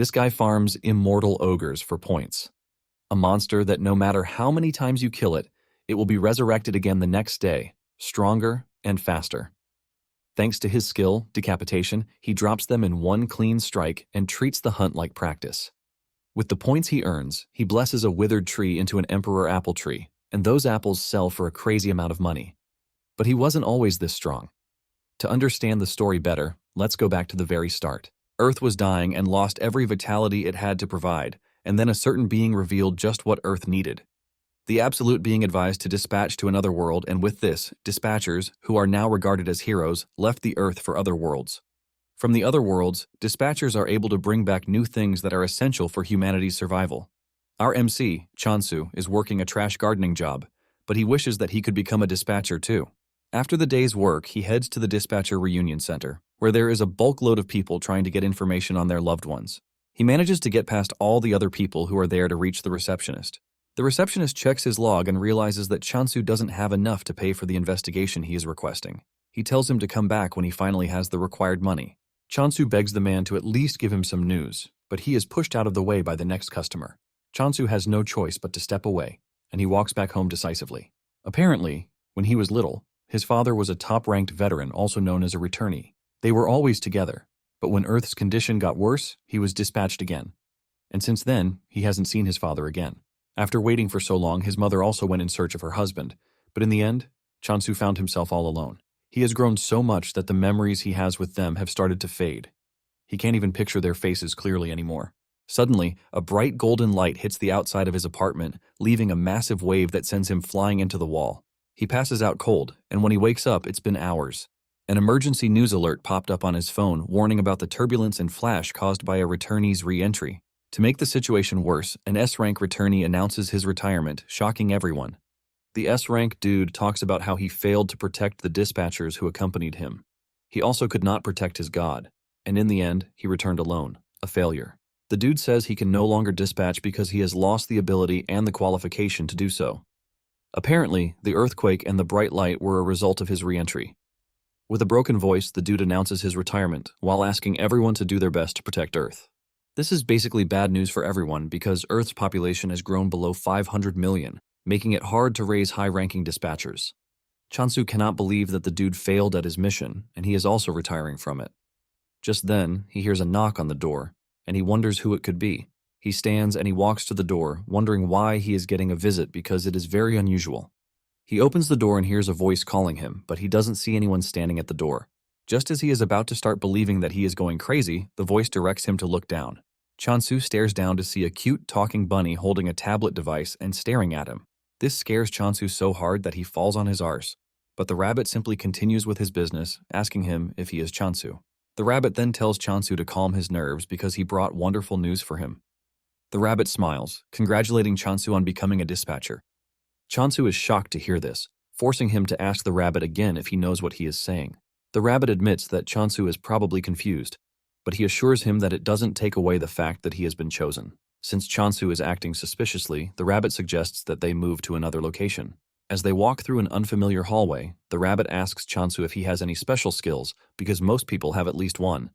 This guy farms immortal ogres for points. A monster that no matter how many times you kill it, it will be resurrected again the next day, stronger and faster. Thanks to his skill, decapitation, he drops them in one clean strike and treats the hunt like practice. With the points he earns, he blesses a withered tree into an emperor apple tree, and those apples sell for a crazy amount of money. But he wasn't always this strong. To understand the story better, let's go back to the very start. Earth was dying and lost every vitality it had to provide, and then a certain being revealed just what Earth needed. The Absolute being advised to dispatch to another world, and with this, dispatchers, who are now regarded as heroes, left the Earth for other worlds. From the other worlds, dispatchers are able to bring back new things that are essential for humanity's survival. Our MC, Chansu, is working a trash gardening job, but he wishes that he could become a dispatcher too. After the day's work, he heads to the dispatcher reunion center, where there is a bulk load of people trying to get information on their loved ones. He manages to get past all the other people who are there to reach the receptionist. The receptionist checks his log and realizes that Chansu doesn't have enough to pay for the investigation he is requesting. He tells him to come back when he finally has the required money. Chansu begs the man to at least give him some news, but he is pushed out of the way by the next customer. Chansu has no choice but to step away, and he walks back home decisively. Apparently, when he was little, his father was a top-ranked veteran, also known as a returnee. They were always together, but when Earth's condition got worse, he was dispatched again. And since then, he hasn't seen his father again. After waiting for so long, his mother also went in search of her husband, but in the end, Chansu found himself all alone. He has grown so much that the memories he has with them have started to fade. He can't even picture their faces clearly anymore. Suddenly, a bright golden light hits the outside of his apartment, leaving a massive wave that sends him flying into the wall. He passes out cold, and when he wakes up, it's been hours. An emergency news alert popped up on his phone, warning about the turbulence and flash caused by a returnee's re-entry. To make the situation worse, an S-rank returnee announces his retirement, shocking everyone. The S-rank dude talks about how he failed to protect the dispatchers who accompanied him. He also could not protect his god, and in the end, he returned alone, a failure. The dude says he can no longer dispatch because he has lost the ability and the qualification to do so. Apparently, the earthquake and the bright light were a result of his re-entry. With a broken voice, the dude announces his retirement, while asking everyone to do their best to protect Earth. This is basically bad news for everyone because Earth's population has grown below 500 million, making it hard to raise high-ranking dispatchers. Chansu cannot believe that the dude failed at his mission, and he is also retiring from it. Just then, he hears a knock on the door, and he wonders who it could be. He stands and he walks to the door, wondering why he is getting a visit because it is very unusual. He opens the door and hears a voice calling him, but he doesn't see anyone standing at the door. Just as he is about to start believing that he is going crazy, the voice directs him to look down. Chansu stares down to see a cute talking bunny holding a tablet device and staring at him. This scares Chansu so hard that he falls on his arse, but the rabbit simply continues with his business, asking him if he is Chansu. The rabbit then tells Chansu to calm his nerves because he brought wonderful news for him. The rabbit smiles, congratulating Chansu on becoming a dispatcher. Chansu is shocked to hear this, forcing him to ask the rabbit again if he knows what he is saying. The rabbit admits that Chansu is probably confused, but he assures him that it doesn't take away the fact that he has been chosen. Since Chansu is acting suspiciously, the rabbit suggests that they move to another location. As they walk through an unfamiliar hallway, the rabbit asks Chansu if he has any special skills, because most people have at least one.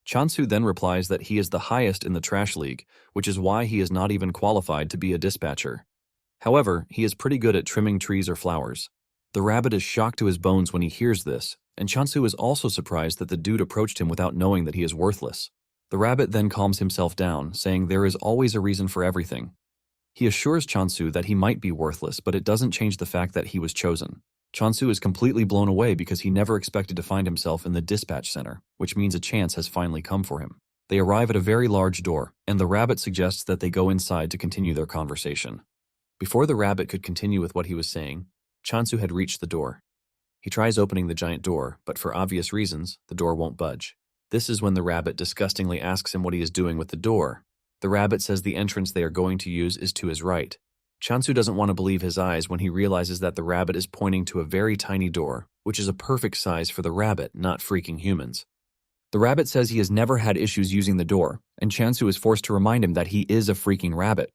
Chansu then replies that he is the highest in the Trash League, which is why he is not even qualified to be a dispatcher. However, he is pretty good at trimming trees or flowers. The rabbit is shocked to his bones when he hears this, and Chansu is also surprised that the dude approached him without knowing that he is worthless. The rabbit then calms himself down, saying there is always a reason for everything. He assures Chansu that he might be worthless, but it doesn't change the fact that he was chosen. Chansu is completely blown away because he never expected to find himself in the dispatch center, which means a chance has finally come for him. They arrive at a very large door, and the rabbit suggests that they go inside to continue their conversation. Before the rabbit could continue with what he was saying, Chansu had reached the door. He tries opening the giant door, but for obvious reasons, the door won't budge. This is when the rabbit disgustingly asks him what he is doing with the door. The rabbit says the entrance they are going to use is to his right. Chansu doesn't want to believe his eyes when he realizes that the rabbit is pointing to a very tiny door, which is a perfect size for the rabbit, not freaking humans. The rabbit says he has never had issues using the door, and Chansu is forced to remind him that he is a freaking rabbit.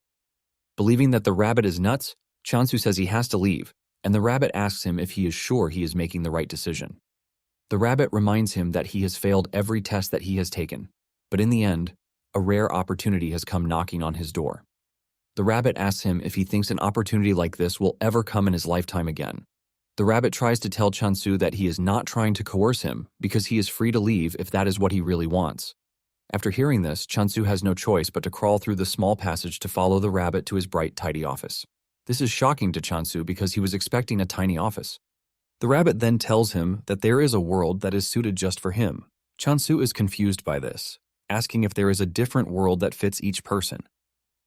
Believing that the rabbit is nuts, Chansu says he has to leave, and the rabbit asks him if he is sure he is making the right decision. The rabbit reminds him that he has failed every test that he has taken, but in the end, A rare opportunity has come knocking on his door. The rabbit asks him if he thinks an opportunity like this will ever come in his lifetime again. The rabbit tries to tell Chansu that he is not trying to coerce him because he is free to leave if that is what he really wants. After hearing this, Chansu has no choice but to crawl through the small passage to follow the rabbit to his bright, tidy office. This is shocking to Chansu because he was expecting a tiny office. The rabbit then tells him that there is a world that is suited just for him. Chansu is confused by this, asking if there is a different world that fits each person.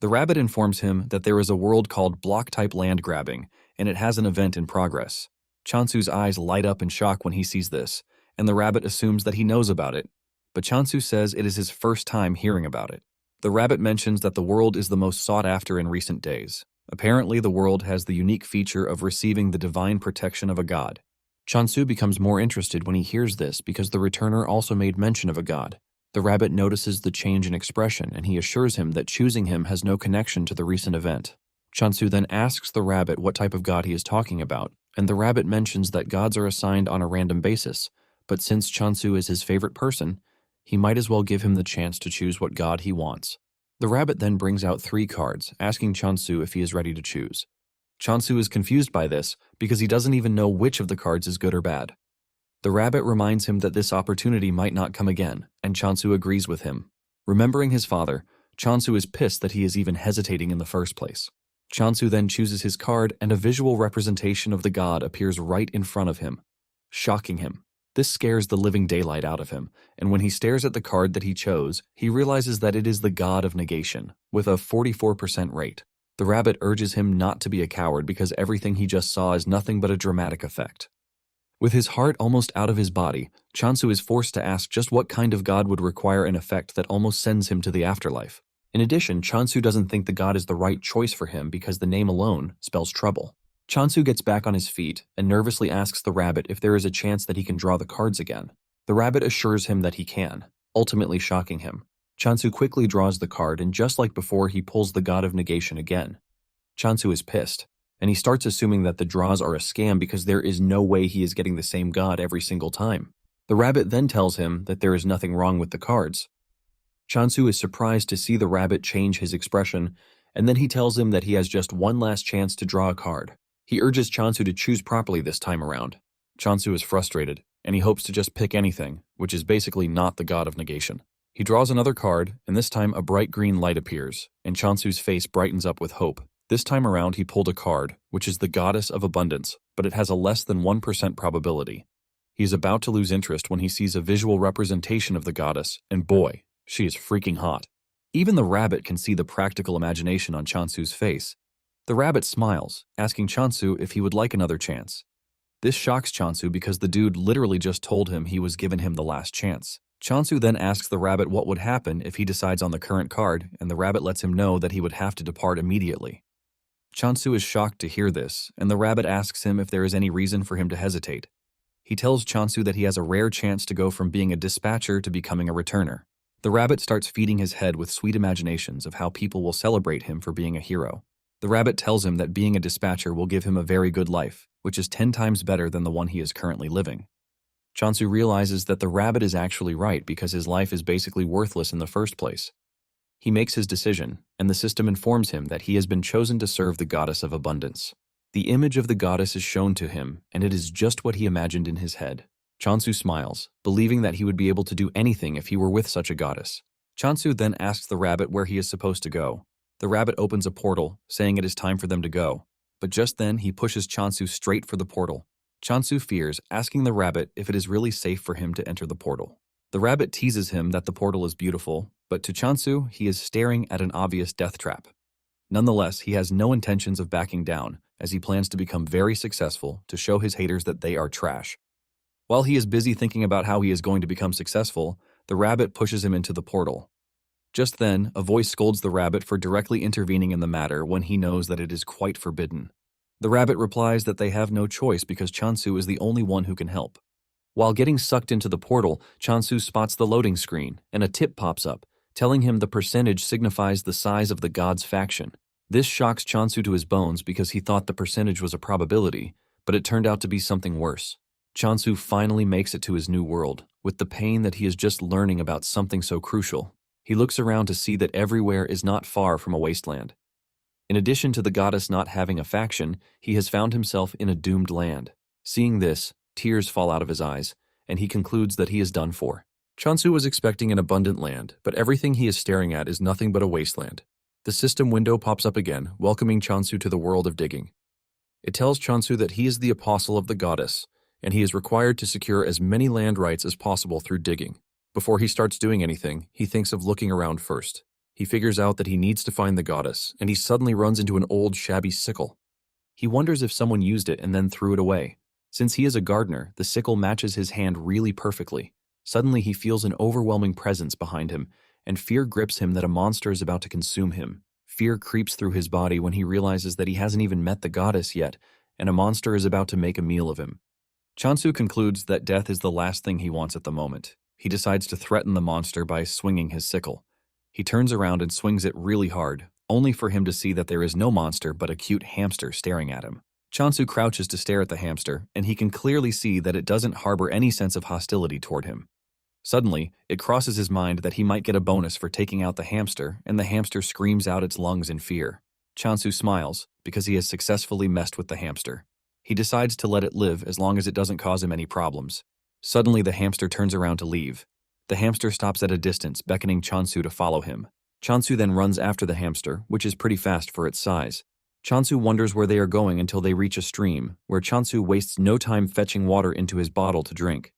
The rabbit informs him that there is a world called block-type land grabbing, and it has an event in progress. Chansu's eyes light up in shock when he sees this, and the rabbit assumes that he knows about it, but Chansu says it is his first time hearing about it. The rabbit mentions that the world is the most sought after in recent days. Apparently, the world has the unique feature of receiving the divine protection of a god. Chansu becomes more interested when he hears this because the returner also made mention of a god. The rabbit notices the change in expression, and he assures him that choosing him has no connection to the recent event. Chansu then asks the rabbit what type of god he is talking about, and the rabbit mentions that gods are assigned on a random basis, but since Chansu is his favorite person, he might as well give him the chance to choose what god he wants. The rabbit then brings out 3 cards, asking Chansu if he is ready to choose. Chansu is confused by this because he doesn't even know which of the cards is good or bad. The rabbit reminds him that this opportunity might not come again, and Chansu agrees with him. Remembering his father, Chansu is pissed that he is even hesitating in the first place. Chansu then chooses his card, and a visual representation of the god appears right in front of him, shocking him. This scares the living daylight out of him, and when he stares at the card that he chose, he realizes that it is the god of Negation, with a 44% rate. The rabbit urges him not to be a coward because everything he just saw is nothing but a dramatic effect. With his heart almost out of his body, Chansu is forced to ask just what kind of god would require an effect that almost sends him to the afterlife. In addition, Chansu doesn't think the god is the right choice for him because the name alone spells trouble. Chansu gets back on his feet and nervously asks the rabbit if there is a chance that he can draw the cards again. The rabbit assures him that he can, ultimately shocking him. Chansu quickly draws the card, and just like before, he pulls the god of Negation again. Chansu is pissed, and he starts assuming that the draws are a scam because there is no way he is getting the same god every single time. The rabbit then tells him that there is nothing wrong with the cards. Chansu is surprised to see the rabbit change his expression, and then he tells him that he has just one last chance to draw a card. He urges Chansu to choose properly this time around. Chansu is frustrated, and he hopes to just pick anything, which is basically not the god of Negation. He draws another card, and this time a bright green light appears, and Chansu's face brightens up with hope. This time around he pulled a card, which is the goddess of abundance, but it has a less than 1% probability. He is about to lose interest when he sees a visual representation of the goddess, and boy, she is freaking hot. Even the rabbit can see the practical imagination on Chansu's face. The rabbit smiles, asking Chansu if he would like another chance. This shocks Chansu because the dude literally just told him he was giving him the last chance. Chansu then asks the rabbit what would happen if he decides on the current card, and the rabbit lets him know that he would have to depart immediately. Chansu is shocked to hear this, and the rabbit asks him if there is any reason for him to hesitate. He tells Chansu that he has a rare chance to go from being a dispatcher to becoming a returner. The rabbit starts feeding his head with sweet imaginations of how people will celebrate him for being a hero. The rabbit tells him that being a dispatcher will give him a very good life, which is 10 times better than the one he is currently living. Chansu realizes that the rabbit is actually right because his life is basically worthless in the first place. He makes his decision, and the system informs him that he has been chosen to serve the goddess of abundance. The image of the goddess is shown to him, and it is just what he imagined in his head. Chansu smiles, believing that he would be able to do anything if he were with such a goddess. Chansu then asks the rabbit where he is supposed to go. The rabbit opens a portal, saying it is time for them to go. But just then, he pushes Chansu straight for the portal. Chansu fears, asking the rabbit if it is really safe for him to enter the portal. The rabbit teases him that the portal is beautiful, but to Chansu, he is staring at an obvious death trap. Nonetheless, he has no intentions of backing down, as he plans to become very successful to show his haters that they are trash. While he is busy thinking about how he is going to become successful, the rabbit pushes him into the portal. Just then, a voice scolds the rabbit for directly intervening in the matter when he knows that it is quite forbidden. The rabbit replies that they have no choice because Chansu is the only one who can help. While getting sucked into the portal, Chansu spots the loading screen, and a tip pops up, telling him the percentage signifies the size of the god's faction. This shocks Chansu to his bones because he thought the percentage was a probability, but it turned out to be something worse. Chansu finally makes it to his new world, with the pain that he is just learning about something so crucial. He looks around to see that everywhere is not far from a wasteland. In addition to the goddess not having a faction, he has found himself in a doomed land. Seeing this, tears fall out of his eyes, and he concludes that he is done for. Chansu was expecting an abundant land, but everything he is staring at is nothing but a wasteland. The system window pops up again, welcoming Chansu to the world of digging. It tells Chansu that he is the apostle of the goddess, and he is required to secure as many land rights as possible through digging. Before he starts doing anything, he thinks of looking around first. He figures out that he needs to find the goddess, and he suddenly runs into an old, shabby sickle. He wonders if someone used it and then threw it away. Since he is a gardener, the sickle matches his hand really perfectly. Suddenly he feels an overwhelming presence behind him, and fear grips him that a monster is about to consume him. Fear creeps through his body when he realizes that he hasn't even met the goddess yet, and a monster is about to make a meal of him. Chansu concludes that death is the last thing he wants at the moment. He decides to threaten the monster by swinging his sickle. He turns around and swings it really hard, only for him to see that there is no monster but a cute hamster staring at him. Chansu crouches to stare at the hamster, and he can clearly see that it doesn't harbor any sense of hostility toward him. Suddenly, it crosses his mind that he might get a bonus for taking out the hamster, and the hamster screams out its lungs in fear. Chansu smiles, because he has successfully messed with the hamster. He decides to let it live as long as it doesn't cause him any problems. Suddenly, the hamster turns around to leave. The hamster stops at a distance, beckoning Chansu to follow him. Chansu then runs after the hamster, which is pretty fast for its size. Chansu wonders where they are going until they reach a stream, where Chansu wastes no time fetching water into his bottle to drink.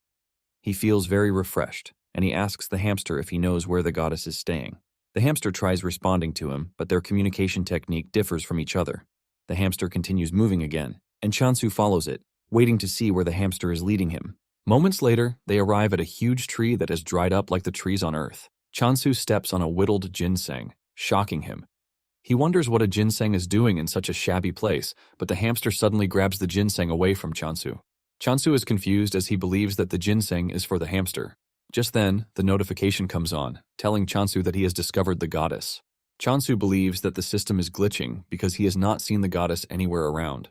He feels very refreshed, and he asks the hamster if he knows where the goddess is staying. The hamster tries responding to him, but their communication technique differs from each other. The hamster continues moving again, and Chansu follows it, waiting to see where the hamster is leading him. Moments later, they arrive at a huge tree that has dried up like the trees on Earth. Chansu steps on a whittled ginseng, shocking him. He wonders what a ginseng is doing in such a shabby place, but the hamster suddenly grabs the ginseng away from Chansu. Chansu is confused as he believes that the ginseng is for the hamster. Just then, the notification comes on, telling Chansu that he has discovered the goddess. Chansu believes that the system is glitching because he has not seen the goddess anywhere around.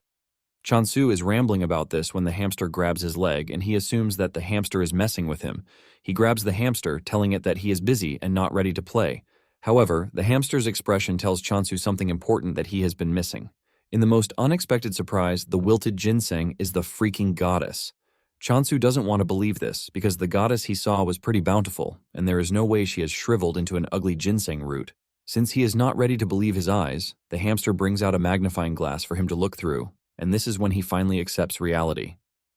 Chansu is rambling about this when the hamster grabs his leg, and he assumes that the hamster is messing with him. He grabs the hamster, telling it that he is busy and not ready to play. However, the hamster's expression tells Chansu something important that he has been missing. In the most unexpected surprise, the wilted ginseng is the freaking goddess. Chansu doesn't want to believe this because the goddess he saw was pretty bountiful, and there is no way she has shriveled into an ugly ginseng root. Since he is not ready to believe his eyes, the hamster brings out a magnifying glass for him to look through, and this is when he finally accepts reality.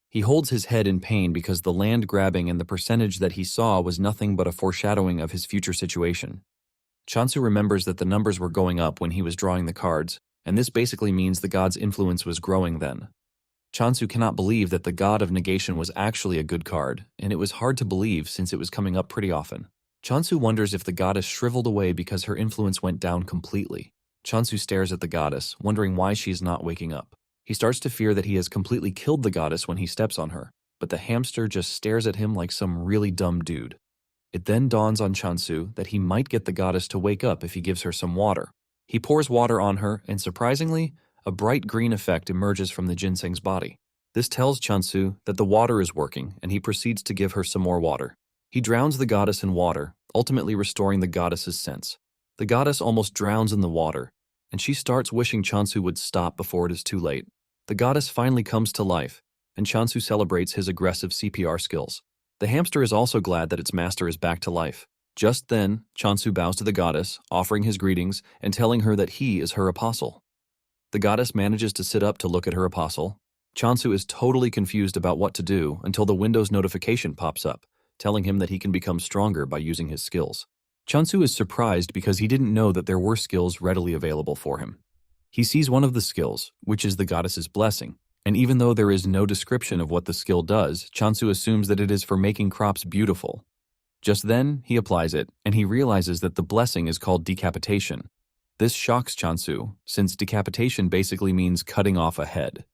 He holds his head in pain because the land grabbing and the percentage that he saw was nothing but a foreshadowing of his future situation. Chansu remembers that the numbers were going up when he was drawing the cards, and this basically means the god's influence was growing then. Chansu cannot believe that the god of negation was actually a good card, and it was hard to believe since it was coming up pretty often. Chansu wonders if the goddess shriveled away because her influence went down completely. Chansu stares at the goddess, wondering why she is not waking up. He starts to fear that he has completely killed the goddess when he steps on her, but the hamster just stares at him like some really dumb dude. It then dawns on Chansu that he might get the goddess to wake up if he gives her some water. He pours water on her, and surprisingly, a bright green effect emerges from the ginseng's body. This tells Chansu that the water is working, and he proceeds to give her some more water. He drowns the goddess in water, ultimately restoring the goddess's sense. The goddess almost drowns in the water, and she starts wishing Chansu would stop before it is too late. The goddess finally comes to life, and Chansu celebrates his aggressive CPR skills. The hamster is also glad that its master is back to life. Just then, Chansu bows to the goddess, offering his greetings and telling her that he is her apostle. The goddess manages to sit up to look at her apostle. Chansu is totally confused about what to do until the Windows notification pops up, telling him that he can become stronger by using his skills. Chansu is surprised because he didn't know that there were skills readily available for him. He sees one of the skills, which is the goddess's blessing, and even though there is no description of what the skill does, Chansu assumes that it is for making crops beautiful. Just then, he applies it, and he realizes that the blessing is called decapitation. This shocks Chansu, since decapitation basically means cutting off a head.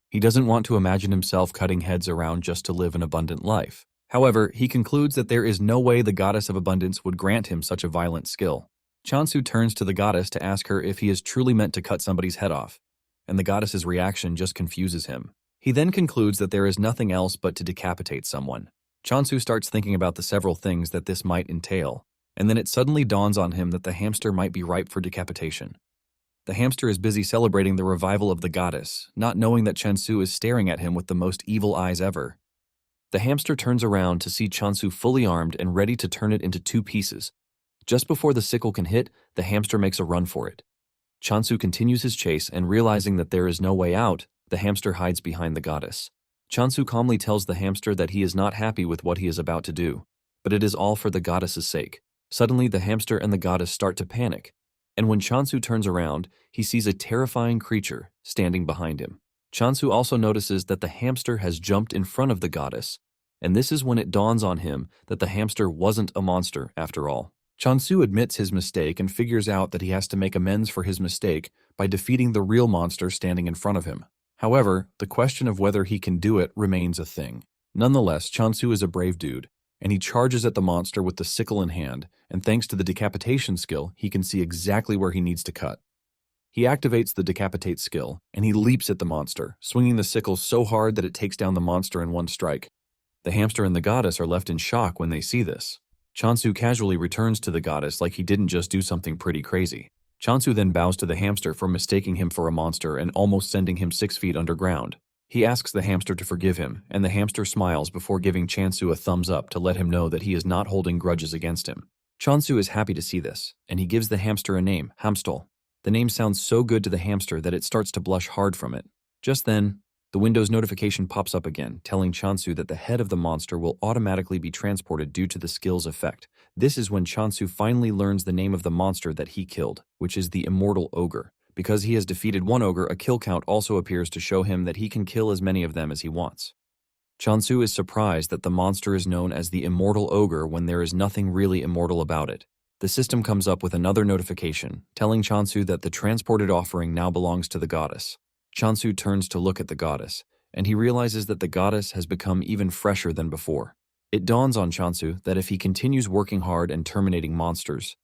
He doesn't want to imagine himself cutting heads around just to live an abundant life. However, he concludes that there is no way the goddess of abundance would grant him such a violent skill. Chansu turns to the goddess to ask her if he is truly meant to cut somebody's head off, and the goddess's reaction just confuses him. He then concludes that there is nothing else but to decapitate someone. Chansu starts thinking about the several things that this might entail. And then it suddenly dawns on him that the hamster might be ripe for decapitation. The hamster is busy celebrating the revival of the goddess, not knowing that Chansu is staring at him with the most evil eyes ever. The hamster turns around to see Chansu fully armed and ready to turn it into 2 pieces. Just before the sickle can hit, the hamster makes a run for it. Chansu continues his chase, and realizing that there is no way out, the hamster hides behind the goddess. Chansu calmly tells the hamster that he is not happy with what he is about to do, but it is all for the goddess's sake. Suddenly, the hamster and the goddess start to panic, and when Chansu turns around, he sees a terrifying creature standing behind him. Chansu also notices that the hamster has jumped in front of the goddess, and this is when it dawns on him that the hamster wasn't a monster after all. Chansu admits his mistake and figures out that he has to make amends for his mistake by defeating the real monster standing in front of him. However, the question of whether he can do it remains a thing. Nonetheless, Chansu is a brave dude, and he charges at the monster with the sickle in hand, and thanks to the decapitation skill, he can see exactly where he needs to cut. He activates the decapitate skill, and he leaps at the monster, swinging the sickle so hard that it takes down the monster in one strike. The hamster and the goddess are left in shock when they see this. Chansu casually returns to the goddess like he didn't just do something pretty crazy. Chansu then bows to the hamster for mistaking him for a monster and almost sending him 6 feet underground. He asks the hamster to forgive him, and the hamster smiles before giving Chansu a thumbs up to let him know that he is not holding grudges against him. Chansu is happy to see this, and he gives the hamster a name, Hamstol. The name sounds so good to the hamster that it starts to blush hard from it. Just then, the Windows notification pops up again, telling Chansu that the head of the monster will automatically be transported due to the skill's effect. This is when Chansu finally learns the name of the monster that he killed, which is the Immortal Ogre. Because he has defeated one ogre, a kill count also appears to show him that he can kill as many of them as he wants. Chansu is surprised that the monster is known as the Immortal Ogre when there is nothing really immortal about it. The system comes up with another notification, telling Chansu that the transported offering now belongs to the goddess. Chansu turns to look at the goddess, and he realizes that the goddess has become even fresher than before. It dawns on Chansu that if he continues working hard and terminating monsters,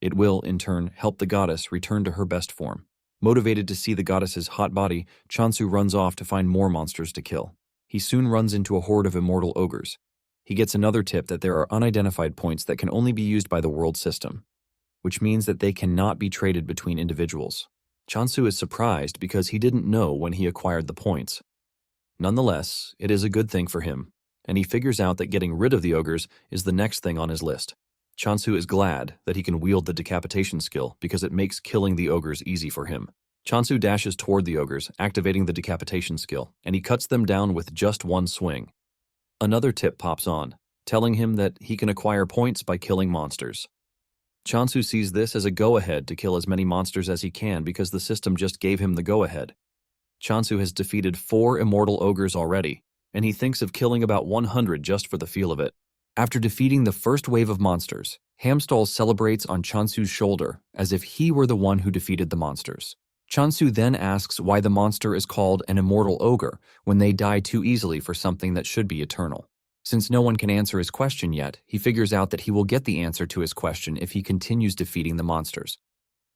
it will, in turn, help the goddess return to her best form. Motivated to see the goddess's hot body, Chansu runs off to find more monsters to kill. He soon runs into a horde of immortal ogres. He gets another tip that there are unidentified points that can only be used by the world system, which means that they cannot be traded between individuals. Chansu is surprised because he didn't know when he acquired the points. Nonetheless, it is a good thing for him, and he figures out that getting rid of the ogres is the next thing on his list. Chansu is glad that he can wield the decapitation skill because it makes killing the ogres easy for him. Chansu dashes toward the ogres, activating the decapitation skill, and he cuts them down with just one swing. Another tip pops on, telling him that he can acquire points by killing monsters. Chansu sees this as a go-ahead to kill as many monsters as he can because the system just gave him the go-ahead. Chansu has defeated 4 immortal ogres already, and he thinks of killing about 100 just for the feel of it. After defeating the first wave of monsters, Hamstall celebrates on Chansu's shoulder as if he were the one who defeated the monsters. Chansu then asks why the monster is called an immortal ogre when they die too easily for something that should be eternal. Since no one can answer his question yet, he figures out that he will get the answer to his question if he continues defeating the monsters.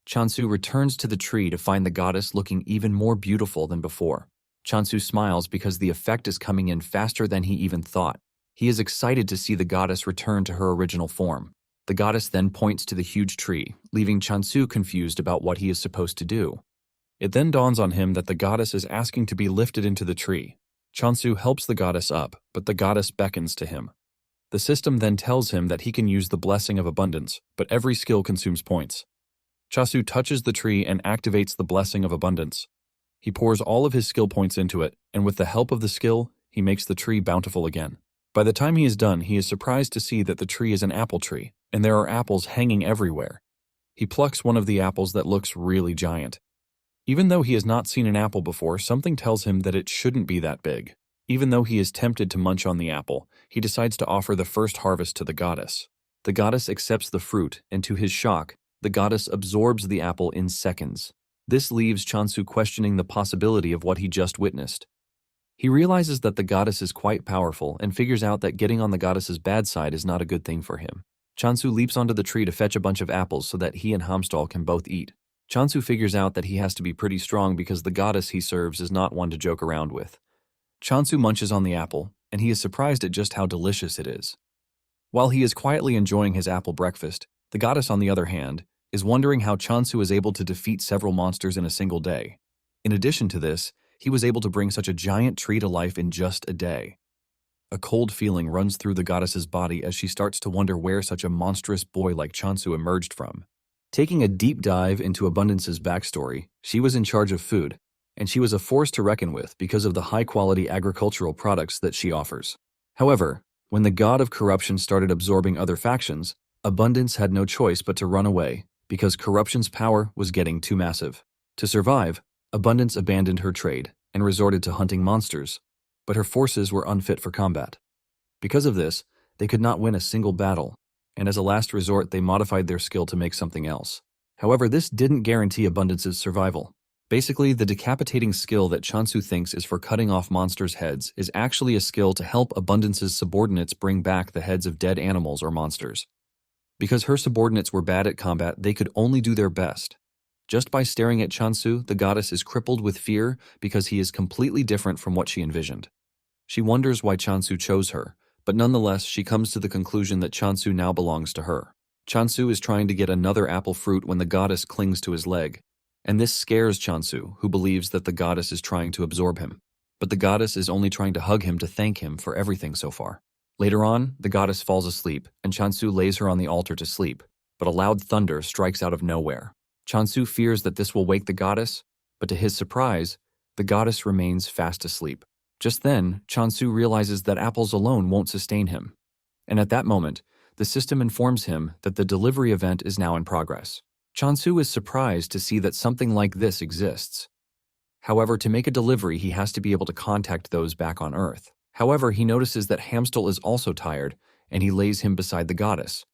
Chansu returns to the tree to find the goddess looking even more beautiful than before. Chansu smiles because the effect is coming in faster than he even thought. He is excited to see the goddess return to her original form. The goddess then points to the huge tree, leaving Chansu confused about what he is supposed to do. It then dawns on him that the goddess is asking to be lifted into the tree. Chansu helps the goddess up, but the goddess beckons to him. The system then tells him that he can use the Blessing of Abundance, but every skill consumes points. Chansu touches the tree and activates the Blessing of Abundance. He pours all of his skill points into it, and with the help of the skill, he makes the tree bountiful again. By the time he is done, he is surprised to see that the tree is an apple tree, and there are apples hanging everywhere. He plucks one of the apples that looks really giant. Even though he has not seen an apple before, something tells him that it shouldn't be that big. Even though he is tempted to munch on the apple, he decides to offer the first harvest to the goddess. The goddess accepts the fruit, and to his shock, the goddess absorbs the apple in seconds. This leaves Chansu questioning the possibility of what he just witnessed. He realizes that the goddess is quite powerful and figures out that getting on the goddess's bad side is not a good thing for him. Chansu leaps onto the tree to fetch a bunch of apples so that he and Hamstall can both eat. Chansu figures out that he has to be pretty strong because the goddess he serves is not one to joke around with. Chansu munches on the apple, and he is surprised at just how delicious it is. While he is quietly enjoying his apple breakfast, The goddess, on the other hand, is wondering how Chansu is able to defeat several monsters in a single day. In addition to this, he was able to bring such a giant tree to life in just a day. A cold feeling runs through the goddess's body as she starts to wonder where such a monstrous boy like Chansu emerged from. Taking a deep dive into Abundance's backstory, she was in charge of food, and she was a force to reckon with because of the high-quality agricultural products that she offers. However, when the god of corruption started absorbing other factions, Abundance had no choice but to run away because corruption's power was getting too massive. To survive, Abundance abandoned her trade and resorted to hunting monsters, but her forces were unfit for combat. Because of this, they could not win a single battle, and as a last resort they modified their skill to make something else. However, this didn't guarantee Abundance's survival. Basically, the decapitating skill that Chansu thinks is for cutting off monsters' heads is actually a skill to help Abundance's subordinates bring back the heads of dead animals or monsters. Because her subordinates were bad at combat, they could only do their best. Just by staring at Chansu, the goddess is crippled with fear because he is completely different from what she envisioned. She wonders why Chansu chose her, but nonetheless she comes to the conclusion that Chansu now belongs to her. Chansu is trying to get another apple fruit when the goddess clings to his leg, and this scares Chansu, who believes that the goddess is trying to absorb him. But the goddess is only trying to hug him to thank him for everything so far. Later on, the goddess falls asleep, and Chansu lays her on the altar to sleep, but a loud thunder strikes out of nowhere. Chansu fears that this will wake the goddess, but to his surprise, the goddess remains fast asleep. Just then, Chansu realizes that apples alone won't sustain him. And at that moment, the system informs him that the delivery event is now in progress. Chansu is surprised to see that something like this exists. However, to make a delivery, he has to be able to contact those back on Earth. However, he notices that Hamstel is also tired, and he lays him beside the goddess.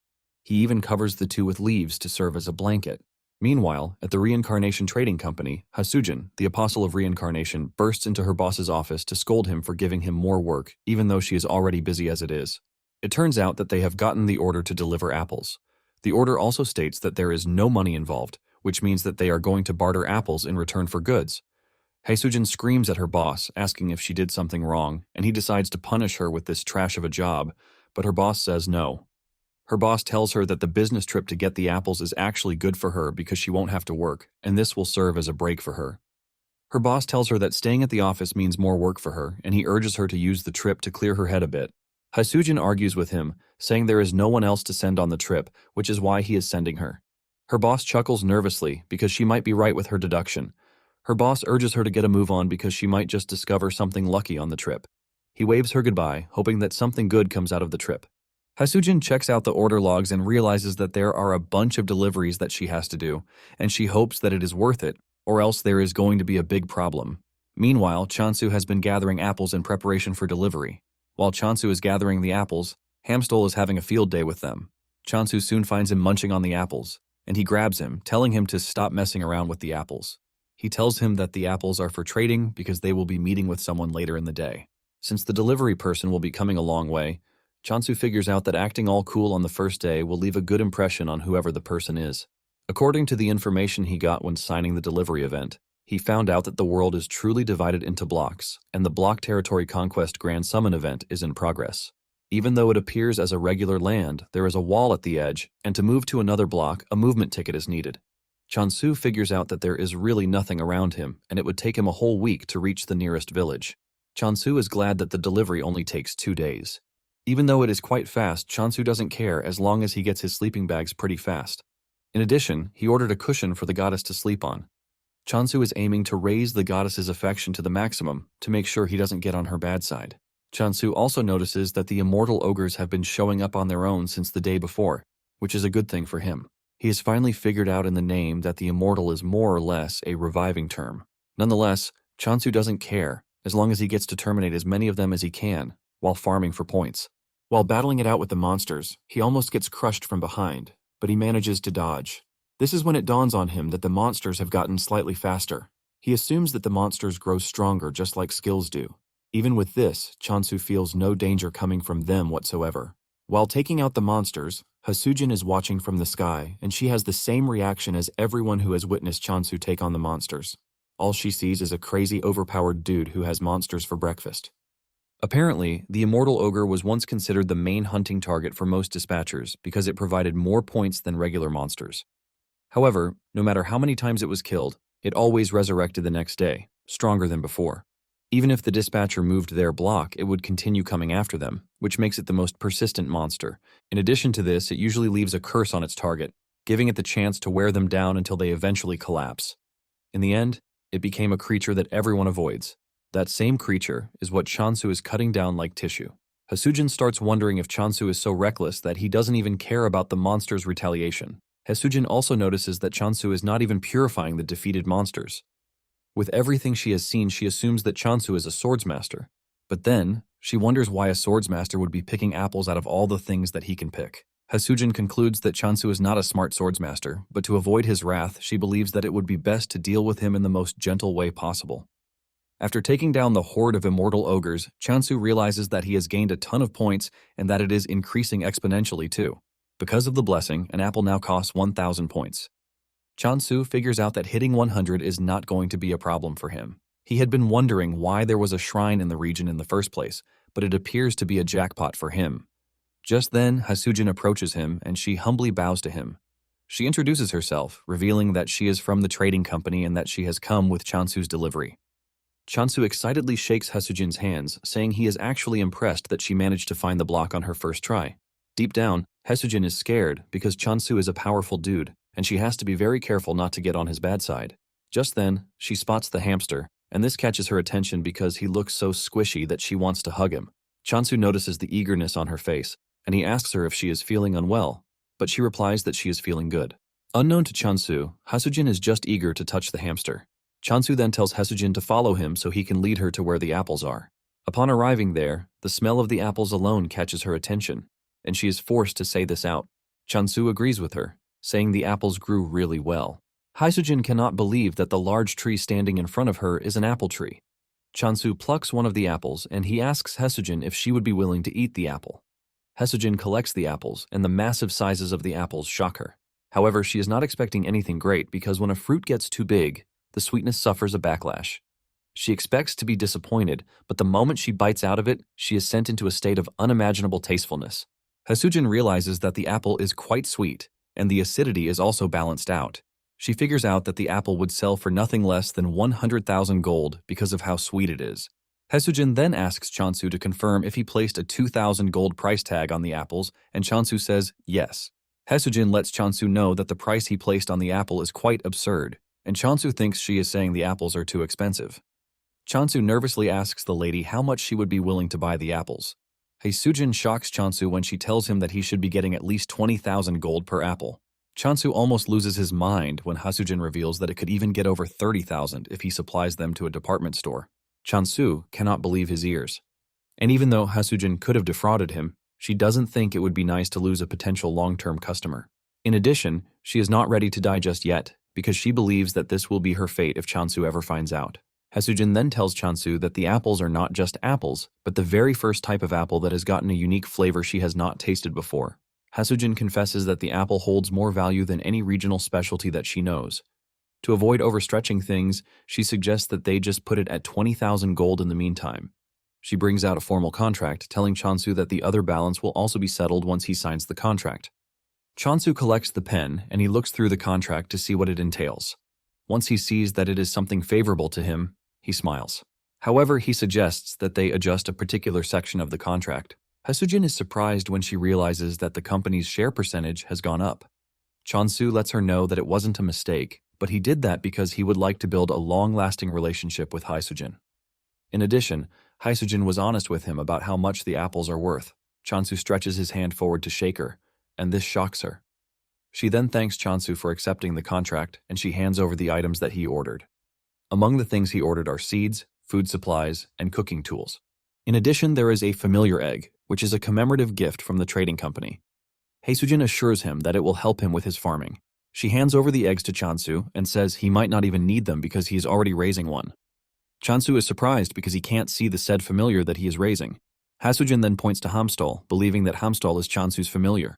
He even covers the two with leaves to serve as a blanket. Meanwhile, at the Reincarnation Trading Company, Hasujin, the Apostle of Reincarnation, bursts into her boss's office to scold him for giving him more work, even though she is already busy as it is. It turns out that they have gotten the order to deliver apples. The order also states that there is no money involved, which means that they are going to barter apples in return for goods. Hasujin screams at her boss, asking if she did something wrong, and he decides to punish her with this trash of a job, but her boss says no. Her boss tells her that the business trip to get the apples is actually good for her because she won't have to work, and this will serve as a break for her. Her boss tells her that staying at the office means more work for her, and he urges her to use the trip to clear her head a bit. Hasujin argues with him, saying there is no one else to send on the trip, which is why he is sending her. Her boss chuckles nervously because she might be right with her deduction. Her boss urges her to get a move on because she might just discover something lucky on the trip. He waves her goodbye, hoping that something good comes out of the trip. Hasujin checks out the order logs and realizes that there are a bunch of deliveries that she has to do, and she hopes that it is worth it, or else there is going to be a big problem. Meanwhile, Chansu has been gathering apples in preparation for delivery. While Chansu is gathering the apples, Hamstel is having a field day with them. Chansu soon finds him munching on the apples, and he grabs him, telling him to stop messing around with the apples. He tells him that the apples are for trading because they will be meeting with someone later in the day. Since the delivery person will be coming a long way, Chansu figures out that acting all cool on the first day will leave a good impression on whoever the person is. According to the information he got when signing the delivery event, he found out that the world is truly divided into blocks, and the Block Territory Conquest Grand Summon event is in progress. Even though it appears as a regular land, there is a wall at the edge, and to move to another block, a movement ticket is needed. Chansu figures out that there is really nothing around him, and it would take him a whole week to reach the nearest village. Chansu is glad that the delivery only takes 2 days. Even though it is quite fast, Chansu doesn't care as long as he gets his sleeping bags pretty fast. In addition, he ordered a cushion for the goddess to sleep on. Chansu is aiming to raise the goddess's affection to the maximum to make sure he doesn't get on her bad side. Chansu also notices that the immortal ogres have been showing up on their own since the day before, which is a good thing for him. He has finally figured out in the name that the immortal is more or less a reviving term. Nonetheless, Chansu doesn't care as long as he gets to terminate as many of them as he can while farming for points. While battling it out with the monsters, he almost gets crushed from behind, but he manages to dodge. This is when it dawns on him that the monsters have gotten slightly faster. He assumes that the monsters grow stronger just like skills do. Even with this, Chansu feels no danger coming from them whatsoever. While taking out the monsters, Hasujin is watching from the sky, and she has the same reaction as everyone who has witnessed Chansu take on the monsters. All she sees is a crazy, overpowered dude who has monsters for breakfast. Apparently, the immortal ogre was once considered the main hunting target for most dispatchers because it provided more points than regular monsters. However, no matter how many times it was killed, it always resurrected the next day, stronger than before. Even if the dispatcher moved their block, it would continue coming after them, which makes it the most persistent monster. In addition to this, it usually leaves a curse on its target, giving it the chance to wear them down until they eventually collapse. In the end, it became a creature that everyone avoids. That same creature is what Chansu is cutting down like tissue. Hasujin starts wondering if Chansu is so reckless that he doesn't even care about the monster's retaliation. Hasujin also notices that Chansu is not even purifying the defeated monsters. With everything she has seen, she assumes that Chansu is a swordsmaster. But then, she wonders why a swordsmaster would be picking apples out of all the things that he can pick. Hasujin concludes that Chansu is not a smart swordsmaster, but to avoid his wrath, she believes that it would be best to deal with him in the most gentle way possible. After taking down the horde of immortal ogres, Chansu realizes that he has gained a ton of points and that it is increasing exponentially too. Because of the blessing, an apple now costs 1,000 points. Chansu figures out that hitting 100 is not going to be a problem for him. He had been wondering why there was a shrine in the region in the first place, but it appears to be a jackpot for him. Just then, Hasujin approaches him and she humbly bows to him. She introduces herself, revealing that she is from the trading company and that she has come with Chansu's delivery. Chansu excitedly shakes Hasujin's hands, saying he is actually impressed that she managed to find the block on her first try. Deep down, Hasujin is scared because Chansu is a powerful dude, and she has to be very careful not to get on his bad side. Just then, she spots the hamster, and this catches her attention because he looks so squishy that she wants to hug him. Chansu notices the eagerness on her face, and he asks her if she is feeling unwell, but she replies that she is feeling good. Unknown to Chansu, Hasujin is just eager to touch the hamster. Chansu then tells Hasujin to follow him so he can lead her to where the apples are. Upon arriving there, the smell of the apples alone catches her attention, and she is forced to say this out. Chansu agrees with her, saying the apples grew really well. Hasujin cannot believe that the large tree standing in front of her is an apple tree. Chansu plucks one of the apples and he asks Hasujin if she would be willing to eat the apple. Hasujin collects the apples and the massive sizes of the apples shock her. However, she is not expecting anything great because when a fruit gets too big, the sweetness suffers a backlash. She expects to be disappointed, but the moment she bites out of it, she is sent into a state of unimaginable tastefulness. Hasujin realizes that the apple is quite sweet, and the acidity is also balanced out. She figures out that the apple would sell for nothing less than 100,000 gold because of how sweet it is. Hasujin then asks Chansu to confirm if he placed a 2,000 gold price tag on the apples, and Chansu says yes. Hasujin lets Chansu know that the price he placed on the apple is quite absurd, and Chansu thinks she is saying the apples are too expensive. Chansu nervously asks the lady how much she would be willing to buy the apples. Hasujin shocks Chansu when she tells him that he should be getting at least 20,000 gold per apple. Chansu almost loses his mind when Hasujin reveals that it could even get over 30,000 if he supplies them to a department store. Chansu cannot believe his ears. And even though Hasujin could have defrauded him, she doesn't think it would be nice to lose a potential long-term customer. In addition, she is not ready to die just yet, because she believes that this will be her fate if Chansu ever finds out. Hasujin then tells Chansu that the apples are not just apples, but the very first type of apple that has gotten a unique flavor she has not tasted before. Hasujin confesses that the apple holds more value than any regional specialty that she knows. To avoid overstretching things, she suggests that they just put it at 20,000 gold in the meantime. She brings out a formal contract, telling Chansu that the other balance will also be settled once he signs the contract. Chansu collects the pen and he looks through the contract to see what it entails. Once he sees that it is something favorable to him, he smiles. However, he suggests that they adjust a particular section of the contract. Hasujin is surprised when she realizes that the company's share percentage has gone up. Chansu lets her know that it wasn't a mistake, but he did that because he would like to build a long-lasting relationship with Hasujin. In addition, Hasujin was honest with him about how much the apples are worth. Chansu stretches his hand forward to shake her, and this shocks her. She then thanks Chansu for accepting the contract, and she hands over the items that he ordered. Among the things he ordered are seeds, food supplies, and cooking tools. In addition, there is a familiar egg, which is a commemorative gift from the trading company. Hasujin assures him that it will help him with his farming. She hands over the eggs to Chansu and says he might not even need them because he is already raising one. Chansu is surprised because he can't see the said familiar that he is raising. Hasujin then points to Hamstall, believing that Hamstall is Chansu's familiar.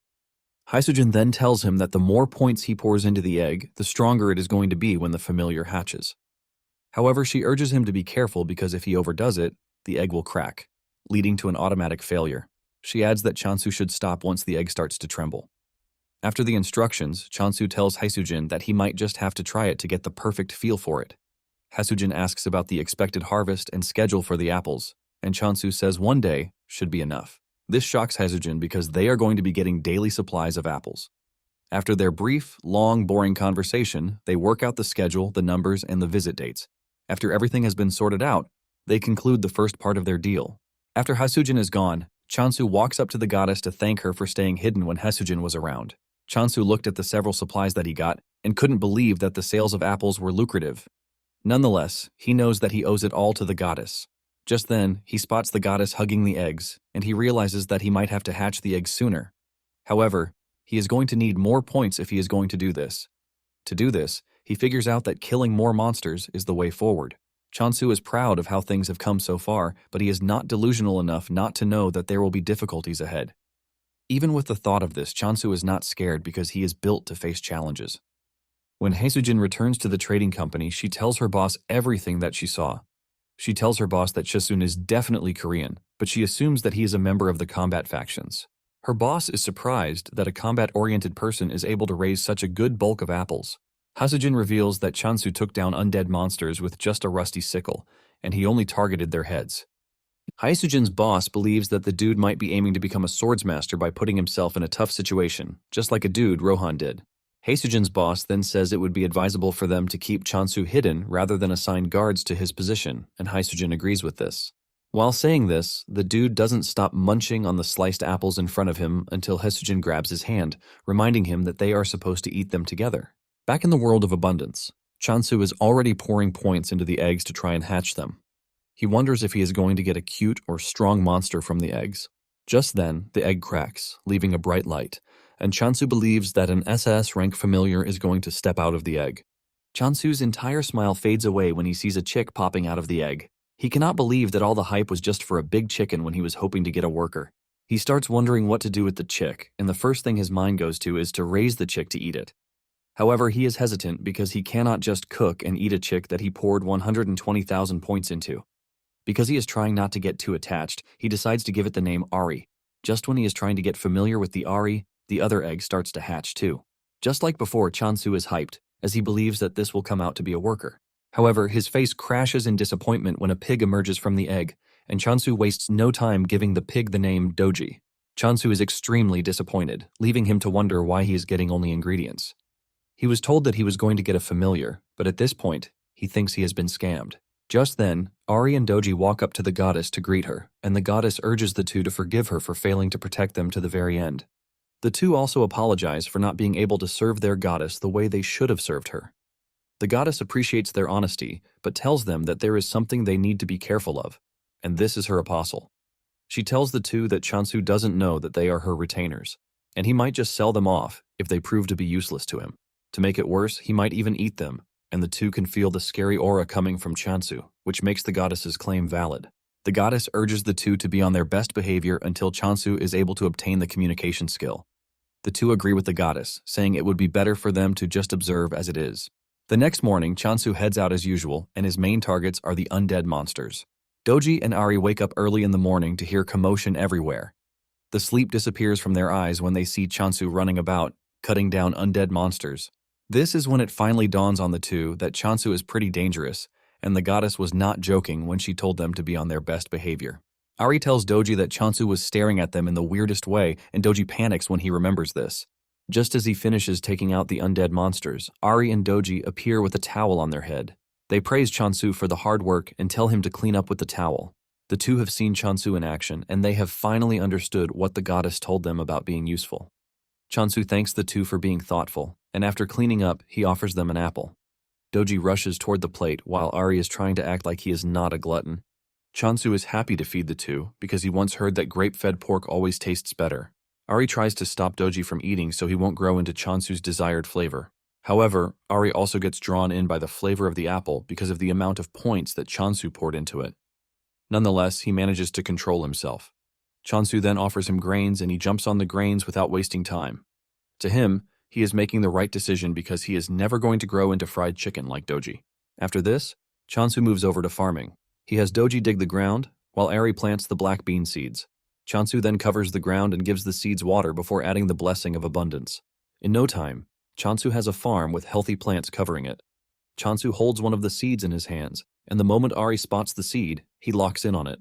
Hasujin then tells him that the more points he pours into the egg, the stronger it is going to be when the familiar hatches. However, she urges him to be careful because if he overdoes it, the egg will crack. leading to an automatic failure. She adds that Chansu should stop once the egg starts to tremble. After the instructions, Chansu tells Haesujin that he might just have to try it to get the perfect feel for it. Haesujin asks about the expected harvest and schedule for the apples, and Chansu says one day should be enough. This shocks Haesujin because they are going to be getting daily supplies of apples. After their brief, long, boring conversation, they work out the schedule, the numbers, and the visit dates. After everything has been sorted out, they conclude the first part of their deal. After Haesujin is gone, Chansu walks up to the goddess to thank her for staying hidden when Haesujin was around. Chansu looked at the several supplies that he got and couldn't believe that the sales of apples were lucrative. Nonetheless, he knows that he owes it all to the goddess. Just then, he spots the goddess hugging the eggs, and he realizes that he might have to hatch the eggs sooner. However, he is going to need more points if he is going to do this. To do this, he figures out that killing more monsters is the way forward. Chansu is proud of how things have come so far, but he is not delusional enough not to know that there will be difficulties ahead. Even with the thought of this, Chansu is not scared because he is built to face challenges. When Haesujin returns to the trading company, she tells her boss everything that she saw. She tells her boss that Chasun is definitely Korean, but she assumes that he is a member of the combat factions. Her boss is surprised that a combat-oriented person is able to raise such a good bulk of apples. Haesujin reveals that Chansu took down undead monsters with just a rusty sickle, and he only targeted their heads. Haesujin's boss believes that the dude might be aiming to become a swordsmaster by putting himself in a tough situation, just like a dude Rohan did. Haesujin's boss then says it would be advisable for them to keep Chansu hidden rather than assign guards to his position, and Haesujin agrees with this. While saying this, the dude doesn't stop munching on the sliced apples in front of him until Haesujin grabs his hand, reminding him that they are supposed to eat them together. Back in the world of abundance, Chansu is already pouring points into the eggs to try and hatch them. He wonders if he is going to get a cute or strong monster from the eggs. Just then, the egg cracks, leaving a bright light, and Chansu believes that an SS rank familiar is going to step out of the egg. Chansu's entire smile fades away when he sees a chick popping out of the egg. He cannot believe that all the hype was just for a big chicken when he was hoping to get a worker. He starts wondering what to do with the chick, and the first thing his mind goes to is to raise the chick to eat it. However, he is hesitant because he cannot just cook and eat a chick that he poured 120,000 points into. Because he is trying not to get too attached, he decides to give it the name Ari. Just when he is trying to get familiar with the Ari, the other egg starts to hatch too. Just like before, Chansu is hyped, as he believes that this will come out to be a worker. However, his face crashes in disappointment when a pig emerges from the egg, and Chansu wastes no time giving the pig the name Doji. Chansu is extremely disappointed, leaving him to wonder why he is getting only ingredients. He was told that he was going to get a familiar, but at this point, he thinks he has been scammed. Just then, Ari and Doji walk up to the goddess to greet her, and the goddess urges the two to forgive her for failing to protect them to the very end. The two also apologize for not being able to serve their goddess the way they should have served her. The goddess appreciates their honesty, but tells them that there is something they need to be careful of, and this is her apostle. She tells the two that Chansu doesn't know that they are her retainers, and he might just sell them off if they prove to be useless to him. To make it worse, he might even eat them, and the two can feel the scary aura coming from Chansu, which makes the goddess's claim valid. The goddess urges the two to be on their best behavior until Chansu is able to obtain the communication skill. The two agree with the goddess, saying it would be better for them to just observe as it is. The next morning, Chansu heads out as usual, and his main targets are the undead monsters. Doji and Ari wake up early in the morning to hear commotion everywhere. The sleep disappears from their eyes when they see Chansu running about, cutting down undead monsters. This is when it finally dawns on the two that Chansu is pretty dangerous, and the goddess was not joking when she told them to be on their best behavior. Ari tells Doji that Chansu was staring at them in the weirdest way, and Doji panics when he remembers this. Just as he finishes taking out the undead monsters, Ari and Doji appear with a towel on their head. They praise Chansu for the hard work and tell him to clean up with the towel. The two have seen Chansu in action, and they have finally understood what the goddess told them about being useful. Chansu thanks the two for being thoughtful, and after cleaning up, he offers them an apple. Doji rushes toward the plate while Ari is trying to act like he is not a glutton. Chansu is happy to feed the two because he once heard that grape-fed pork always tastes better. Ari tries to stop Doji from eating so he won't grow into Chansu's desired flavor. However, Ari also gets drawn in by the flavor of the apple because of the amount of points that Chansu poured into it. Nonetheless, he manages to control himself. Chansu then offers him grains and he jumps on the grains without wasting time. To him, he is making the right decision because he is never going to grow into fried chicken like Doji. After this, Chansu moves over to farming. He has Doji dig the ground, while Ari plants the black bean seeds. Chansu then covers the ground and gives the seeds water before adding the blessing of abundance. In no time, Chansu has a farm with healthy plants covering it. Chansu holds one of the seeds in his hands, and the moment Ari spots the seed, he locks in on it.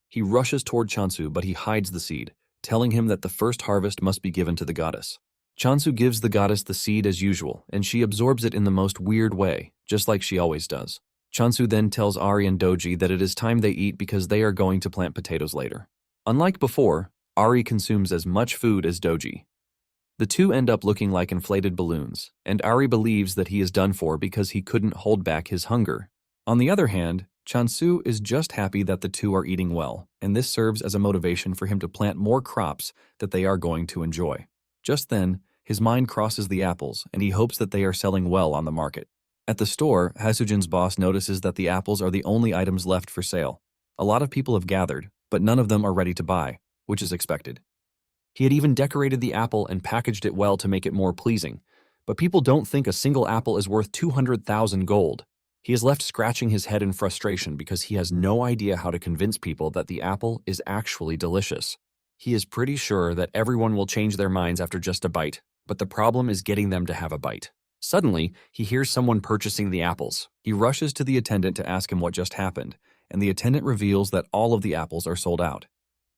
He rushes toward Chansu, but he hides the seed, telling him that the first harvest must be given to the goddess. Chansu gives the goddess the seed as usual, and she absorbs it in the most weird way, just like she always does. Chansu then tells Ari and Doji that it is time they eat because they are going to plant potatoes later. Unlike before, Ari consumes as much food as Doji. The two end up looking like inflated balloons, and Ari believes that he is done for because he couldn't hold back his hunger. On the other hand, Chansu is just happy that the two are eating well, and this serves as a motivation for him to plant more crops that they are going to enjoy. Just then, his mind crosses the apples, and he hopes that they are selling well on the market. At the store, Hasujin's boss notices that the apples are the only items left for sale. A lot of people have gathered, but none of them are ready to buy, which is expected. He had even decorated the apple and packaged it well to make it more pleasing, but people don't think a single apple is worth 200,000 gold. He is left scratching his head in frustration because he has no idea how to convince people that the apple is actually delicious. He is pretty sure that everyone will change their minds after just a bite, but the problem is getting them to have a bite. Suddenly, he hears someone purchasing the apples. He rushes to the attendant to ask him what just happened, and the attendant reveals that all of the apples are sold out.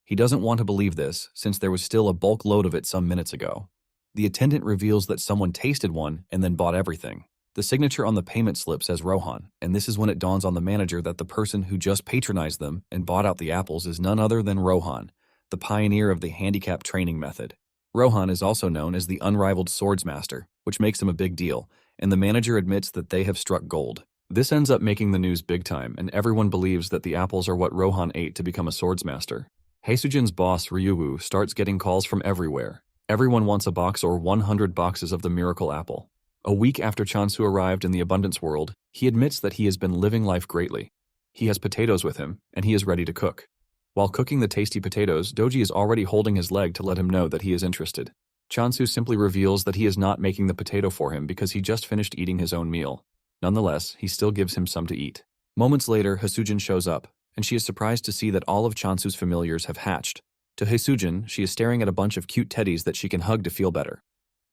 He doesn't want to believe this, since there was still a bulk load of it some minutes ago. The attendant reveals that someone tasted one and then bought everything. The signature on the payment slip says Rohan, and this is when it dawns on the manager that the person who just patronized them and bought out the apples is none other than Rohan, the pioneer of the handicap training method. Rohan is also known as the unrivaled swordsmaster, which makes him a big deal, and the manager admits that they have struck gold. This ends up making the news big time, and everyone believes that the apples are what Rohan ate to become a swordsmaster. Heisujin's boss, Ryuwu, starts getting calls from everywhere. Everyone wants a box or 100 boxes of the miracle apple. A week after Chansu arrived in the abundance world, he admits that he has been living life greatly. He has potatoes with him, and he is ready to cook. While cooking the tasty potatoes, Doji is already holding his leg to let him know that he is interested. Chansu simply reveals that he is not making the potato for him because he just finished eating his own meal. Nonetheless, he still gives him some to eat. Moments later, Hasujin shows up, and she is surprised to see that all of Chansu's familiars have hatched. To Hasujin, she is staring at a bunch of cute teddies that she can hug to feel better.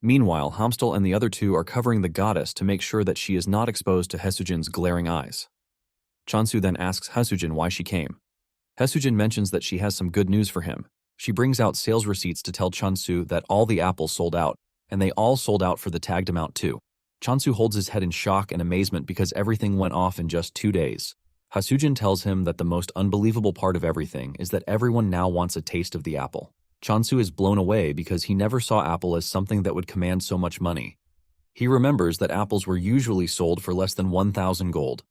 Meanwhile, Hamstal and the other two are covering the goddess to make sure that she is not exposed to Hasujin's glaring eyes. Chansu then asks Hasujin why she came. Hasujin mentions that she has some good news for him. She brings out sales receipts to tell Chansu that all the apples sold out, and they all sold out for the tagged amount too. Chansu holds his head in shock and amazement because everything went off in just 2 days. Hasujin tells him that the most unbelievable part of everything is that everyone now wants a taste of the apple. Chansu is blown away because he never saw apple as something that would command so much money. He remembers that apples were usually sold for less than 1,000 gold.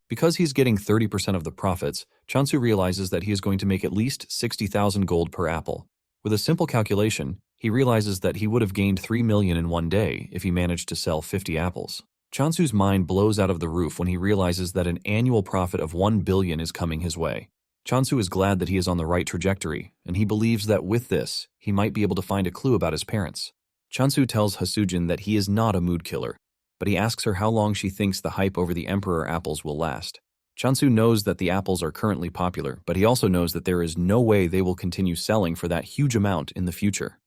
Because he's getting 30% of the profits, Chansu realizes that he is going to make at least 60,000 gold per apple. With a simple calculation, he realizes that he would have gained 3 million in one day if he managed to sell 50 apples. Chansu's mind blows out of the roof when he realizes that an annual profit of 1 billion is coming his way. Chansu is glad that he is on the right trajectory, and he believes that with this, he might be able to find a clue about his parents. Chansu tells Hasujin that he is not a mood killer, but he asks her how long she thinks the hype over the Emperor apples will last. Chansu knows that the apples are currently popular, but he also knows that there is no way they will continue selling for that huge amount in the future.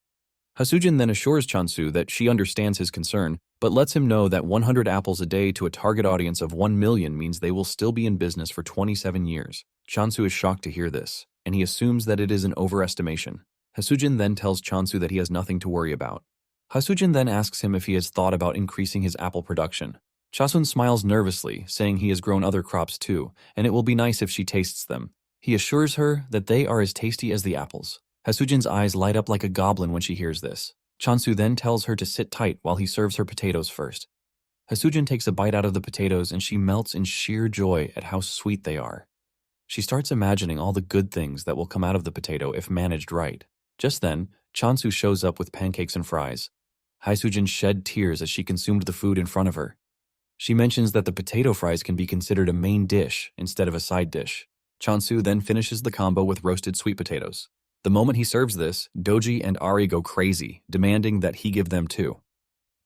Hasujin then assures Chansu that she understands his concern, but lets him know that 100 apples a day to a target audience of 1 million means they will still be in business for 27 years. Chansu is shocked to hear this, and he assumes that it is an overestimation. Hasujin then tells Chansu that he has nothing to worry about. Hasujin then asks him if he has thought about increasing his apple production. Chasun smiles nervously, saying he has grown other crops too, and it will be nice if she tastes them. He assures her that they are as tasty as the apples. Hasujin's eyes light up like a goblin when she hears this. Chansu then tells her to sit tight while he serves her potatoes first. Hasujin takes a bite out of the potatoes and she melts in sheer joy at how sweet they are. She starts imagining all the good things that will come out of the potato if managed right. Just then, Chansu shows up with pancakes and fries. Hasujin shed tears as she consumed the food in front of her. She mentions that the potato fries can be considered a main dish instead of a side dish. Chansu then finishes the combo with roasted sweet potatoes. The moment he serves this, Doji and Ari go crazy, demanding that he give them too.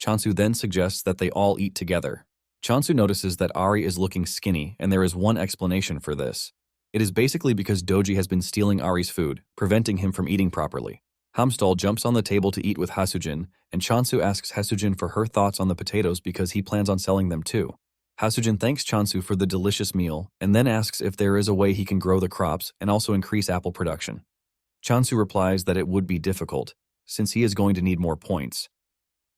Chansu then suggests that they all eat together. Chansu notices that Ari is looking skinny, and there is one explanation for this. It is basically because Doji has been stealing Ari's food, preventing him from eating properly. Hamstal jumps on the table to eat with Hasujin, and Chansu asks Hasujin for her thoughts on the potatoes because he plans on selling them too. Hasujin thanks Chansu for the delicious meal and then asks if there is a way he can grow the crops and also increase apple production. Chansu replies that it would be difficult, since he is going to need more points.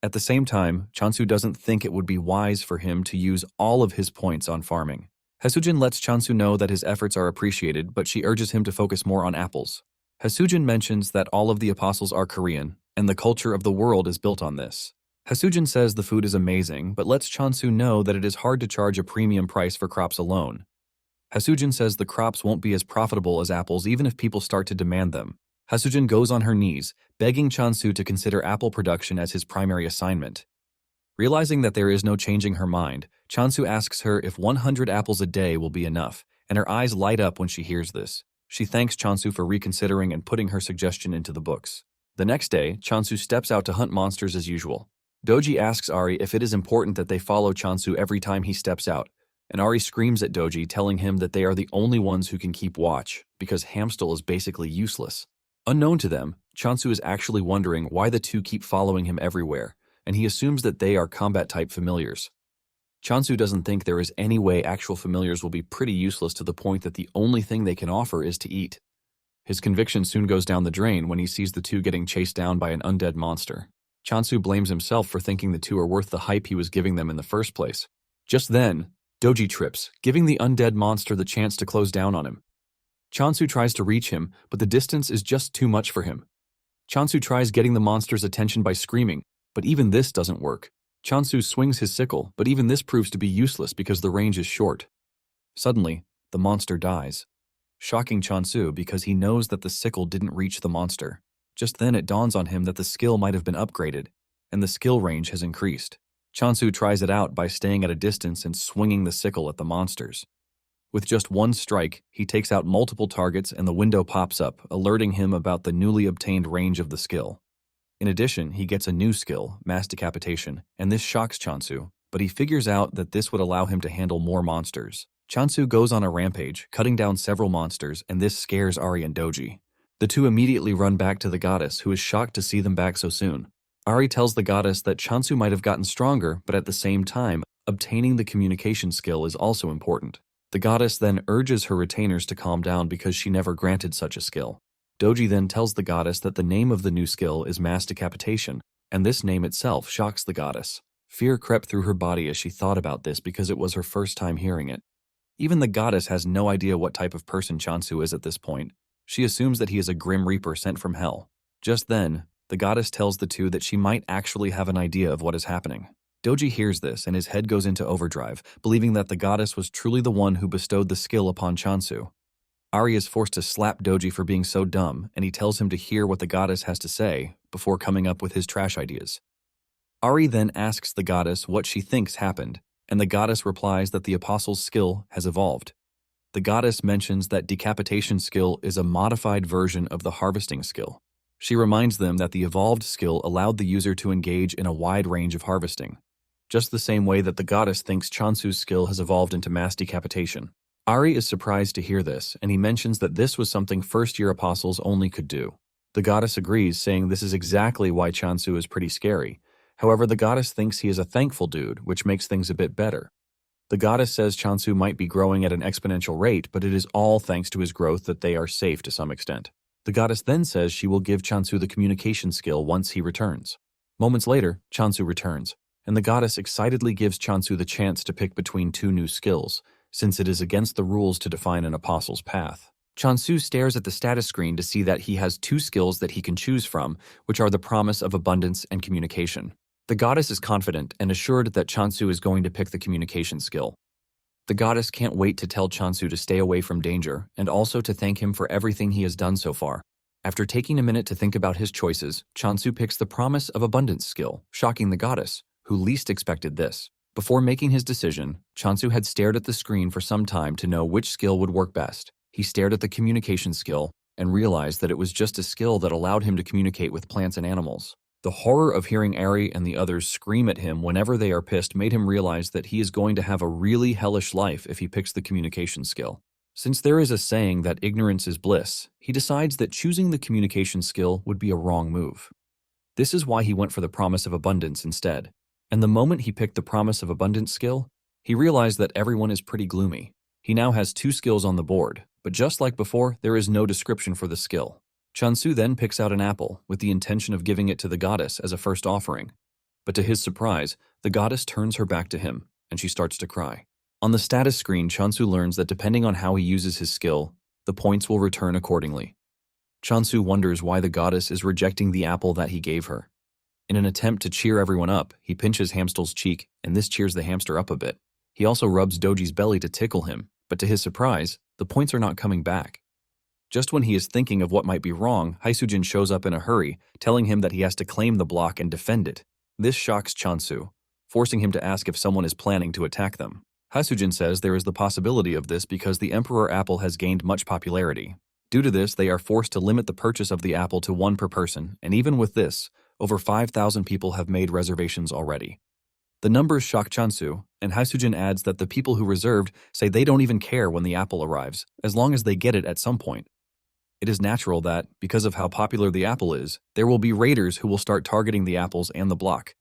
At the same time, Chansu doesn't think it would be wise for him to use all of his points on farming. Hasujin lets Chansu know that his efforts are appreciated, but she urges him to focus more on apples. Hasujin mentions that all of the apostles are Korean, and the culture of the world is built on this. Hasujin says the food is amazing, but lets Chansu know that it is hard to charge a premium price for crops alone. Hasujin says the crops won't be as profitable as apples even if people start to demand them. Hasujin goes on her knees, begging Chansu to consider apple production as his primary assignment. Realizing that there is no changing her mind, Chansu asks her if 100 apples a day will be enough, and her eyes light up when she hears this. She thanks Chansu for reconsidering and putting her suggestion into the books. The next day, Chansu steps out to hunt monsters as usual. Doji asks Ari if it is important that they follow Chansu every time he steps out, and Ari screams at Doji, telling him that they are the only ones who can keep watch, because Hamstal is basically useless. Unknown to them, Chansu is actually wondering why the two keep following him everywhere, and he assumes that they are combat-type familiars. Chansu doesn't think there is any way actual familiars will be pretty useless to the point that the only thing they can offer is to eat. His conviction soon goes down the drain when he sees the two getting chased down by an undead monster. Chansu blames himself for thinking the two are worth the hype he was giving them in the first place. Just then, Doji trips, giving the undead monster the chance to close down on him. Chansu tries to reach him, but the distance is just too much for him. Chansu tries getting the monster's attention by screaming, but even this doesn't work. Chansu swings his sickle, but even this proves to be useless because the range is short. Suddenly, the monster dies, shocking Chansu because he knows that the sickle didn't reach the monster. Just then it dawns on him that the skill might have been upgraded, and the skill range has increased. Chansu tries it out by staying at a distance and swinging the sickle at the monsters. With just one strike, he takes out multiple targets and the window pops up, alerting him about the newly obtained range of the skill. In addition, he gets a new skill, mass decapitation, and this shocks Chansu, but he figures out that this would allow him to handle more monsters. Chansu goes on a rampage, cutting down several monsters, and this scares Ari and Doji. The two immediately run back to the goddess, who is shocked to see them back so soon. Ari tells the goddess that Chansu might have gotten stronger, but at the same time, obtaining the communication skill is also important. The goddess then urges her retainers to calm down because she never granted such a skill. Doji then tells the goddess that the name of the new skill is mass decapitation, and this name itself shocks the goddess. Fear crept through her body as she thought about this because it was her first time hearing it. Even the goddess has no idea what type of person Chansu is at this point. She assumes that he is a grim reaper sent from hell. Just then, the goddess tells the two that she might actually have an idea of what is happening. Doji hears this and his head goes into overdrive, believing that the goddess was truly the one who bestowed the skill upon Chansu. Ari is forced to slap Doji for being so dumb, and he tells him to hear what the goddess has to say before coming up with his trash ideas. Ari then asks the goddess what she thinks happened, and the goddess replies that the apostle's skill has evolved. The goddess mentions that decapitation skill is a modified version of the harvesting skill. She reminds them that the evolved skill allowed the user to engage in a wide range of harvesting, just the same way that the goddess thinks Chansu's skill has evolved into mass decapitation. Ari is surprised to hear this, and he mentions that this was something first-year apostles only could do. The goddess agrees, saying this is exactly why Chansu is pretty scary. However, the goddess thinks he is a thankful dude, which makes things a bit better. The goddess says Chansu might be growing at an exponential rate, but it is all thanks to his growth that they are safe to some extent. The goddess then says she will give Chansu the communication skill once he returns. Moments later, Chansu returns, and the goddess excitedly gives Chansu the chance to pick between two new skills, since it is against the rules to define an apostle's path. Chansu stares at the status screen to see that he has two skills that he can choose from, which are the promise of abundance and communication. The goddess is confident and assured that Chansu is going to pick the communication skill. The goddess can't wait to tell Chansu to stay away from danger and also to thank him for everything he has done so far. After taking a minute to think about his choices, Chansu picks the promise of abundance skill, shocking the goddess, who least expected this. Before making his decision, Chansu had stared at the screen for some time to know which skill would work best. He stared at the communication skill and realized that it was just a skill that allowed him to communicate with plants and animals. The horror of hearing Ari and the others scream at him whenever they are pissed made him realize that he is going to have a really hellish life if he picks the communication skill. Since there is a saying that ignorance is bliss, he decides that choosing the communication skill would be a wrong move. This is why he went for the promise of abundance instead. And the moment he picked the promise of abundance skill, he realized that everyone is pretty gloomy. He now has 2 skills on the board, but just like before, there is no description for the skill. Chansu then picks out an apple with the intention of giving it to the goddess as a first offering. But to his surprise, the goddess turns her back to him, and she starts to cry. On the status screen, Chansu learns that depending on how he uses his skill, the points will return accordingly. Chansu wonders why the goddess is rejecting the apple that he gave her. In an attempt to cheer everyone up, he pinches Hamstel's cheek, and this cheers the hamster up a bit. He also rubs Doji's belly to tickle him, but to his surprise, the points are not coming back. Just when he is thinking of what might be wrong, Haisujin shows up in a hurry, telling him that he has to claim the block and defend it. This shocks Chansu, forcing him to ask if someone is planning to attack them. Haisujin says there is the possibility of this because the Emperor Apple has gained much popularity. Due to this, they are forced to limit the purchase of the apple to 1 per person, and even with this, over 5,000 people have made reservations already. The numbers shock Chansu, and Haisujin adds that the people who reserved say they don't even care when the apple arrives, as long as they get it at some point. It is natural that, because of how popular the apple is, there will be raiders who will start targeting the apples and the block.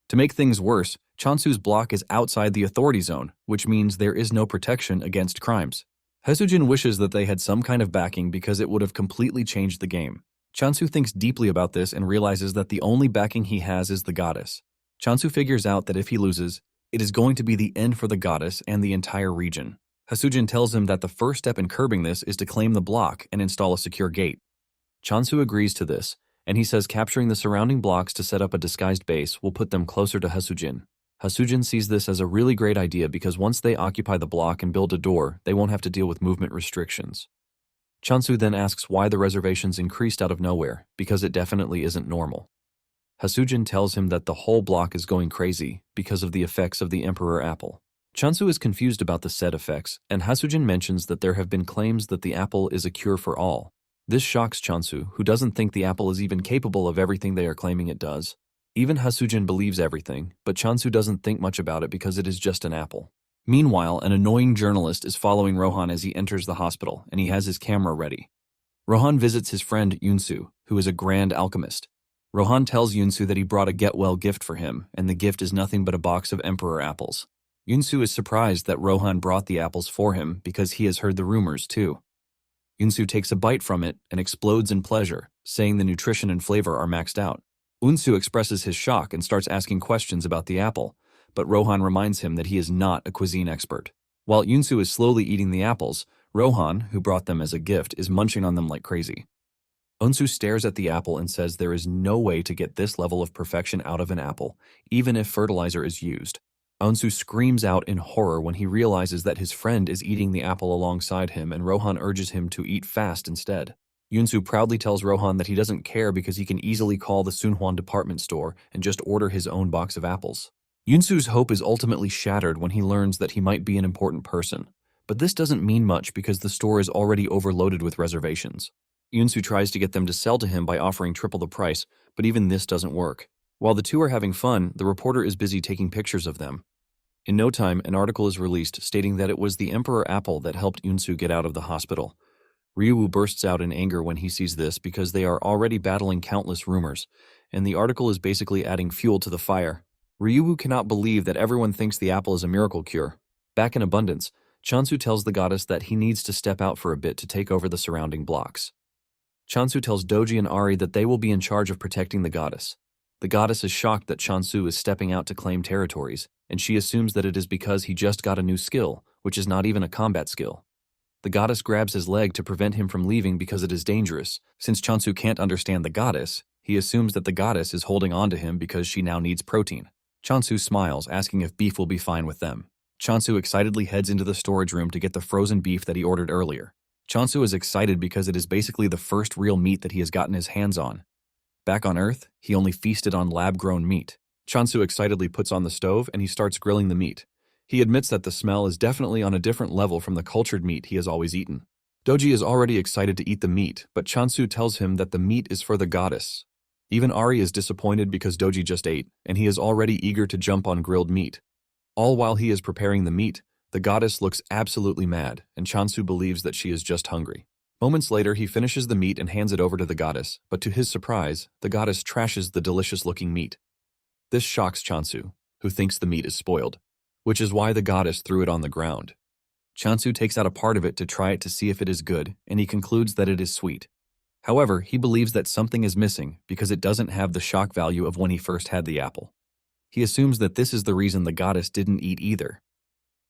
To make things worse, Chansu's block is outside the authority zone, which means there is no protection against crimes. Haisujin wishes that they had some kind of backing because it would have completely changed the game. Chansu thinks deeply about this and realizes that the only backing he has is the goddess. Chansu figures out that if he loses, it is going to be the end for the goddess and the entire region. Haisujin tells him that the first step in curbing this is to claim the block and install a secure gate. Chansu agrees to this, and he says capturing the surrounding blocks to set up a disguised base will put them closer to Haisujin. Haisujin sees this as a really great idea because once they occupy the block and build a door, they won't have to deal with movement restrictions. Chansu then asks why the reservations increased out of nowhere, because it definitely isn't normal. Haisujin tells him that the whole block is going crazy because of the effects of the Emperor Apple. Chansu is confused about the said effects, and Haisujin mentions that there have been claims that the apple is a cure for all. This shocks Chansu, who doesn't think the apple is even capable of everything they are claiming it does. Even Haisujin believes everything, but Chansu doesn't think much about it because it is just an apple. Meanwhile, an annoying journalist is following Rohan as he enters the hospital, and he has his camera ready. Rohan visits his friend Yunsu, who is a grand alchemist. Rohan tells Yunsu that he brought a get-well gift for him, and the gift is nothing but a box of Emperor apples. Yunsu is surprised that Rohan brought the apples for him because he has heard the rumors too. Yunsu takes a bite from it and explodes in pleasure, saying the nutrition and flavor are maxed out. Unsu expresses his shock and starts asking questions about the apple, but Rohan reminds him that he is not a cuisine expert. While Yunsu is slowly eating the apples, Rohan, who brought them as a gift, is munching on them like crazy. Unsu stares at the apple and says there is no way to get this level of perfection out of an apple, even if fertilizer is used. Unsu screams out in horror when he realizes that his friend is eating the apple alongside him, and Rohan urges him to eat fast instead. Yunsu proudly tells Rohan that he doesn't care because he can easily call the Sunhwan department store and just order his own box of apples. Yunsu's hope is ultimately shattered when he learns that he might be an important person, but this doesn't mean much because the store is already overloaded with reservations. Yunsu tries to get them to sell to him by offering triple the price, but even this doesn't work. While the two are having fun, the reporter is busy taking pictures of them. In no time, an article is released stating that it was the Emperor Apple that helped Yunsu get out of the hospital. Ryuwoo bursts out in anger when he sees this because they are already battling countless rumors, and the article is basically adding fuel to the fire. Ryuwoo cannot believe that everyone thinks the apple is a miracle cure. Back in abundance, Chansu tells the goddess that he needs to step out for a bit to take over the surrounding blocks. Chansu tells Doji and Ari that they will be in charge of protecting the goddess. The goddess is shocked that Chansu is stepping out to claim territories, and she assumes that it is because he just got a new skill, which is not even a combat skill. The goddess grabs his leg to prevent him from leaving because it is dangerous. Since Chansu can't understand the goddess, he assumes that the goddess is holding on to him because she now needs protein. Chansu smiles, asking if beef will be fine with them. Chansu excitedly heads into the storage room to get the frozen beef that he ordered earlier. Chansu is excited because it is basically the first real meat that he has gotten his hands on. Back on Earth, he only feasted on lab-grown meat. Chansu excitedly puts on the stove and he starts grilling the meat. He admits that the smell is definitely on a different level from the cultured meat he has always eaten. Doji is already excited to eat the meat, but Chansu tells him that the meat is for the goddess. Even Ari is disappointed because Doji just ate, and he is already eager to jump on grilled meat. All while he is preparing the meat, The goddess looks absolutely mad, and Chansu believes that she is just hungry. Moments later, he finishes the meat and hands it over to the goddess, but to his surprise, the goddess trashes the delicious-looking meat. This shocks Chansu, who thinks the meat is spoiled, which is why the goddess threw it on the ground. Chansu takes out a part of it to try it to see if it is good, and he concludes that it is sweet. However, he believes that something is missing because it doesn't have the shock value of when he first had the apple. He assumes that this is the reason the goddess didn't eat either.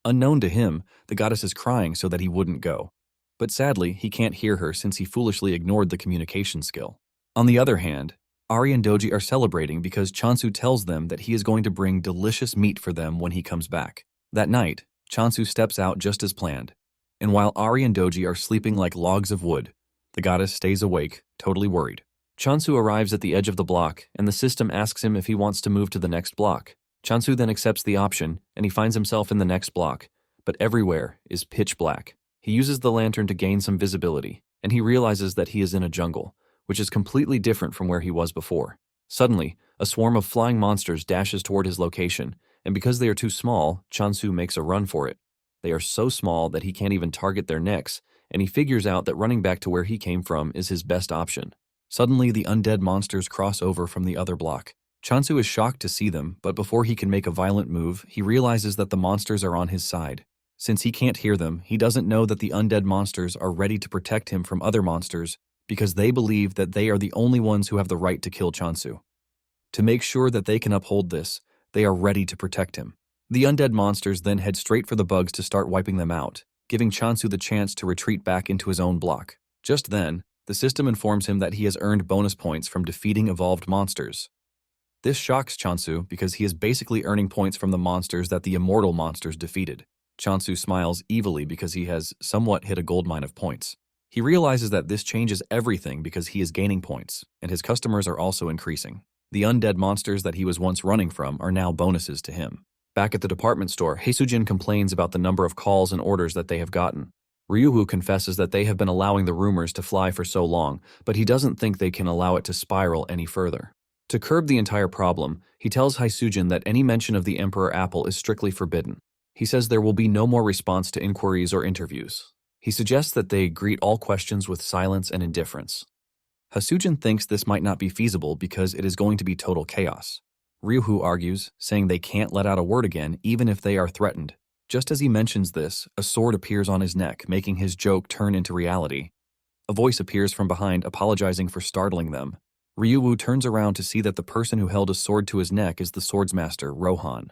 Unknown to him, the goddess is crying so that he wouldn't go. But sadly, he can't hear her since he foolishly ignored the communication skill. On the other hand, Ari and Doji are celebrating because Chansu tells them that he is going to bring delicious meat for them when he comes back. That night, Chansu steps out just as planned, and while Ari and Doji are sleeping like logs of wood, the goddess stays awake, totally worried. Chansu arrives at the edge of the block, and the system asks him if he wants to move to the next block. Chansu then accepts the option, and he finds himself in the next block, but everywhere is pitch black. He uses the lantern to gain some visibility, and he realizes that he is in a jungle, which is completely different from where he was before. Suddenly, a swarm of flying monsters dashes toward his location, and because they are too small, Chansu makes a run for it. They are so small that he can't even target their necks, and he figures out that running back to where he came from is his best option. Suddenly, the undead monsters cross over from the other block. Chansu is shocked to see them, but before he can make a violent move, he realizes that the monsters are on his side. Since he can't hear them, he doesn't know that the undead monsters are ready to protect him from other monsters because they believe that they are the only ones who have the right to kill Chansu. To make sure that they can uphold this, they are ready to protect him. The undead monsters then head straight for the bugs to start wiping them out, giving Chansu the chance to retreat back into his own block. Just then, the system informs him that he has earned bonus points from defeating evolved monsters. This shocks Chansu because he is basically earning points from the monsters that the immortal monsters defeated. Chansu smiles evilly because he has somewhat hit a goldmine of points. He realizes that this changes everything because he is gaining points, and his customers are also increasing. The undead monsters that he was once running from are now bonuses to him. Back at the department store, Haesujin complains about the number of calls and orders that they have gotten. Ryuhu confesses that they have been allowing the rumors to fly for so long, but he doesn't think they can allow it to spiral any further. To curb the entire problem, he tells Haesujin that any mention of the Emperor Apple is strictly forbidden. He says there will be no more response to inquiries or interviews. He suggests that they greet all questions with silence and indifference. Haesujin thinks this might not be feasible because it is going to be total chaos. Ryuhu argues, saying they can't let out a word again even if they are threatened. Just as he mentions this, a sword appears on his neck, making his joke turn into reality. A voice appears from behind, apologizing for startling them. Ryuhu turns around to see that the person who held a sword to his neck is the swordsmaster, Rohan.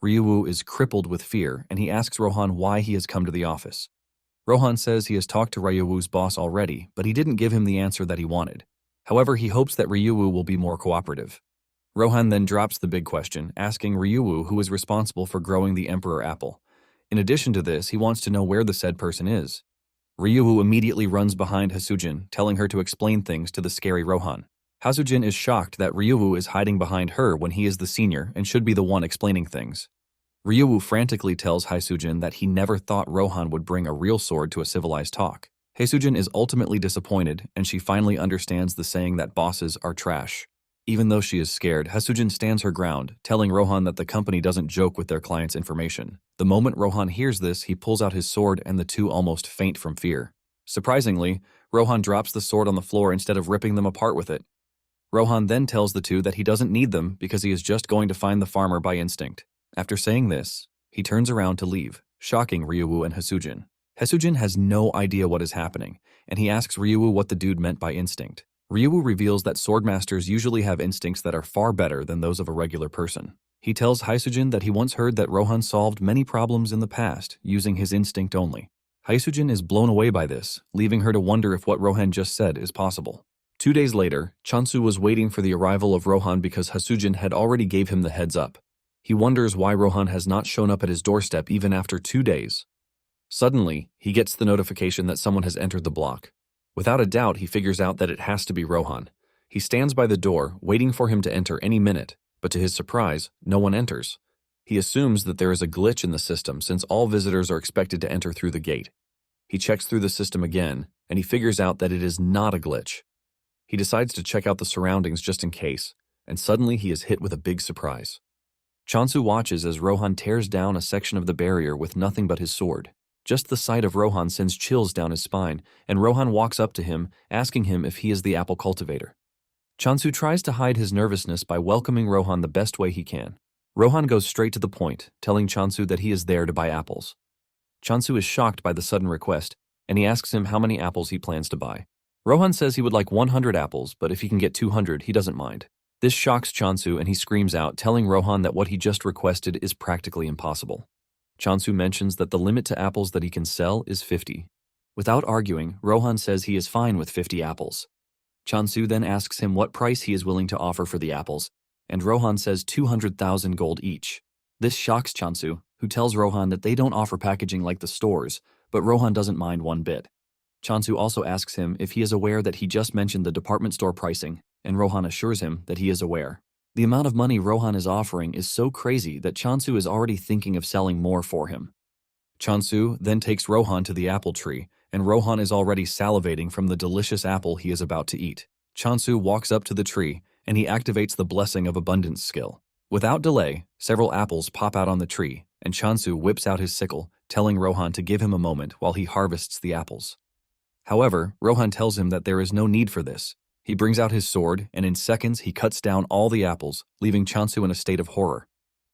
Ryuhu is crippled with fear, and he asks Rohan why he has come to the office. Rohan says he has talked to Ryuhu's boss already, but he didn't give him the answer that he wanted. However, he hopes that Ryuhu will be more cooperative. Rohan then drops the big question, asking Ryuhu who is responsible for growing the Emperor Apple. In addition to this, he wants to know where the said person is. Ryuhu immediately runs behind Haesujin, telling her to explain things to the scary Rohan. Haesujin is shocked that Ryuhu is hiding behind her when he is the senior and should be the one explaining things. Ryuhu frantically tells Haesujin that he never thought Rohan would bring a real sword to a civilized talk. Haesujin is ultimately disappointed, and she finally understands the saying that bosses are trash. Even though she is scared, Haesujin stands her ground, telling Rohan that the company doesn't joke with their clients' information. The moment Rohan hears this, he pulls out his sword and the two almost faint from fear. Surprisingly, Rohan drops the sword on the floor instead of ripping them apart with it. Rohan then tells the two that he doesn't need them because he is just going to find the farmer by instinct. After saying this, he turns around to leave, shocking Ryuhu and Haesujin. Haesujin has no idea what is happening, and he asks Ryuhu what the dude meant by instinct. Ryuhu reveals that swordmasters usually have instincts that are far better than those of a regular person. He tells Haesujin that he once heard that Rohan solved many problems in the past using his instinct only. Haesujin is blown away by this, leaving her to wonder if what Rohan just said is possible. 2 days later, Chansu was waiting for the arrival of Rohan because Haesujin had already gave him the heads up. He wonders why Rohan has not shown up at his doorstep even after 2 days. Suddenly, he gets the notification that someone has entered the block. Without a doubt, he figures out that it has to be Rohan. He stands by the door, waiting for him to enter any minute, but to his surprise, no one enters. He assumes that there is a glitch in the system since all visitors are expected to enter through the gate. He checks through the system again, and he figures out that it is not a glitch. He decides to check out the surroundings just in case, and suddenly he is hit with a big surprise. Chansu watches as Rohan tears down a section of the barrier with nothing but his sword. Just the sight of Rohan sends chills down his spine, and Rohan walks up to him, asking him if he is the apple cultivator. Chansu tries to hide his nervousness by welcoming Rohan the best way he can. Rohan goes straight to the point, telling Chansu that he is there to buy apples. Chansu is shocked by the sudden request, and he asks him how many apples he plans to buy. Rohan says he would like 100 apples, but if he can get 200, he doesn't mind. This shocks Chansu and he screams out, telling Rohan that what he just requested is practically impossible. Chansu mentions that the limit to apples that he can sell is 50. Without arguing, Rohan says he is fine with 50 apples. Chansu then asks him what price he is willing to offer for the apples, and Rohan says 200,000 gold each. This shocks Chansu, who tells Rohan that they don't offer packaging like the stores, but Rohan doesn't mind one bit. Chansu also asks him if he is aware that he just mentioned the department store pricing, and Rohan assures him that he is aware. The amount of money Rohan is offering is so crazy that Chansu is already thinking of selling more for him. Chansu then takes Rohan to the apple tree, and Rohan is already salivating from the delicious apple he is about to eat. Chansu walks up to the tree, and he activates the Blessing of Abundance skill. Without delay, several apples pop out on the tree, and Chansu whips out his sickle, telling Rohan to give him a moment while he harvests the apples. However, Rohan tells him that there is no need for this. He brings out his sword, and in seconds he cuts down all the apples, leaving Chansu in a state of horror.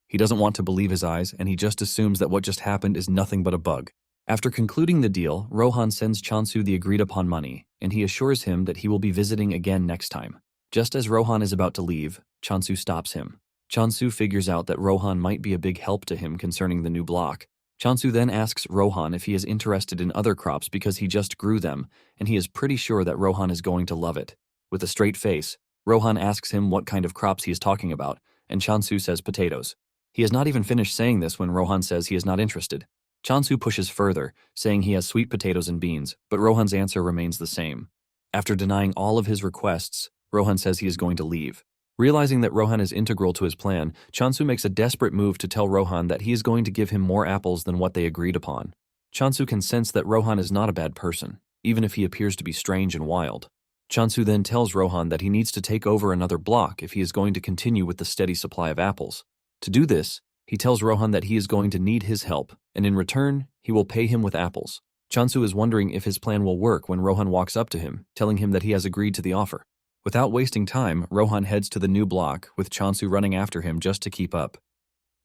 He doesn't want to believe his eyes, and he just assumes that what just happened is nothing but a bug. After concluding the deal, Rohan sends Chansu the agreed-upon money, and he assures him that he will be visiting again next time. Just as Rohan is about to leave, Chansu stops him. Chansu figures out that Rohan might be a big help to him concerning the new block. Chansu then asks Rohan if he is interested in other crops because he just grew them, and he is pretty sure that Rohan is going to love it. With a straight face, Rohan asks him what kind of crops he is talking about, and Chansu says potatoes. He has not even finished saying this when Rohan says he is not interested. Chansu pushes further, saying he has sweet potatoes and beans, but Rohan's answer remains the same. After denying all of his requests, Rohan says he is going to leave. Realizing that Rohan is integral to his plan, Chansu makes a desperate move to tell Rohan that he is going to give him more apples than what they agreed upon. Chansu can sense that Rohan is not a bad person, even if he appears to be strange and wild. Chansu then tells Rohan that he needs to take over another block if he is going to continue with the steady supply of apples. To do this, he tells Rohan that he is going to need his help, and in return, he will pay him with apples. Chansu is wondering if his plan will work when Rohan walks up to him, telling him that he has agreed to the offer. Without wasting time, Rohan heads to the new block, with Chansu running after him just to keep up.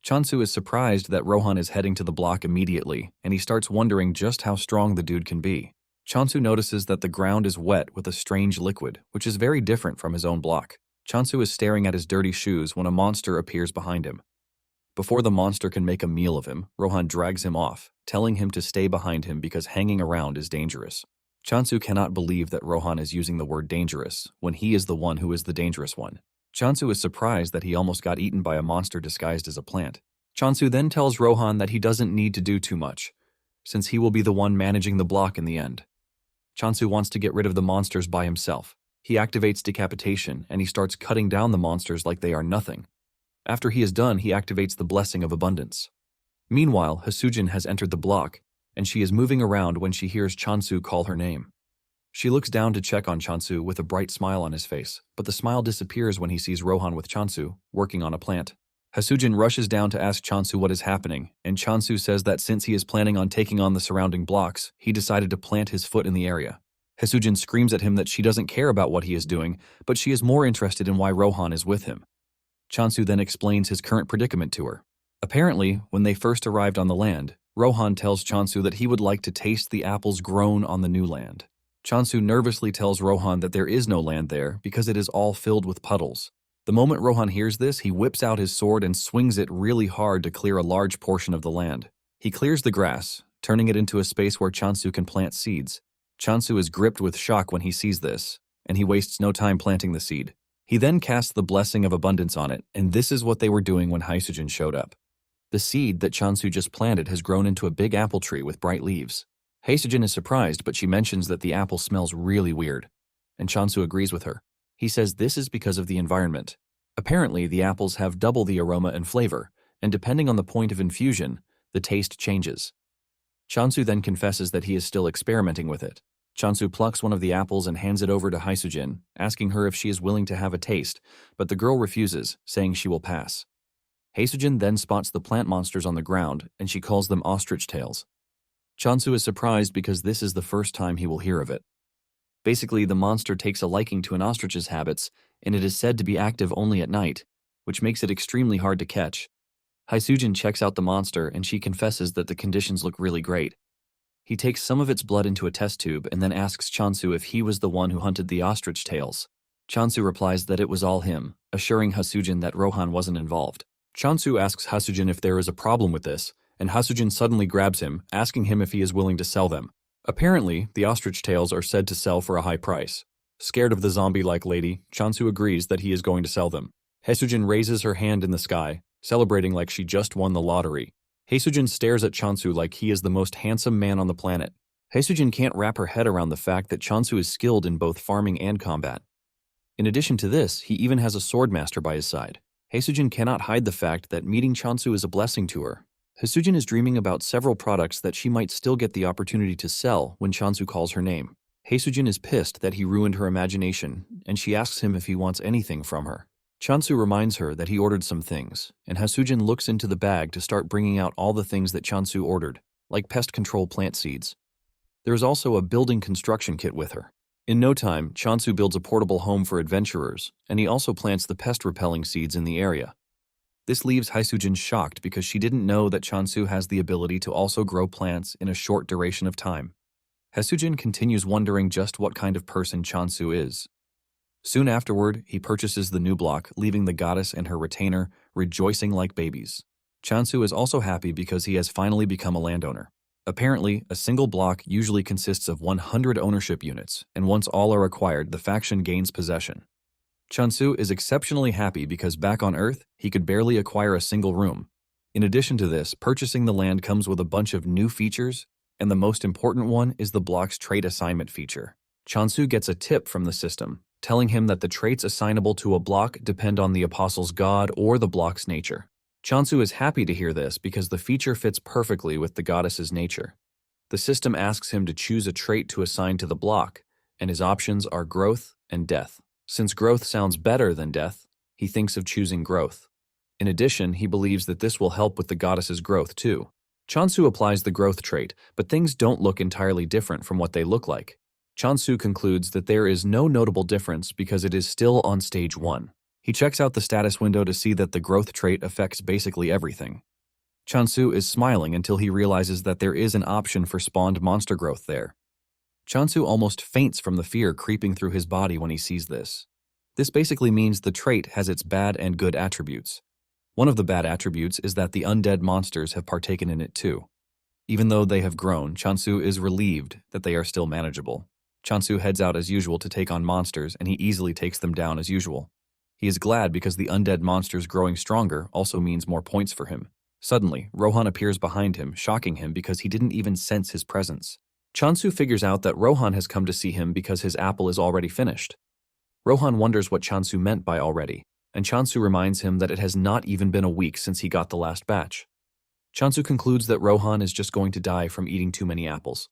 Chansu is surprised that Rohan is heading to the block immediately, and he starts wondering just how strong the dude can be. Chansu notices that the ground is wet with a strange liquid, which is very different from his own block. Chansu is staring at his dirty shoes when a monster appears behind him. Before the monster can make a meal of him, Rohan drags him off, telling him to stay behind him because hanging around is dangerous. Chansu cannot believe that Rohan is using the word dangerous when he is the one who is the dangerous one. Chansu is surprised that he almost got eaten by a monster disguised as a plant. Chansu then tells Rohan that he doesn't need to do too much, since he will be the one managing the block in the end. Chansu wants to get rid of the monsters by himself. He activates decapitation, and he starts cutting down the monsters like they are nothing. After he is done, he activates the Blessing of Abundance. Meanwhile, Hasujin has entered the block, and she is moving around when she hears Chansu call her name. She looks down to check on Chansu with a bright smile on his face, but the smile disappears when he sees Rohan with Chansu, working on a plant. Hasujin rushes down to ask Chansu what is happening, and Chansu says that since he is planning on taking on the surrounding blocks, he decided to plant his foot in the area. Hasujin screams at him that she doesn't care about what he is doing, but she is more interested in why Rohan is with him. Chansu then explains his current predicament to her. Apparently, when they first arrived on the land, Rohan tells Chansu that he would like to taste the apples grown on the new land. Chansu nervously tells Rohan that there is no land there because it is all filled with puddles. The moment Rohan hears this, he whips out his sword and swings it really hard to clear a large portion of the land. He clears the grass, turning it into a space where Chansu can plant seeds. Chansu is gripped with shock when he sees this, and he wastes no time planting the seed. He then casts the Blessing of Abundance on it, and this is what they were doing when Hasujin showed up. The seed that Chansu just planted has grown into a big apple tree with bright leaves. Hasujin is surprised, but she mentions that the apple smells really weird, and Chansu agrees with her. He says this is because of the environment. Apparently, the apples have double the aroma and flavor, and depending on the point of infusion, the taste changes. Chansu then confesses that he is still experimenting with it. Chansu plucks one of the apples and hands it over to Hasujin, asking her if she is willing to have a taste, but the girl refuses, saying she will pass. Haesujin then spots the plant monsters on the ground, and she calls them ostrich tails. Chansu is surprised because this is the first time he will hear of it. Basically, the monster takes a liking to an ostrich's habits, and it is said to be active only at night, which makes it extremely hard to catch. Haesujin checks out the monster, and she confesses that the conditions look really great. He takes some of its blood into a test tube and then asks Chansu if he was the one who hunted the ostrich tails. Chansu replies that it was all him, assuring Haesujin that Rohan wasn't involved. Chansu asks Haesujin if there is a problem with this, and Haesujin suddenly grabs him, asking him if he is willing to sell them. Apparently, the ostrich tails are said to sell for a high price. Scared of the zombie-like lady, Chansu agrees that he is going to sell them. Haesujin raises her hand in the sky, celebrating like she just won the lottery. Haesujin stares at Chansu like he is the most handsome man on the planet. Haesujin can't wrap her head around the fact that Chansu is skilled in both farming and combat. In addition to this, he even has a swordmaster by his side. Haesujin cannot hide the fact that meeting Chansu is a blessing to her. Haesujin is dreaming about several products that she might still get the opportunity to sell when Chansu calls her name. Haesujin is pissed that he ruined her imagination, and she asks him if he wants anything from her. Chansu reminds her that he ordered some things, and Haesujin looks into the bag to start bringing out all the things that Chansu ordered, like pest control plant seeds. There is also a building construction kit with her. In no time, Chansu builds a portable home for adventurers, and he also plants the pest-repelling seeds in the area. This leaves Haesujin shocked because she didn't know that Chansu has the ability to also grow plants in a short duration of time. Haesujin continues wondering just what kind of person Chansu is. Soon afterward, he purchases the new block, leaving the goddess and her retainer rejoicing like babies. Chansu is also happy because he has finally become a landowner. Apparently, a single block usually consists of 100 ownership units, and once all are acquired, the faction gains possession. Chansu is exceptionally happy because back on Earth, he could barely acquire a single room. In addition to this, purchasing the land comes with a bunch of new features, and the most important one is the block's trait assignment feature. Chansu gets a tip from the system, telling him that the traits assignable to a block depend on the apostle's god or the block's nature. Chansu is happy to hear this because the feature fits perfectly with the goddess's nature. The system asks him to choose a trait to assign to the block, and his options are growth and death. Since growth sounds better than death, he thinks of choosing growth. In addition, he believes that this will help with the goddess's growth too. Chansu applies the growth trait, but things don't look entirely different from what they look like. Chansu concludes that there is no notable difference because it is still on stage 1. He checks out the status window to see that the growth trait affects basically everything. Chansu is smiling until he realizes that there is an option for spawned monster growth there. Chansu almost faints from the fear creeping through his body when he sees this. This basically means the trait has its bad and good attributes. One of the bad attributes is that the undead monsters have partaken in it too. Even though they have grown, Chansu is relieved that they are still manageable. Chansu heads out as usual to take on monsters, and he easily takes them down as usual. He is glad because the undead monsters growing stronger also means more points for him. Suddenly, Rohan appears behind him, shocking him because he didn't even sense his presence. Chansu figures out that Rohan has come to see him because his apple is already finished. Rohan wonders what Chansu meant by already, and Chansu reminds him that it has not even been a week since he got the last batch. Chansu concludes that Rohan is just going to die from eating too many apples.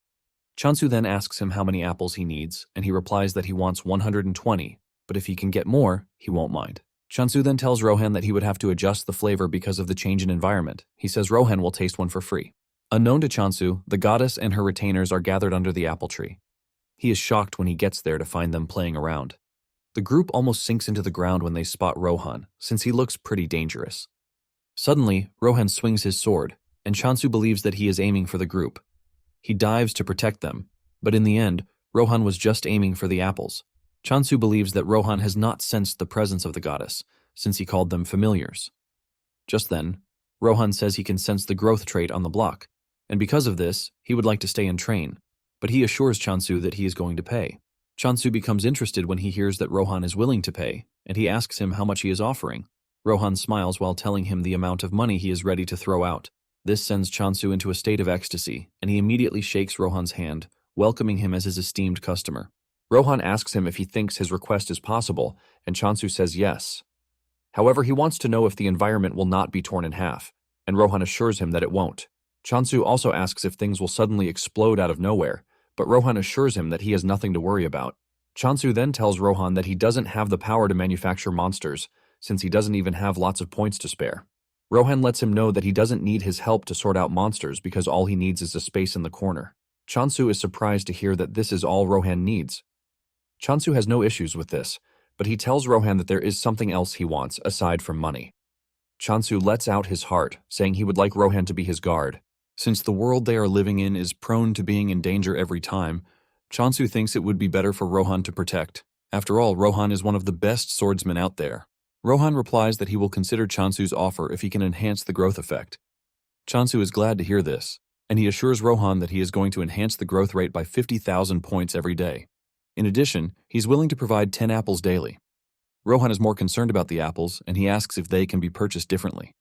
Chansu then asks him how many apples he needs, and he replies that he wants 120, but if he can get more, he won't mind. Chansu then tells Rohan that he would have to adjust the flavor because of the change in environment. He says Rohan will taste one for free. Unknown to Chansu, the goddess and her retainers are gathered under the apple tree. He is shocked when he gets there to find them playing around. The group almost sinks into the ground when they spot Rohan, since he looks pretty dangerous. Suddenly, Rohan swings his sword, and Chansu believes that he is aiming for the group. He dives to protect them, but in the end, Rohan was just aiming for the apples. Chansu believes that Rohan has not sensed the presence of the goddess, since he called them familiars. Just then, Rohan says he can sense the growth trait on the block, and because of this, he would like to stay and train, but he assures Chansu that he is going to pay. Chansu becomes interested when he hears that Rohan is willing to pay, and he asks him how much he is offering. Rohan smiles while telling him the amount of money he is ready to throw out. This sends Chansu into a state of ecstasy, and he immediately shakes Rohan's hand, welcoming him as his esteemed customer. Rohan asks him if he thinks his request is possible, and Chansu says yes. However, he wants to know if the environment will not be torn in half, and Rohan assures him that it won't. Chansu also asks if things will suddenly explode out of nowhere, but Rohan assures him that he has nothing to worry about. Chansu then tells Rohan that he doesn't have the power to manufacture monsters, since he doesn't even have lots of points to spare. Rohan lets him know that he doesn't need his help to sort out monsters because all he needs is a space in the corner. Chansu is surprised to hear that this is all Rohan needs. Chansu has no issues with this, but he tells Rohan that there is something else he wants aside from money. Chansu lets out his heart, saying he would like Rohan to be his guard. Since the world they are living in is prone to being in danger every time, Chansu thinks it would be better for Rohan to protect. After all, Rohan is one of the best swordsmen out there. Rohan replies that he will consider Chansu's offer if he can enhance the growth effect. Chansu is glad to hear this, and he assures Rohan that he is going to enhance the growth rate by 50,000 points every day. In addition, he's willing to provide 10 apples daily. Rohan is more concerned about the apples, and he asks if they can be purchased differently.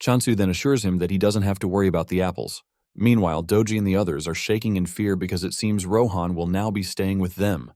Chansu then assures him that he doesn't have to worry about the apples. Meanwhile, Doji and the others are shaking in fear because it seems Rohan will now be staying with them.